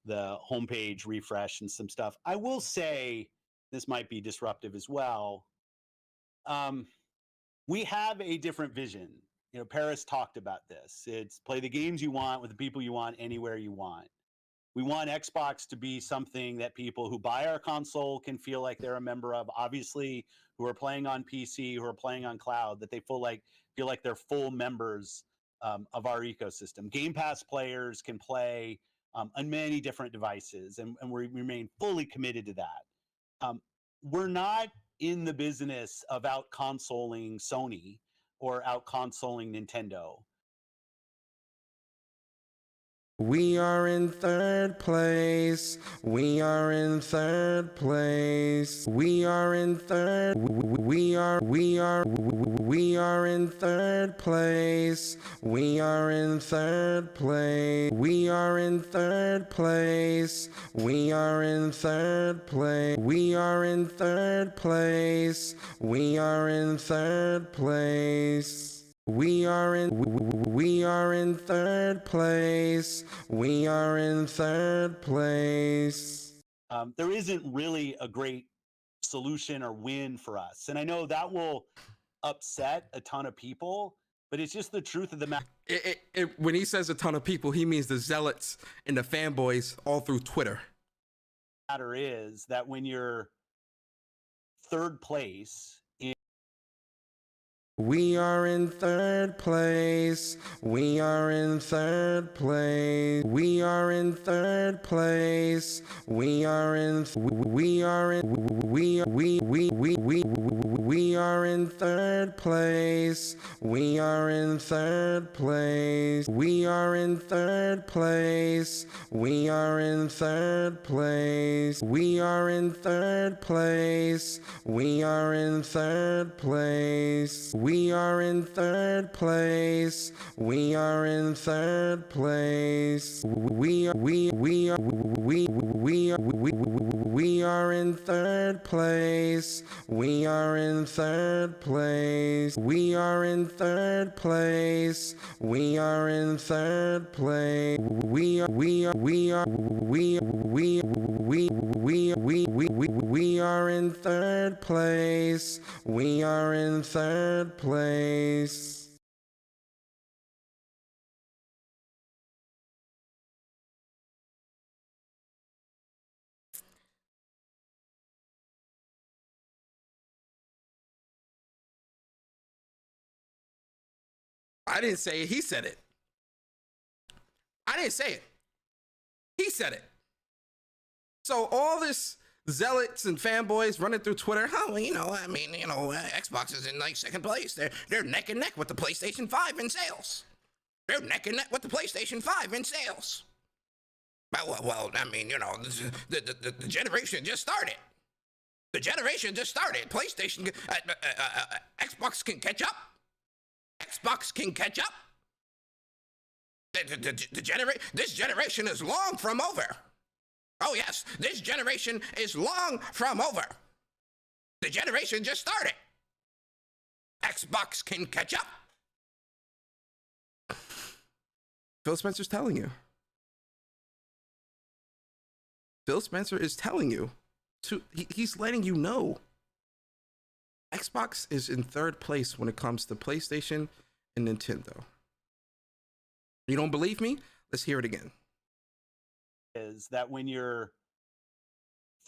homepage refresh and some stuff. I will say this might be disruptive as well. We have a different vision. You know, Paris talked about this. It's play the games you want with the people you want, anywhere you want. We want Xbox to be something that people who buy our console can feel like they're a member of. Obviously, who are playing on PC, who are playing on cloud, that they feel like they're full members of our ecosystem. Game Pass players can play on many different devices, and we remain fully committed to that. We're not in the business of out-consoling Sony or out-consoling Nintendo. We are in third place. We are in third place. We are in third. We are in third place. We are in third place. We are in third place. We are in third place. We are in third place. We are in third place. We are in third place. We are in third place. There isn't really a great solution or win for us. And I know that will upset a ton of people, but it's just the truth of the matter. When he says a ton of people, he means the zealots and the fanboys all through Twitter. Matter is that when you're third place, we are in third place. We are in third place. We are in third place. We are in we are in we are in third place. We are in third place. We are in third place. We are in third place. We are in third place. We are in third place. We are in third place. We are in third place. We are in third place. We are in third place. We are in third place. We are in third place. We are in third place. We are in third place. I didn't say it. He said it. I didn't say it. He said it. So all this zealots and fanboys running through Twitter, Xbox is in like second place. They're neck and neck with the PlayStation 5 in sales. They're neck and neck with the PlayStation 5 in sales. Well, the generation just started. The generation just started. PlayStation, Xbox can catch up. Xbox can catch up. This generation is long from over. Oh yes, this generation is long from over. The generation just started. Xbox can catch up. Phil Spencer's telling you. Phil Spencer is telling you. He's letting you know. Xbox is in third place when it comes to PlayStation and Nintendo. You don't believe me? Let's hear it again. Is that when you're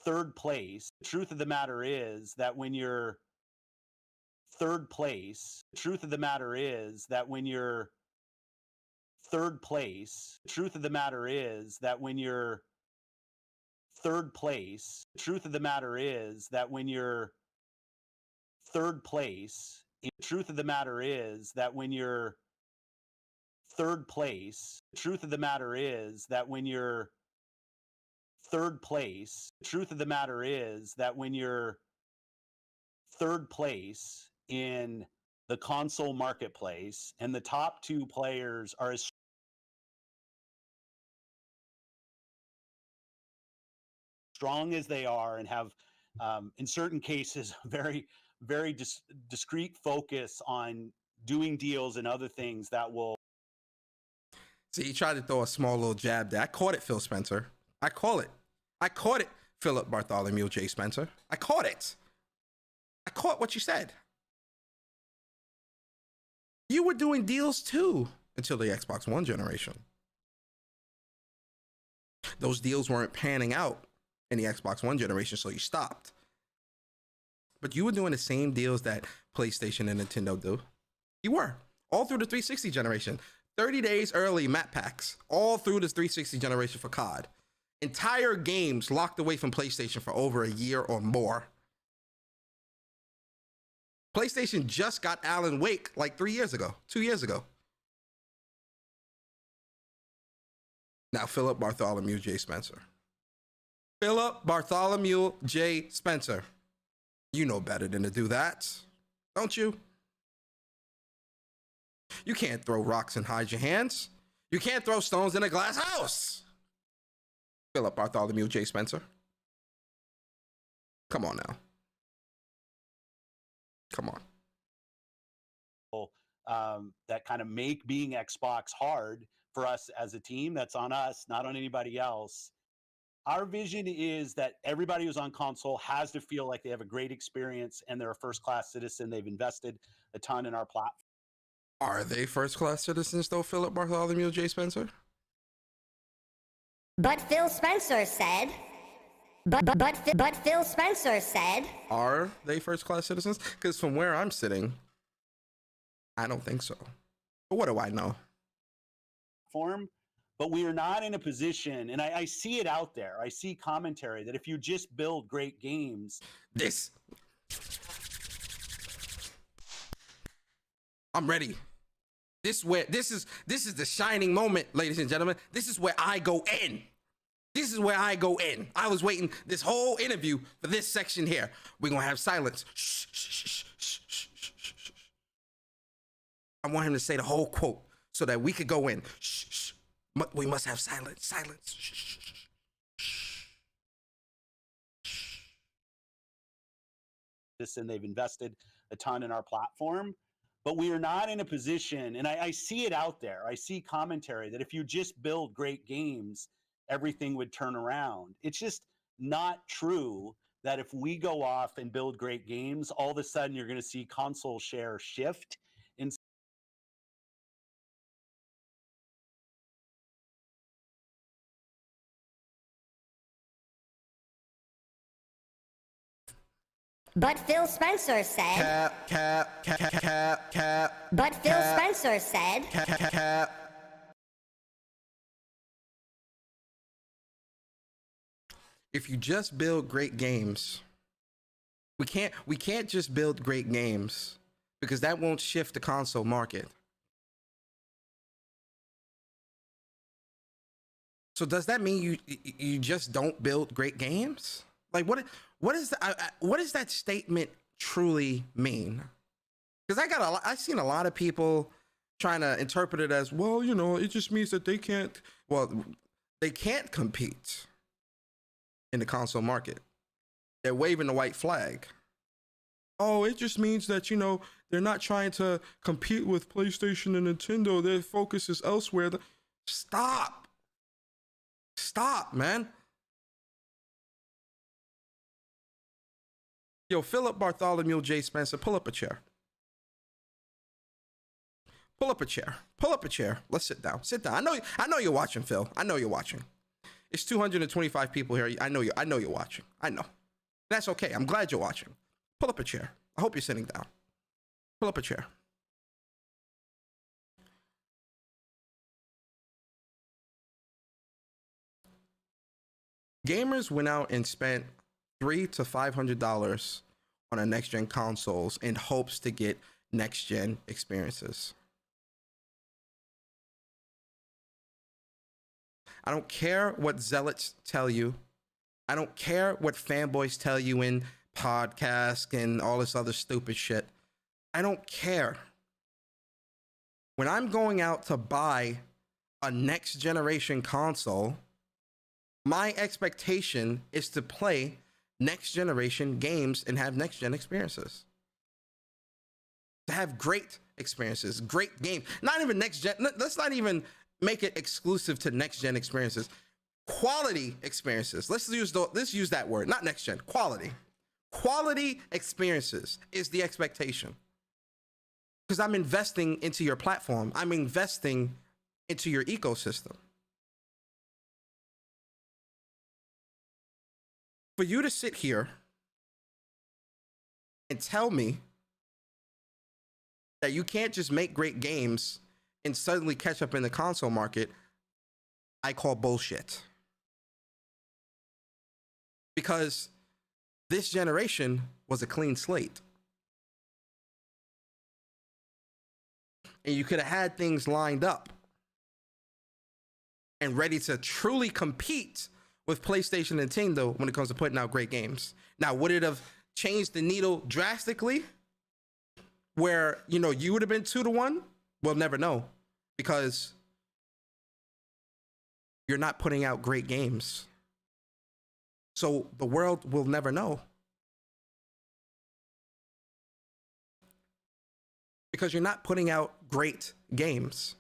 third place, the truth of the matter is that when you're third place, the truth of the matter is that when you're third place, the truth of the matter is that when you're third place, the truth of the matter is that when you're third place, the truth of the matter is that when you're third place, the truth of the matter is that when you're third place, the truth of the matter is that when you're third place in the console marketplace and the top two players are as strong as they are and have, in certain cases, very discrete focus on doing deals and other things that will. See, he tried to throw a small little jab there. I caught it, Phil Spencer. I call it. I caught it, Philip Bartholomew J. Spencer. I caught it. I caught what you said. You were doing deals too until the Xbox One generation. Those deals weren't panning out in the Xbox One generation, so you stopped. But you were doing the same deals that PlayStation and Nintendo do. You were. All through the 360 generation. 30 days early map packs. All through the 360 generation for COD. Entire games locked away from PlayStation for over a year or more. PlayStation just got Alan Wake like 2 years ago. Now, Philip Bartholomew J. Spencer. Philip Bartholomew J. Spencer. You know better than to do that, don't you? You can't throw rocks and hide your hands. You can't throw stones in a glass house. Philip Bartholomew J. Spencer. Come on now. Come on. That kind of make being Xbox hard for us as a team. That's on us, not on anybody else. Our vision is that everybody who's on console has to feel like they have a great experience and they're a first-class citizen. They've invested a ton in our platform. Are they first-class citizens, though, Philip Bartholomew J. Spencer? But Phil Spencer said... But Phil Spencer said... Are they first-class citizens? Because from where I'm sitting, I don't think so. But what do I know? But we are not in a position, and I see it out there. I see commentary that if you just build great games... I'm ready. This is the shining moment, ladies and gentlemen. This is where I go in. This is where I go in. I was waiting this whole interview for this section here. We're going to have silence. Shh, shh, shh, shh, shh, shh, shh. I want him to say the whole quote so that we could go in. Shh, shh. We must have silence. Silence. Shh, shh, shh, shh. And they've invested a ton in our platform. But we are not in a position, and I see it out there. I see commentary that if you just build great games, everything would turn around. It's just not true that if we go off and build great games, all of a sudden you're going to see console share shift. But Phil Spencer said... Cap. But Phil Spencer said... Cap. If you just build great games, we can't just build great games because that won't shift the console market. So does that mean you just don't build great games? Like what does that statement truly mean? Because I've seen a lot of people trying to interpret it as, well, it just means that they can't compete in the console market. They're waving the white flag. Oh, it just means that, they're not trying to compete with PlayStation and Nintendo. Their focus is elsewhere. Stop, man. Yo, Philip Bartholomew J. Spencer, pull up a chair. Pull up a chair. Let's sit down. I know you're watching, Phil. I know you're watching. It's 225 people here. I know you're watching. I know. That's okay. I'm glad you're watching. Pull up a chair. I hope you're sitting down. Pull up a chair. Gamers went out and spent $300 to $500 on a next-gen consoles in hopes to get next-gen experiences. I don't care what zealots tell you. I don't care what fanboys tell you in podcasts and all this other stupid shit. I don't care. When I'm going out to buy a next generation console, my expectation is to play next generation games and have next gen experiences. To have great experiences, great games. Not even next gen. Let's not even make it exclusive to next gen experiences. Quality experiences. Let's use that word. Not next gen. Quality. Quality experiences is the expectation. Because I'm investing into your platform. I'm investing into your ecosystem. For you to sit here and tell me that you can't just make great games and suddenly catch up in the console market, I call bullshit. Because this generation was a clean slate. And you could have had things lined up and ready to truly compete with PlayStation and Nintendo when it comes to putting out great games. Now, would it have changed the needle drastically? Where, you know, you would have been 2-1? We'll never know, because you're not putting out great games. So the world will never know. Because you're not putting out great games.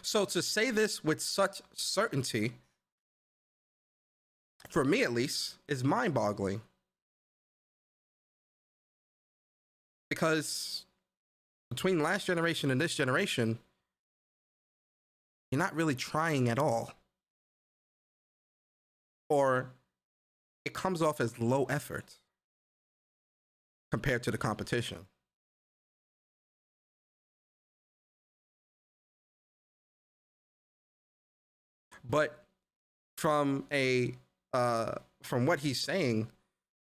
So to say this with such certainty, for me at least, is mind-boggling. Because between last generation and this generation, you're not really trying at all. Or it comes off as low effort compared to the competition. But from what he's saying,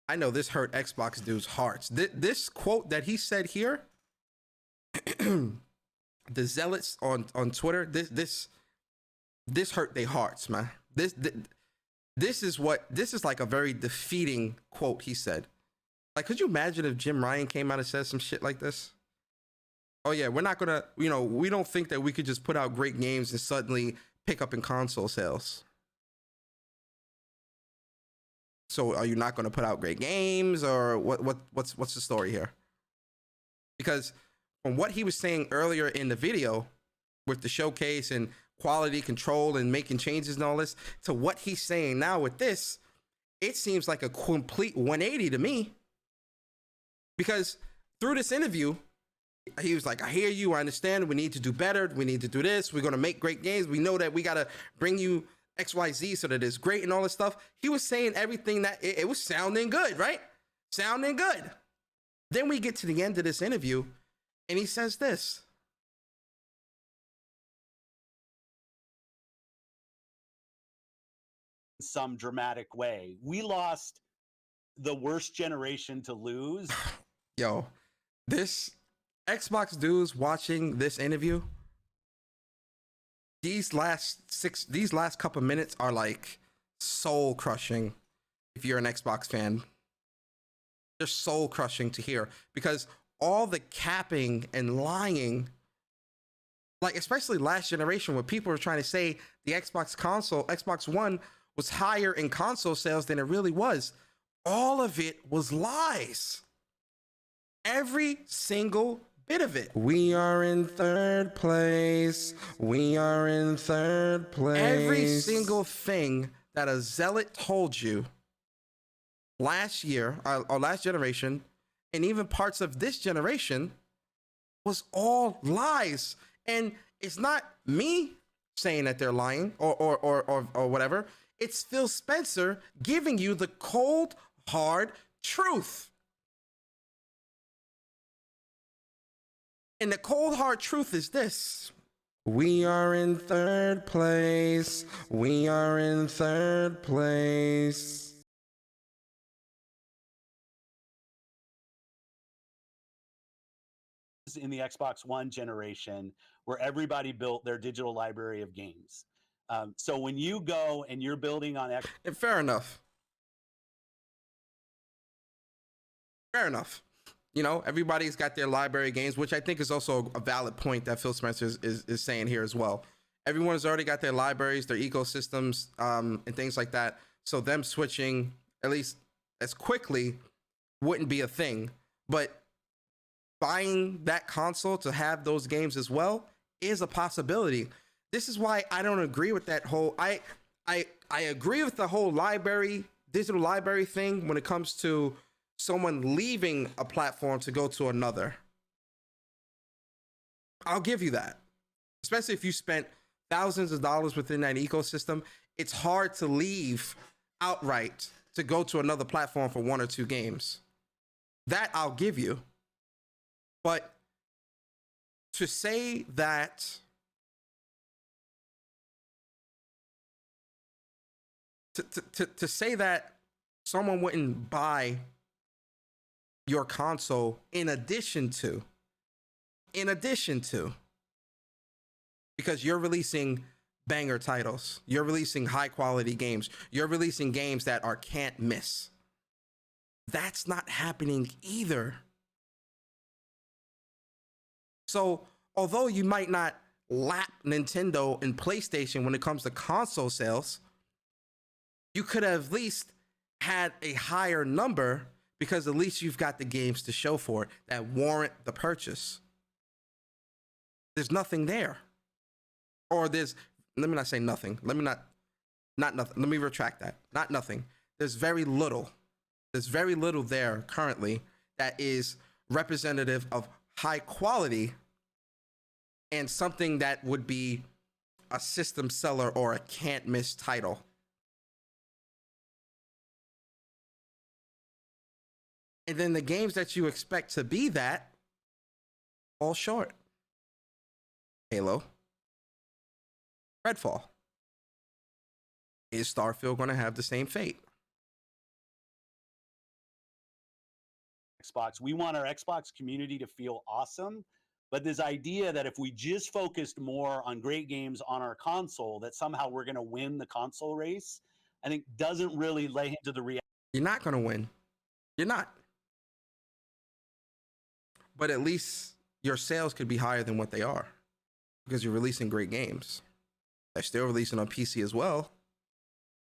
I know this hurt Xbox dudes' hearts. This quote that he said here, the zealots on Twitter, this hurt their hearts, man. This is like a very defeating quote he said. Like, could you imagine if Jim Ryan came out and said some shit like this? Oh yeah, we're not gonna, we don't think that we could just put out great games and suddenly pick up in console sales. So are you not going to put out great games, or what's the story here? Because from what he was saying earlier in the video with the showcase and quality control and making changes and all this, to what he's saying now with this, it seems like a complete 180 to me. Because through this interview, he was like, I hear you, I understand, we need to do better, we need to do this, we're going to make great games, we know that we got to bring you XYZ so that it's great and all this stuff. He was saying everything that it was sounding good, right? Sounding good. Then we get to the end of this interview and he says this. Some dramatic way. We lost the worst generation to lose. Yo, this Xbox dudes watching this interview, these last couple minutes are like soul crushing. If you're an Xbox fan, they're soul crushing to hear, because all the capping and lying, like especially last generation, where people were trying to say the Xbox One was higher in console sales than it really was. All of it was lies. Every single bit of it. We are in third place. We are in third place. Every single thing that a zealot told you last year or last generation, and even parts of this generation, was all lies. And it's not me saying that they're lying or whatever. It's Phil Spencer giving you the cold, hard truth. And the cold, hard truth is this. We are in third place. We are in third place. In the Xbox One generation, where everybody built their digital library of games. So when you go and you're building on And fair enough. Fair enough. You know, everybody's got their library of games, which I think is also a valid point that Phil Spencer is saying here as well. Everyone's already got their libraries, their ecosystems, and things like that. So them switching, at least as quickly, wouldn't be a thing. But buying that console to have those games as well is a possibility. This is why I don't agree with that whole... I agree with the whole library, digital library thing when it comes to someone leaving a platform to go to another. I'll give you that. Especially if you spent thousands of dollars within that ecosystem, it's hard to leave outright to go to another platform for one or two games. That I'll give you. But to say that to say that someone wouldn't buy your console in addition to, because you're releasing banger titles, you're releasing high quality games, you're releasing games that are can't miss. That's not happening either. So although you might not lap Nintendo and PlayStation when it comes to console sales, you could have at least had a higher number, because at least you've got the games to show for it that warrant the purchase. There's nothing there. Or let me not say nothing. Not nothing. Let me retract that. Not nothing. There's very little. There's very little there currently that is representative of high quality and something that would be a system seller or a can't miss title. And then the games that you expect to be that fall short. Halo. Redfall. Is Starfield going to have the same fate? Xbox. We want our Xbox community to feel awesome. But this idea that if we just focused more on great games on our console, that somehow we're going to win the console race, I think doesn't really lay into the reality. You're not going to win. You're not. But at least your sales could be higher than what they are, because you're releasing great games. They're still releasing on PC as well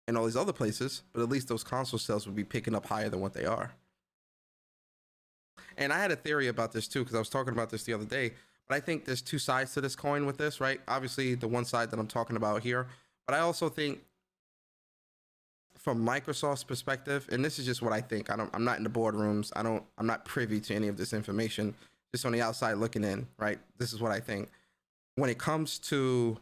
and all these other places, but at least those console sales would be picking up higher than what they are. And I had a theory about this too, because I was talking about this the other day, but I think there's two sides to this coin with this, right? Obviously the one side that I'm talking about here, but I also think from Microsoft's perspective, and this is just what I think, I'm not in the boardrooms, I'm not privy to any of this information, just on the outside looking in, right? This is what I think. When it comes to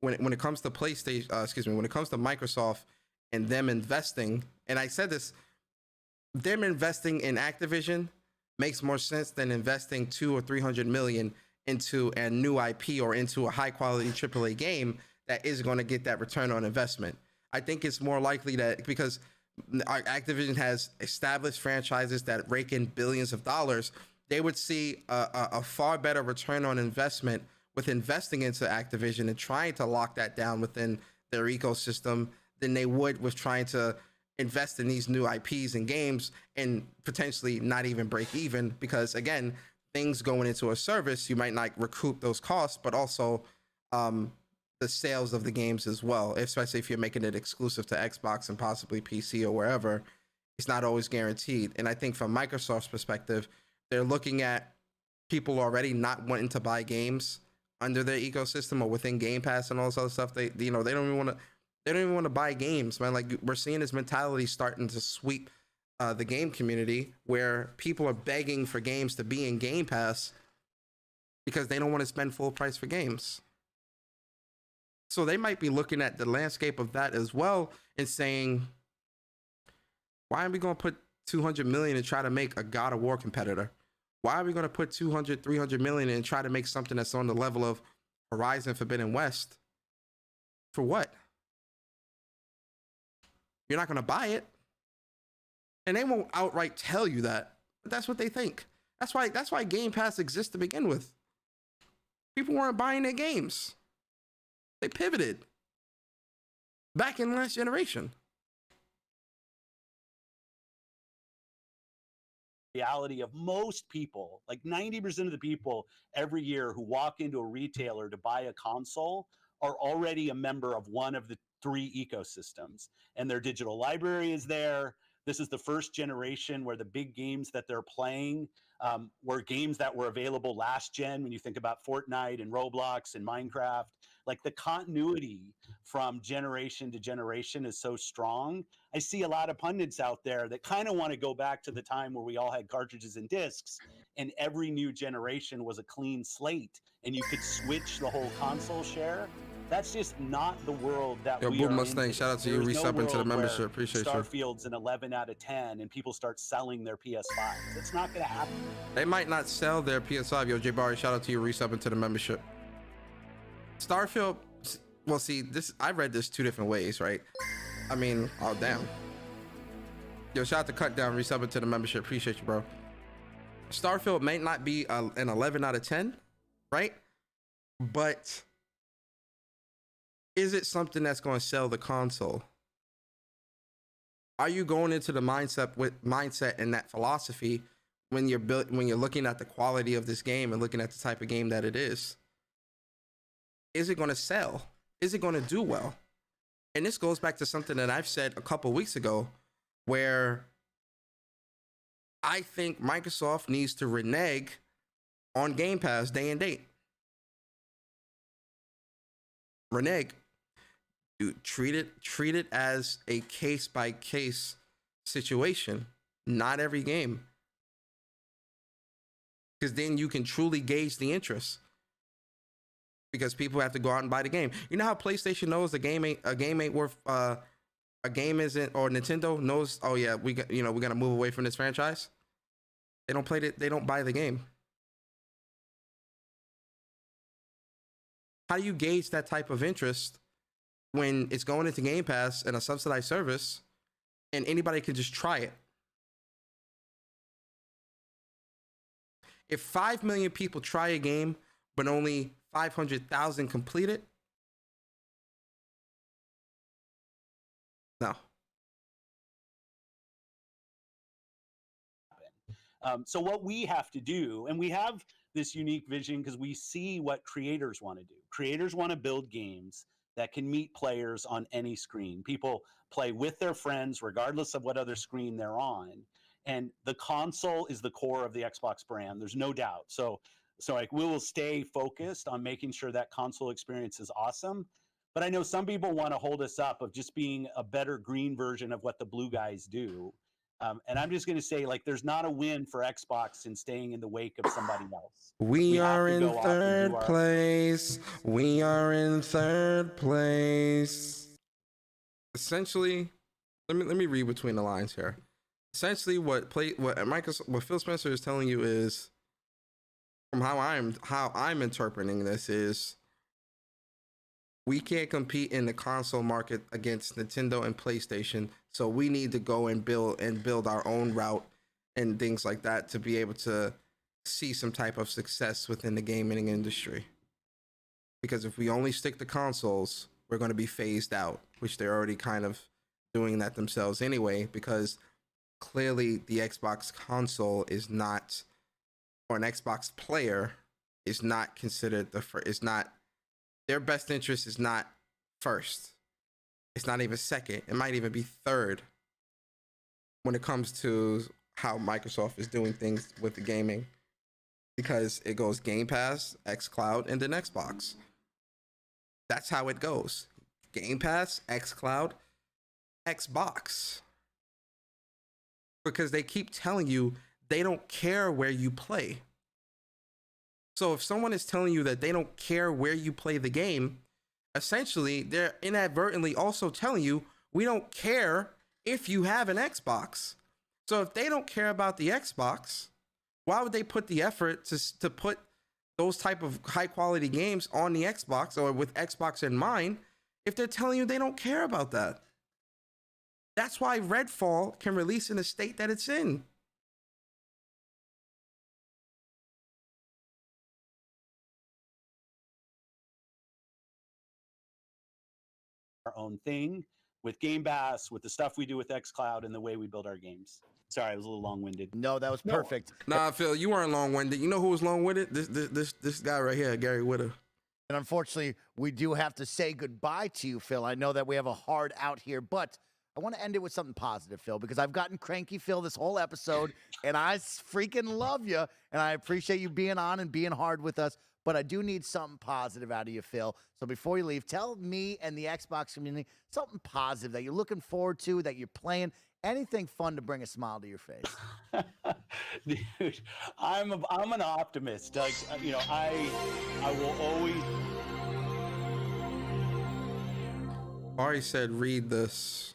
when it comes to PlayStation, when it comes to Microsoft and them investing, and I said this, them investing in Activision makes more sense than investing $200 or $300 million into a new IP or into a high quality AAA game that is going to get that return on investment. I think it's more likely that, because Activision has established franchises that rake in billions of dollars, they would see a far better return on investment with investing into Activision and trying to lock that down within their ecosystem than they would with trying to invest in these new IPs and games and potentially not even break even, because again, things going into a service, you might not recoup those costs, but also the sales of the games as well, especially if you're making it exclusive to Xbox and possibly PC or wherever. It's not always guaranteed. And I think from Microsoft's perspective, they're looking at people already not wanting to buy games under their ecosystem or within Game Pass and all this other stuff. They don't even want to buy games, man. Like, we're seeing this mentality starting to sweep the game community, where people are begging for games to be in Game Pass because they don't want to spend full price for games. So they might be looking at the landscape of that as well and saying, why are we going to put $200 million and try to make a God of War competitor? Why are we going to put $200, $300 million and try to make something that's on the level of Horizon Forbidden West? For what? You're not going to buy it. And they won't outright tell you that, but that's what they think. That's why Game Pass exists to begin with. People weren't buying their games. They pivoted back in last generation. Reality of most people, like 90% of the people every year who walk into a retailer to buy a console are already a member of one of the 3 ecosystems, and their digital library is there. This is the first generation where the big games that they're playing were games that were available last gen. When you think about Fortnite and Roblox and Minecraft, like the continuity from generation to generation is so strong. I see a lot of pundits out there that kind of want to go back to the time where we all had cartridges and discs and every new generation was a clean slate and you could switch the whole console share. That's just not the world that we Boom are Mustang, in. shout out to you, resubbing to the membership. Appreciate you. Starfield's an 11 out of 10 and people start selling their PS5s. It's not going to happen. They might not sell their PS5. Yo, J Barry, shout out to you, resubbing to the membership. Starfield, well, see, this, I read this 2 different ways, right? I mean, oh, damn. Yo, shout out to Cut Down, resubbing to the membership. Appreciate you, bro. Starfield may not be an 11 out of 10, right? But is it something that's going to sell the console? Are you going into the mindset and that philosophy when you're looking at the quality of this game and looking at the type of game that it is? Is it going to sell? Is it going to do well? And this goes back to something that I've said a couple weeks ago, where I think Microsoft needs to renege on Game Pass day and date. Renege. Dude, treat it as a case by case situation, not every game, because then you can truly gauge the interest. Because people have to go out and buy the game. You know how PlayStation knows a game ain't worth a game isn't, or Nintendo knows, oh yeah, we're gonna move away from this franchise. They don't play it. They don't buy the game. How do you gauge that type of interest when it's going into Game Pass and a subsidized service and anybody can just try it? If 5 million people try a game, but only 500,000 complete it, no. So what we have to do, and we have this unique vision because we see what creators want to do. Creators want to build games that can meet players on any screen. People play with their friends regardless of what other screen they're on. And the console is the core of the Xbox brand. There's no doubt. So like we will stay focused on making sure that console experience is awesome. But I know some people want to hold us up of just being a better green version of what the blue guys do. And I'm just going to say, like, there's not a win for Xbox in staying in the wake of somebody else. We are in third place. We are in third place. Essentially, let me read between the lines here. Essentially, what Phil Spencer is telling you is, from how I'm interpreting this, is we can't compete in the console market against Nintendo and PlayStation, so we need to go and build our own route and things like that to be able to see some type of success within the gaming industry. Because if we only stick to consoles, we're going to be phased out, which they're already kind of doing that themselves anyway, because clearly the Xbox console is not, or an Xbox player is not considered their best interest is not first. It's not even second. It might even be third when it comes to how Microsoft is doing things with the gaming, because it goes Game Pass, xCloud, and then Xbox. That's how it goes. Game Pass, xCloud, Xbox. Because they keep telling you they don't care where you play. So if someone is telling you that they don't care where you play the game, essentially they're inadvertently also telling you we don't care if you have an Xbox. So if they don't care about the Xbox, why would they put the effort to put those type of high quality games on the Xbox, or with Xbox in mind, if they're telling you they don't care about that? That's why Redfall can release in the state that it's in. our own thing with Game Pass, with the stuff we do with xCloud, and the way we build our games. Sorry, I was a little long-winded. No, that was perfect. Nah, Phil, you weren't long-winded. You know who was long-winded? This guy right here, Gary Whitta. And unfortunately, we do have to say goodbye to you, Phil. I know that we have a hard out here, but I want to end it with something positive, Phil, because I've gotten cranky, Phil, this whole episode, and I freaking love you, and I appreciate you being on and being hard with us, but I do need something positive out of you, Phil. So before you leave, tell me and the Xbox community something positive that you're looking forward to, that you're playing, anything fun to bring a smile to your face. Dude, I'm an optimist. Like, you know, I will always. Ari said, read this.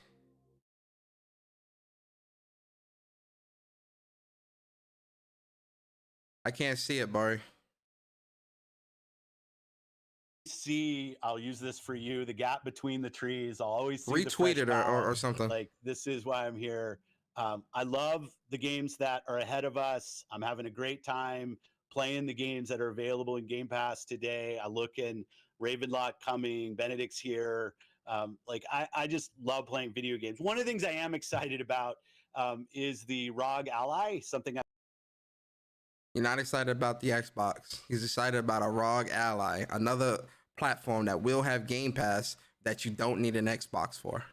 I can't see it, Barry. I'll use this for you. The gap between the trees. I'll always see retweet it or something. Like, this is why I'm here. I love the games that are ahead of us. I'm having a great time playing the games that are available in Game Pass today. I look in Ravenlock coming, Benedict's here. I just love playing video games. One of the things I am excited about is the ROG Ally, something You're not excited about the Xbox. He's excited about a ROG Ally, another platform that will have Game Pass that you don't need an Xbox for.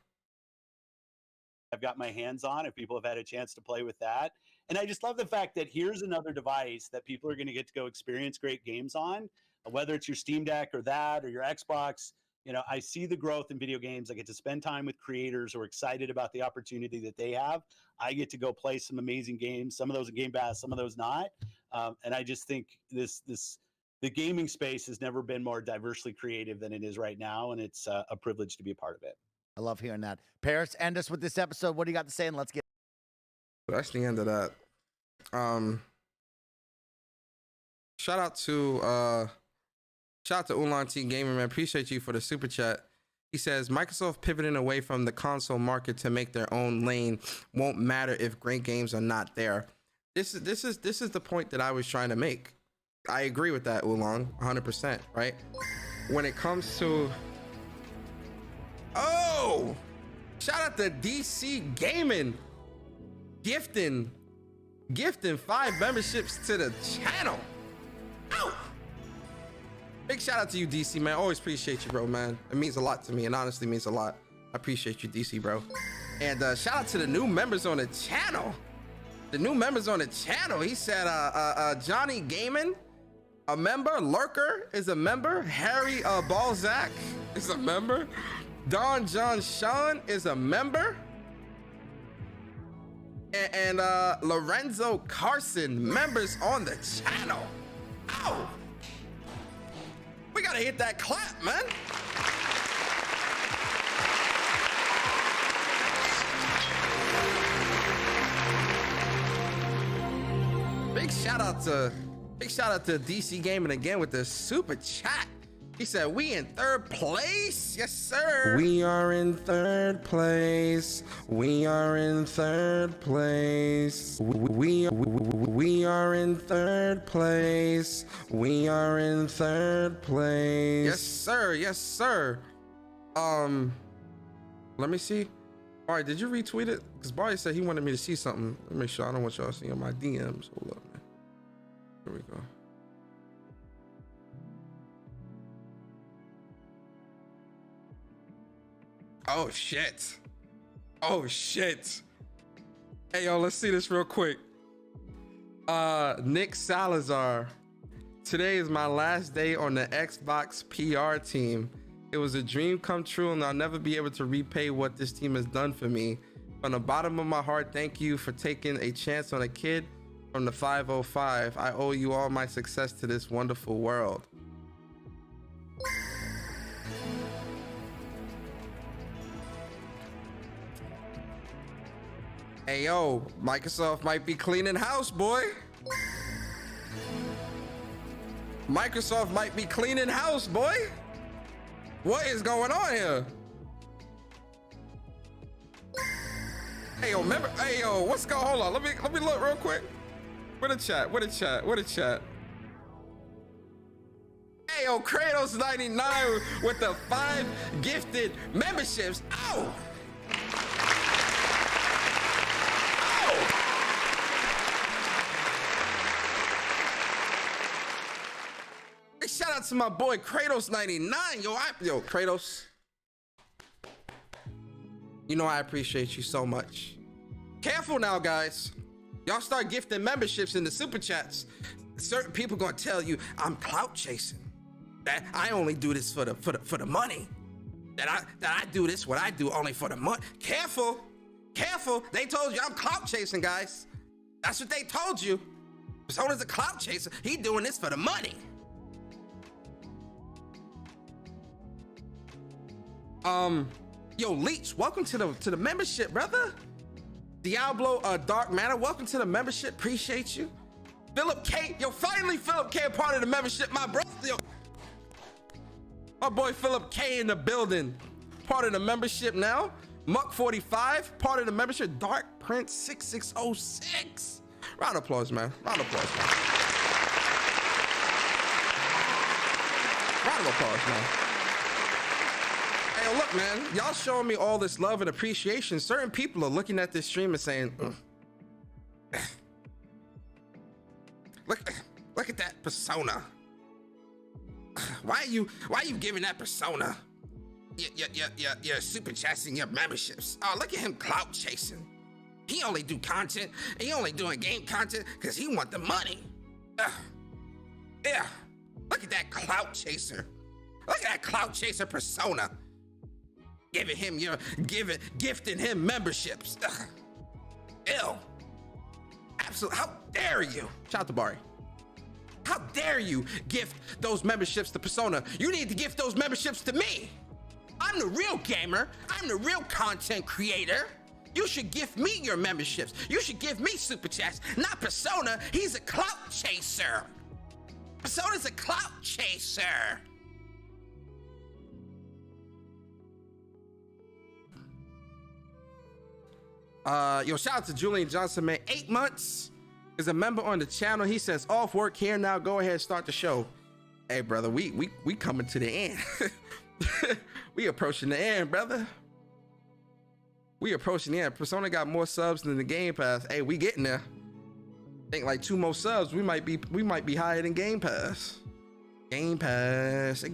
I've got my hands on, if people have had a chance to play with that. And I just love the fact that here's another device that people are going to get to go experience great games on, whether it's your Steam Deck or that or your Xbox. You know, I see the growth in video games. I get to spend time with creators who are excited about the opportunity that they have. I get to go play some amazing games, some of those in Game Pass, some of those not. And I just think the gaming space has never been more diversely creative than it is right now, and it's a privilege to be a part of it. I love hearing that. Paris, end us with this episode. What do you got to say? And let's get. That's the end of that. Shout out to Ulan T Gamer, man. Appreciate you for the super chat. He says Microsoft pivoting away from the console market to make their own lane won't matter if great games are not there. This is the point that I was trying to make. I agree with that, Ulan, 100%. Right? When it comes to shout out to DC Gaming, gifting 5 memberships to the channel. Big shout out to you, DC, man. Always appreciate you, bro, man. It means a lot to me, and honestly means a lot. I appreciate you, DC, bro. And shout out to the new members on the channel. He said Johnny Gaming, a member. Lurker is a member. Harry Balzac is a member. Don John Sean is a member. And Lorenzo Carson, members on the channel. Ow! We gotta hit that clap, man. Big shout out to DC Gaming again with the super chat. He said, we in third place? Yes, sir. We are in third place. We are in third place. We are in third place. We are in third place. Yes, sir. Yes, sir. Let me see. All right, did you retweet it? Because Barry said he wanted me to see something. Let me make sure I don't want y'all seeing my DMs. Hold up, man. Here we go. Oh shit. Oh shit. Hey yo, let's see this real quick. Nick Salazar. Today is my last day on the Xbox PR team. It was a dream come true and I'll never be able to repay what this team has done for me. From the bottom of my heart, thank you for taking a chance on a kid from the 505. I owe you all my success to this wonderful world. Hey yo, Microsoft might be cleaning house, boy. Microsoft might be cleaning house, boy. What is going on here? Hey yo, remember? Hey yo, what's going? Hold on, let me look real quick. What a chat. Hey Ayo, Kratos 99 with the 5 gifted memberships. Oh! Hey, shout out to my boy Kratos 99. Yo, Kratos. You know I appreciate you so much. Careful now, guys. Y'all start gifting memberships in the super chats. Certain people gonna tell you I'm clout chasing. That I only do this for the money. That I do this what I do only for the money. Careful. They told you I'm clout chasing, guys. That's what they told you. Persona's a clout chaser. He doing this for the money. Yo, Leech, welcome to the membership, brother. Diablo Dark Matter, welcome to the membership. Appreciate you. Philip K, yo, finally Philip K a part of the membership, my brother. Yo, my boy Philip K in the building, part of the membership now. Muck 45, part of the membership. Dark Prince 6606. Round of applause, man. Round of applause, man. Round of applause, man. Hey, look, man, y'all showing me all this love and appreciation. Certain people are looking at this stream and saying, look at that persona. Why are you giving that persona your super chats and your memberships? Oh, look at him clout chasing. He only do content. He only doing game content because he want the money. Yeah, look at that clout chaser. Look at that clout chaser persona. Gifting him memberships. Ew. Absolutely. How dare you? Shout out to Bari. How dare you gift those memberships to Persona? You need to gift those memberships to me. I'm the real gamer. I'm the real content creator. You should gift me your memberships. You should give me super chats, not Persona. He's a clout chaser. Persona's a clout chaser. Yo, shout out to Julian Johnson, man. 8 months is a member on the channel. He says off work here now. Go ahead, start the show. Hey, brother, we coming to the end. We approaching the end, brother. We approaching the end. Persona got more subs than the Game Pass. Hey, we getting there. Think like 2 more subs, we might be higher than Game Pass. Game Pass.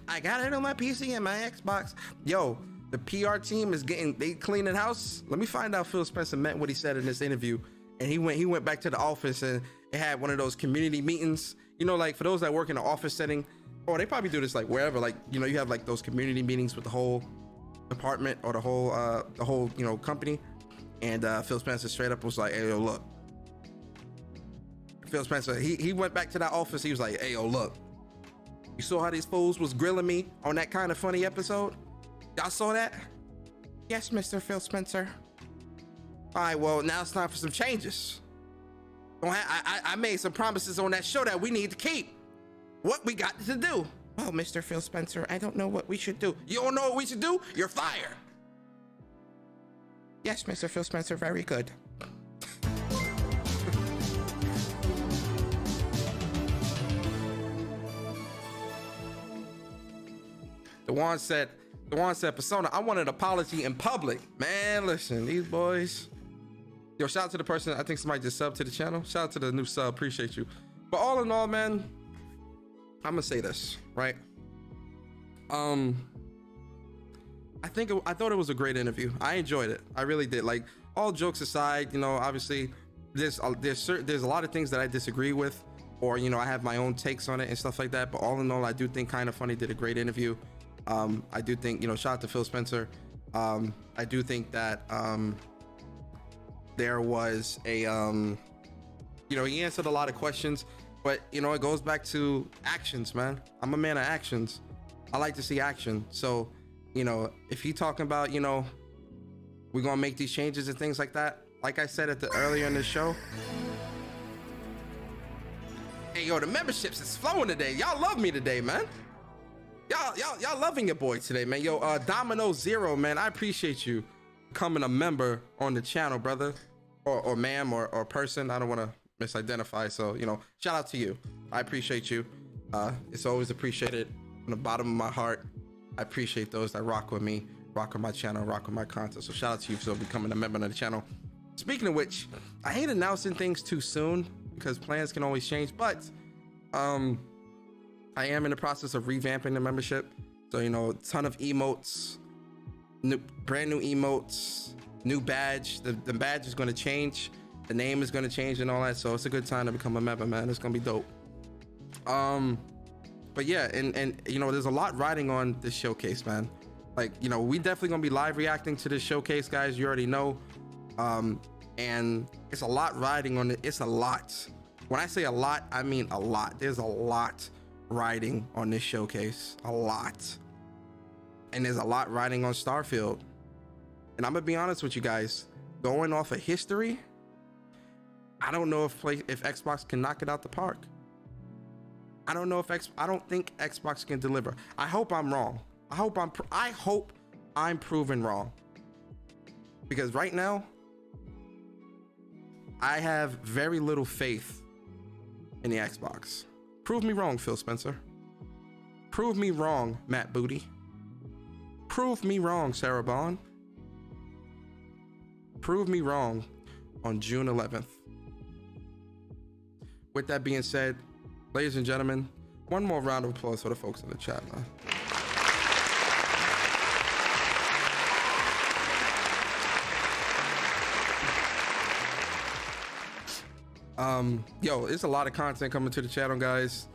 I got it on my PC and my Xbox. Yo, the PR team is they cleaning house. Let me find out Phil Spencer meant what he said in this interview. And he went back to the office and it had one of those community meetings. You know, like for those that work in an office setting, or they probably do this like wherever, like, you know, you have like those community meetings with the whole department or the whole, you know, company. And Phil Spencer straight up was like, hey, yo, look. Phil Spencer, he went back to that office. He was like, hey, yo, look. You saw how these fools was grilling me on that Kind of Funny episode? Y'all saw that? Yes, Mr. Phil Spencer. All right, well, now it's time for some changes. I made some promises on that show that we need to keep. What we got to do? Well, Mr. Phil Spencer, I don't know what we should do. You don't know what we should do? You're fired. Yes, Mr. Phil Spencer, very good. The one said, Persona, I want an apology in public. Man, listen, these boys. Yo, shout out to the person, I think somebody just subbed to the channel. Shout out to the new sub, appreciate you. But all in all, man, I'm gonna say this, right? I thought it was a great interview. I enjoyed it. I really did. Like, all jokes aside, you know, obviously there's a lot of things that I disagree with, or, you know, I have my own takes on it and stuff like that. But all in all, I do think Kind of Funny did a great interview. I do think, you know, shout out to Phil Spencer. I do think that there was a, you know, he answered a lot of questions, but, you know, it goes back to actions, man. I'm a man of actions. I like to see action. So, you know, if he talking about, you know, we're gonna make these changes and things like that, like I said earlier in the show. Hey, yo, the memberships is flowing today. Y'all love me today, man. Y'all loving your boy today, man. Yo, Domino Zero, man, I appreciate you becoming a member on the channel, brother, or ma'am, or person. I don't want to misidentify, so, you know, shout out to you. I appreciate you. It's always appreciated from the bottom of my heart. I appreciate those that rock with me, rock with my channel, rock with my content. So shout out to you for becoming a member of the channel. Speaking of which, I hate announcing things too soon because plans can always change, but I am in the process of revamping the membership. So, you know, a ton of emotes, brand new emotes, new badge. The badge is going to change. The name is going to change and all that. So it's a good time to become a member, man. It's going to be dope. But yeah, and you know, there's a lot riding on this showcase, man. Like, you know, we definitely going to be live reacting to this showcase, guys. You already know. And it's a lot riding on it. It's a lot. When I say a lot, I mean a lot. There's a lot riding on this showcase, a lot. And there's a lot riding on Starfield. And I'm gonna be honest with you guys, going off of history, I don't know if Xbox can knock it out the park. I don't know if I don't think Xbox can deliver. I hope I'm wrong. I hope I'm proven wrong. Because right now, I have very little faith in the Xbox. Prove me wrong, Phil Spencer. Prove me wrong, Matt Booty. Prove me wrong, Sarah Bond. Prove me wrong on June 11th. With that being said, ladies and gentlemen, one more round of applause for the folks in the chat, man. Yo, there's a lot of content coming to the channel, guys.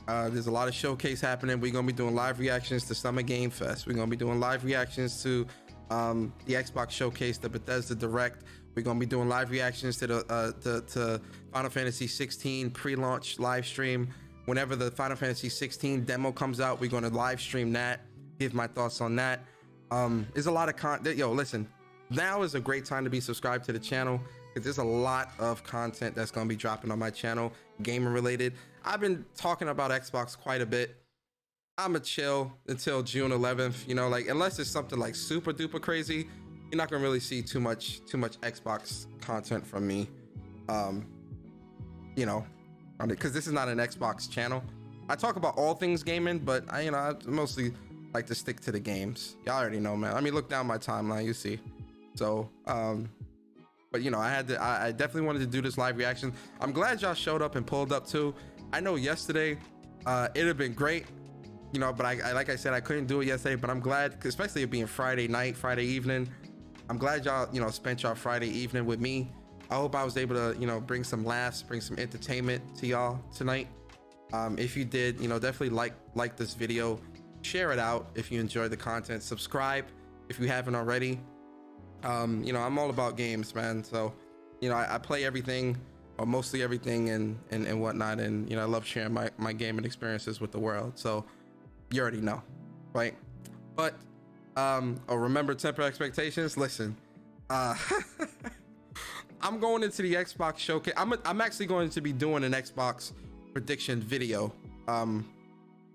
There's a lot of showcase happening. We're gonna be doing live reactions to Summer Game Fest. We're gonna be doing live reactions to the Xbox Showcase, the Bethesda Direct. We're gonna be doing live reactions to the Final Fantasy 16 pre-launch live stream. Whenever the Final Fantasy 16 demo comes out, we're gonna live stream that, give my thoughts on that. There's a lot of content. Yo, listen, now is a great time to be subscribed to the channel, because there's a lot of content that's going to be dropping on my channel, gaming related. I've been talking about Xbox quite a bit. I'm a chill until June 11th, you know, like, unless it's something like super duper crazy, you're not going to really see too much Xbox content from me. You know, because this is not an Xbox channel. I talk about all things gaming, but I mostly like to stick to the games. Y'all already know, man. I mean, look down my timeline, you see. So, but you know, I definitely wanted to do this live reaction. I'm glad y'all showed up and pulled up too. I know yesterday, it'd have been great, you know, but I like I said, I couldn't do it yesterday, but I'm glad, especially it being Friday night, Friday evening. I'm glad y'all, you know, spent y'all Friday evening with me. I hope I was able to, you know, bring some laughs, bring some entertainment to y'all tonight. If you did, you know, definitely like this video, share it out if you enjoyed the content, subscribe if you haven't already. You know, I'm all about games, man. So, you know, I play everything, or mostly everything, and whatnot. And, you know, I love sharing my gaming experiences with the world. So you already know, right? But, remember, temper expectations. Listen, I'm going into the Xbox showcase. I'm actually going to be doing an Xbox prediction video,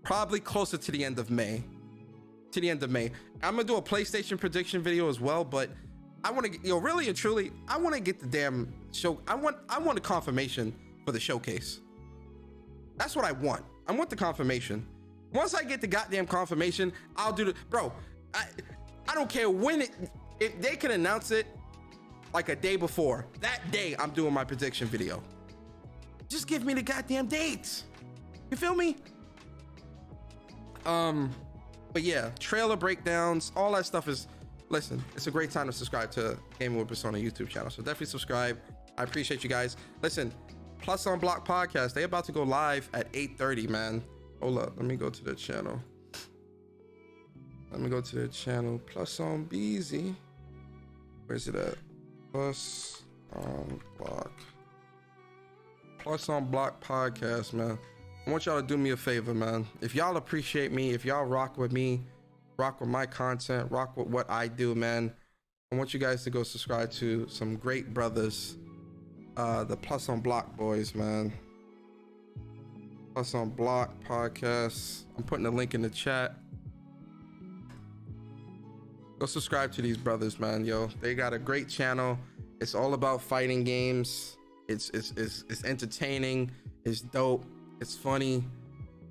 probably closer to the end of May. I'm gonna do a PlayStation prediction video as well, but I want to get, you know, really and truly, I want to get the damn show. I want a confirmation for the showcase. That's what I want. I want the confirmation. Once I get the goddamn confirmation, I'll do the, bro. I don't care when if they can announce it like a day before. That day, I'm doing my prediction video. Just give me the goddamn dates. You feel me? But yeah, trailer breakdowns, all that stuff is, listen, it's a great time to subscribe to Gaming with Persona YouTube channel. So definitely subscribe. I appreciate you guys. Listen, Plus on Block podcast, they about to go live at 8:30, man. Hold up, let me go to the channel. Plus on BZ. Where's it at? Plus on Block podcast, man. I want y'all to do me a favor, man. If y'all appreciate me, if y'all rock with me, rock with my content, rock with what I do, man, I want you guys to go subscribe to some great brothers, the Plus on Block boys, man. Plus on Block podcast. I'm putting the link in the chat. Go subscribe to these brothers, man. Yo, they got a great channel. It's all about fighting games. It's entertaining. It's dope. It's funny.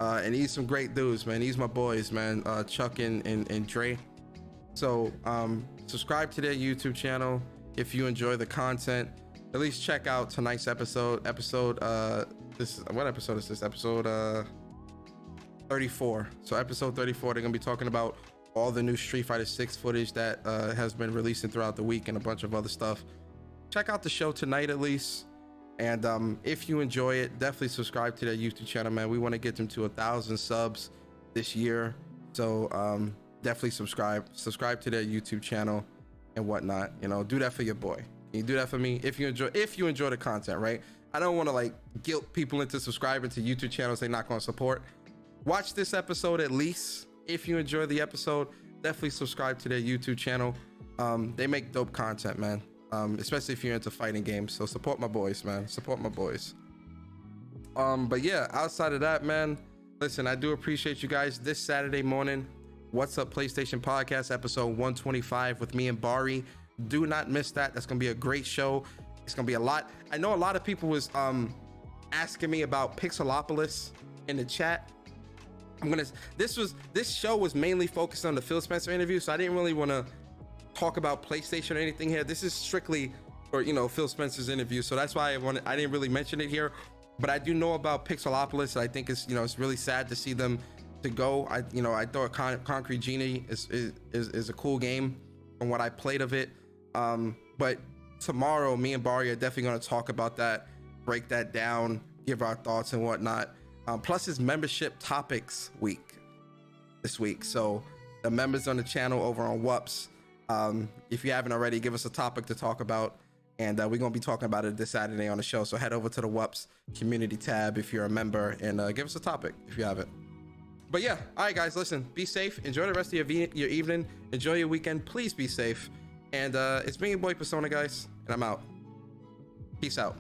And he's some great dudes, man. He's my boys, man. Chuck and Dre. So subscribe to their YouTube channel if you enjoy the content. At least check out tonight's episode. What episode is this? Episode 34. So episode 34, they're gonna be talking about all the new Street Fighter 6 footage that has been releasing throughout the week and a bunch of other stuff. Check out the show tonight at least. And if you enjoy it, definitely subscribe to their YouTube channel, man. We want to get them to 1,000 subs this year. So definitely subscribe to their YouTube channel and whatnot. You know, do that for your boy. Can you do that for me? If you enjoy the content, right? I don't want to like guilt people into subscribing to YouTube channels they're not going to support. Watch this episode at least. If you enjoy the episode, definitely subscribe to their YouTube channel. They make dope content, man. Especially if you're into fighting games. So support my boys, man. Support my boys. But yeah, outside of that, man, listen, I do appreciate you guys. This Saturday morning, What's Up PlayStation Podcast, episode 125 with me and Bari. Do not miss that. That's gonna be a great show. It's gonna be a lot. I know a lot of people was asking me about Pixelopolis in the chat. This show was mainly focused on the Phil Spencer interview, so I didn't really want to talk about PlayStation or anything here. This is strictly for, you know, Phil Spencer's interview, so that's why I didn't really mention it here. But I do know about Pixelopolis. I think it's, you know, it's really sad to see them to go. I thought Concrete Genie is a cool game from what I played of it. But tomorrow, me and Bari are definitely going to talk about that, break that down, give our thoughts and whatnot. Plus it's membership topics week this week. So the members on the channel over on WUPS, if you haven't already, give us a topic to talk about. And we're going to be talking about it this Saturday on the show. So head over to the WUPS community tab if you're a member and give us a topic if you haven't. But yeah, all right, guys, listen, be safe. Enjoy the rest of your evening. Enjoy your weekend. Please be safe. And it's me, your boy Persona, guys, and I'm out. Peace out.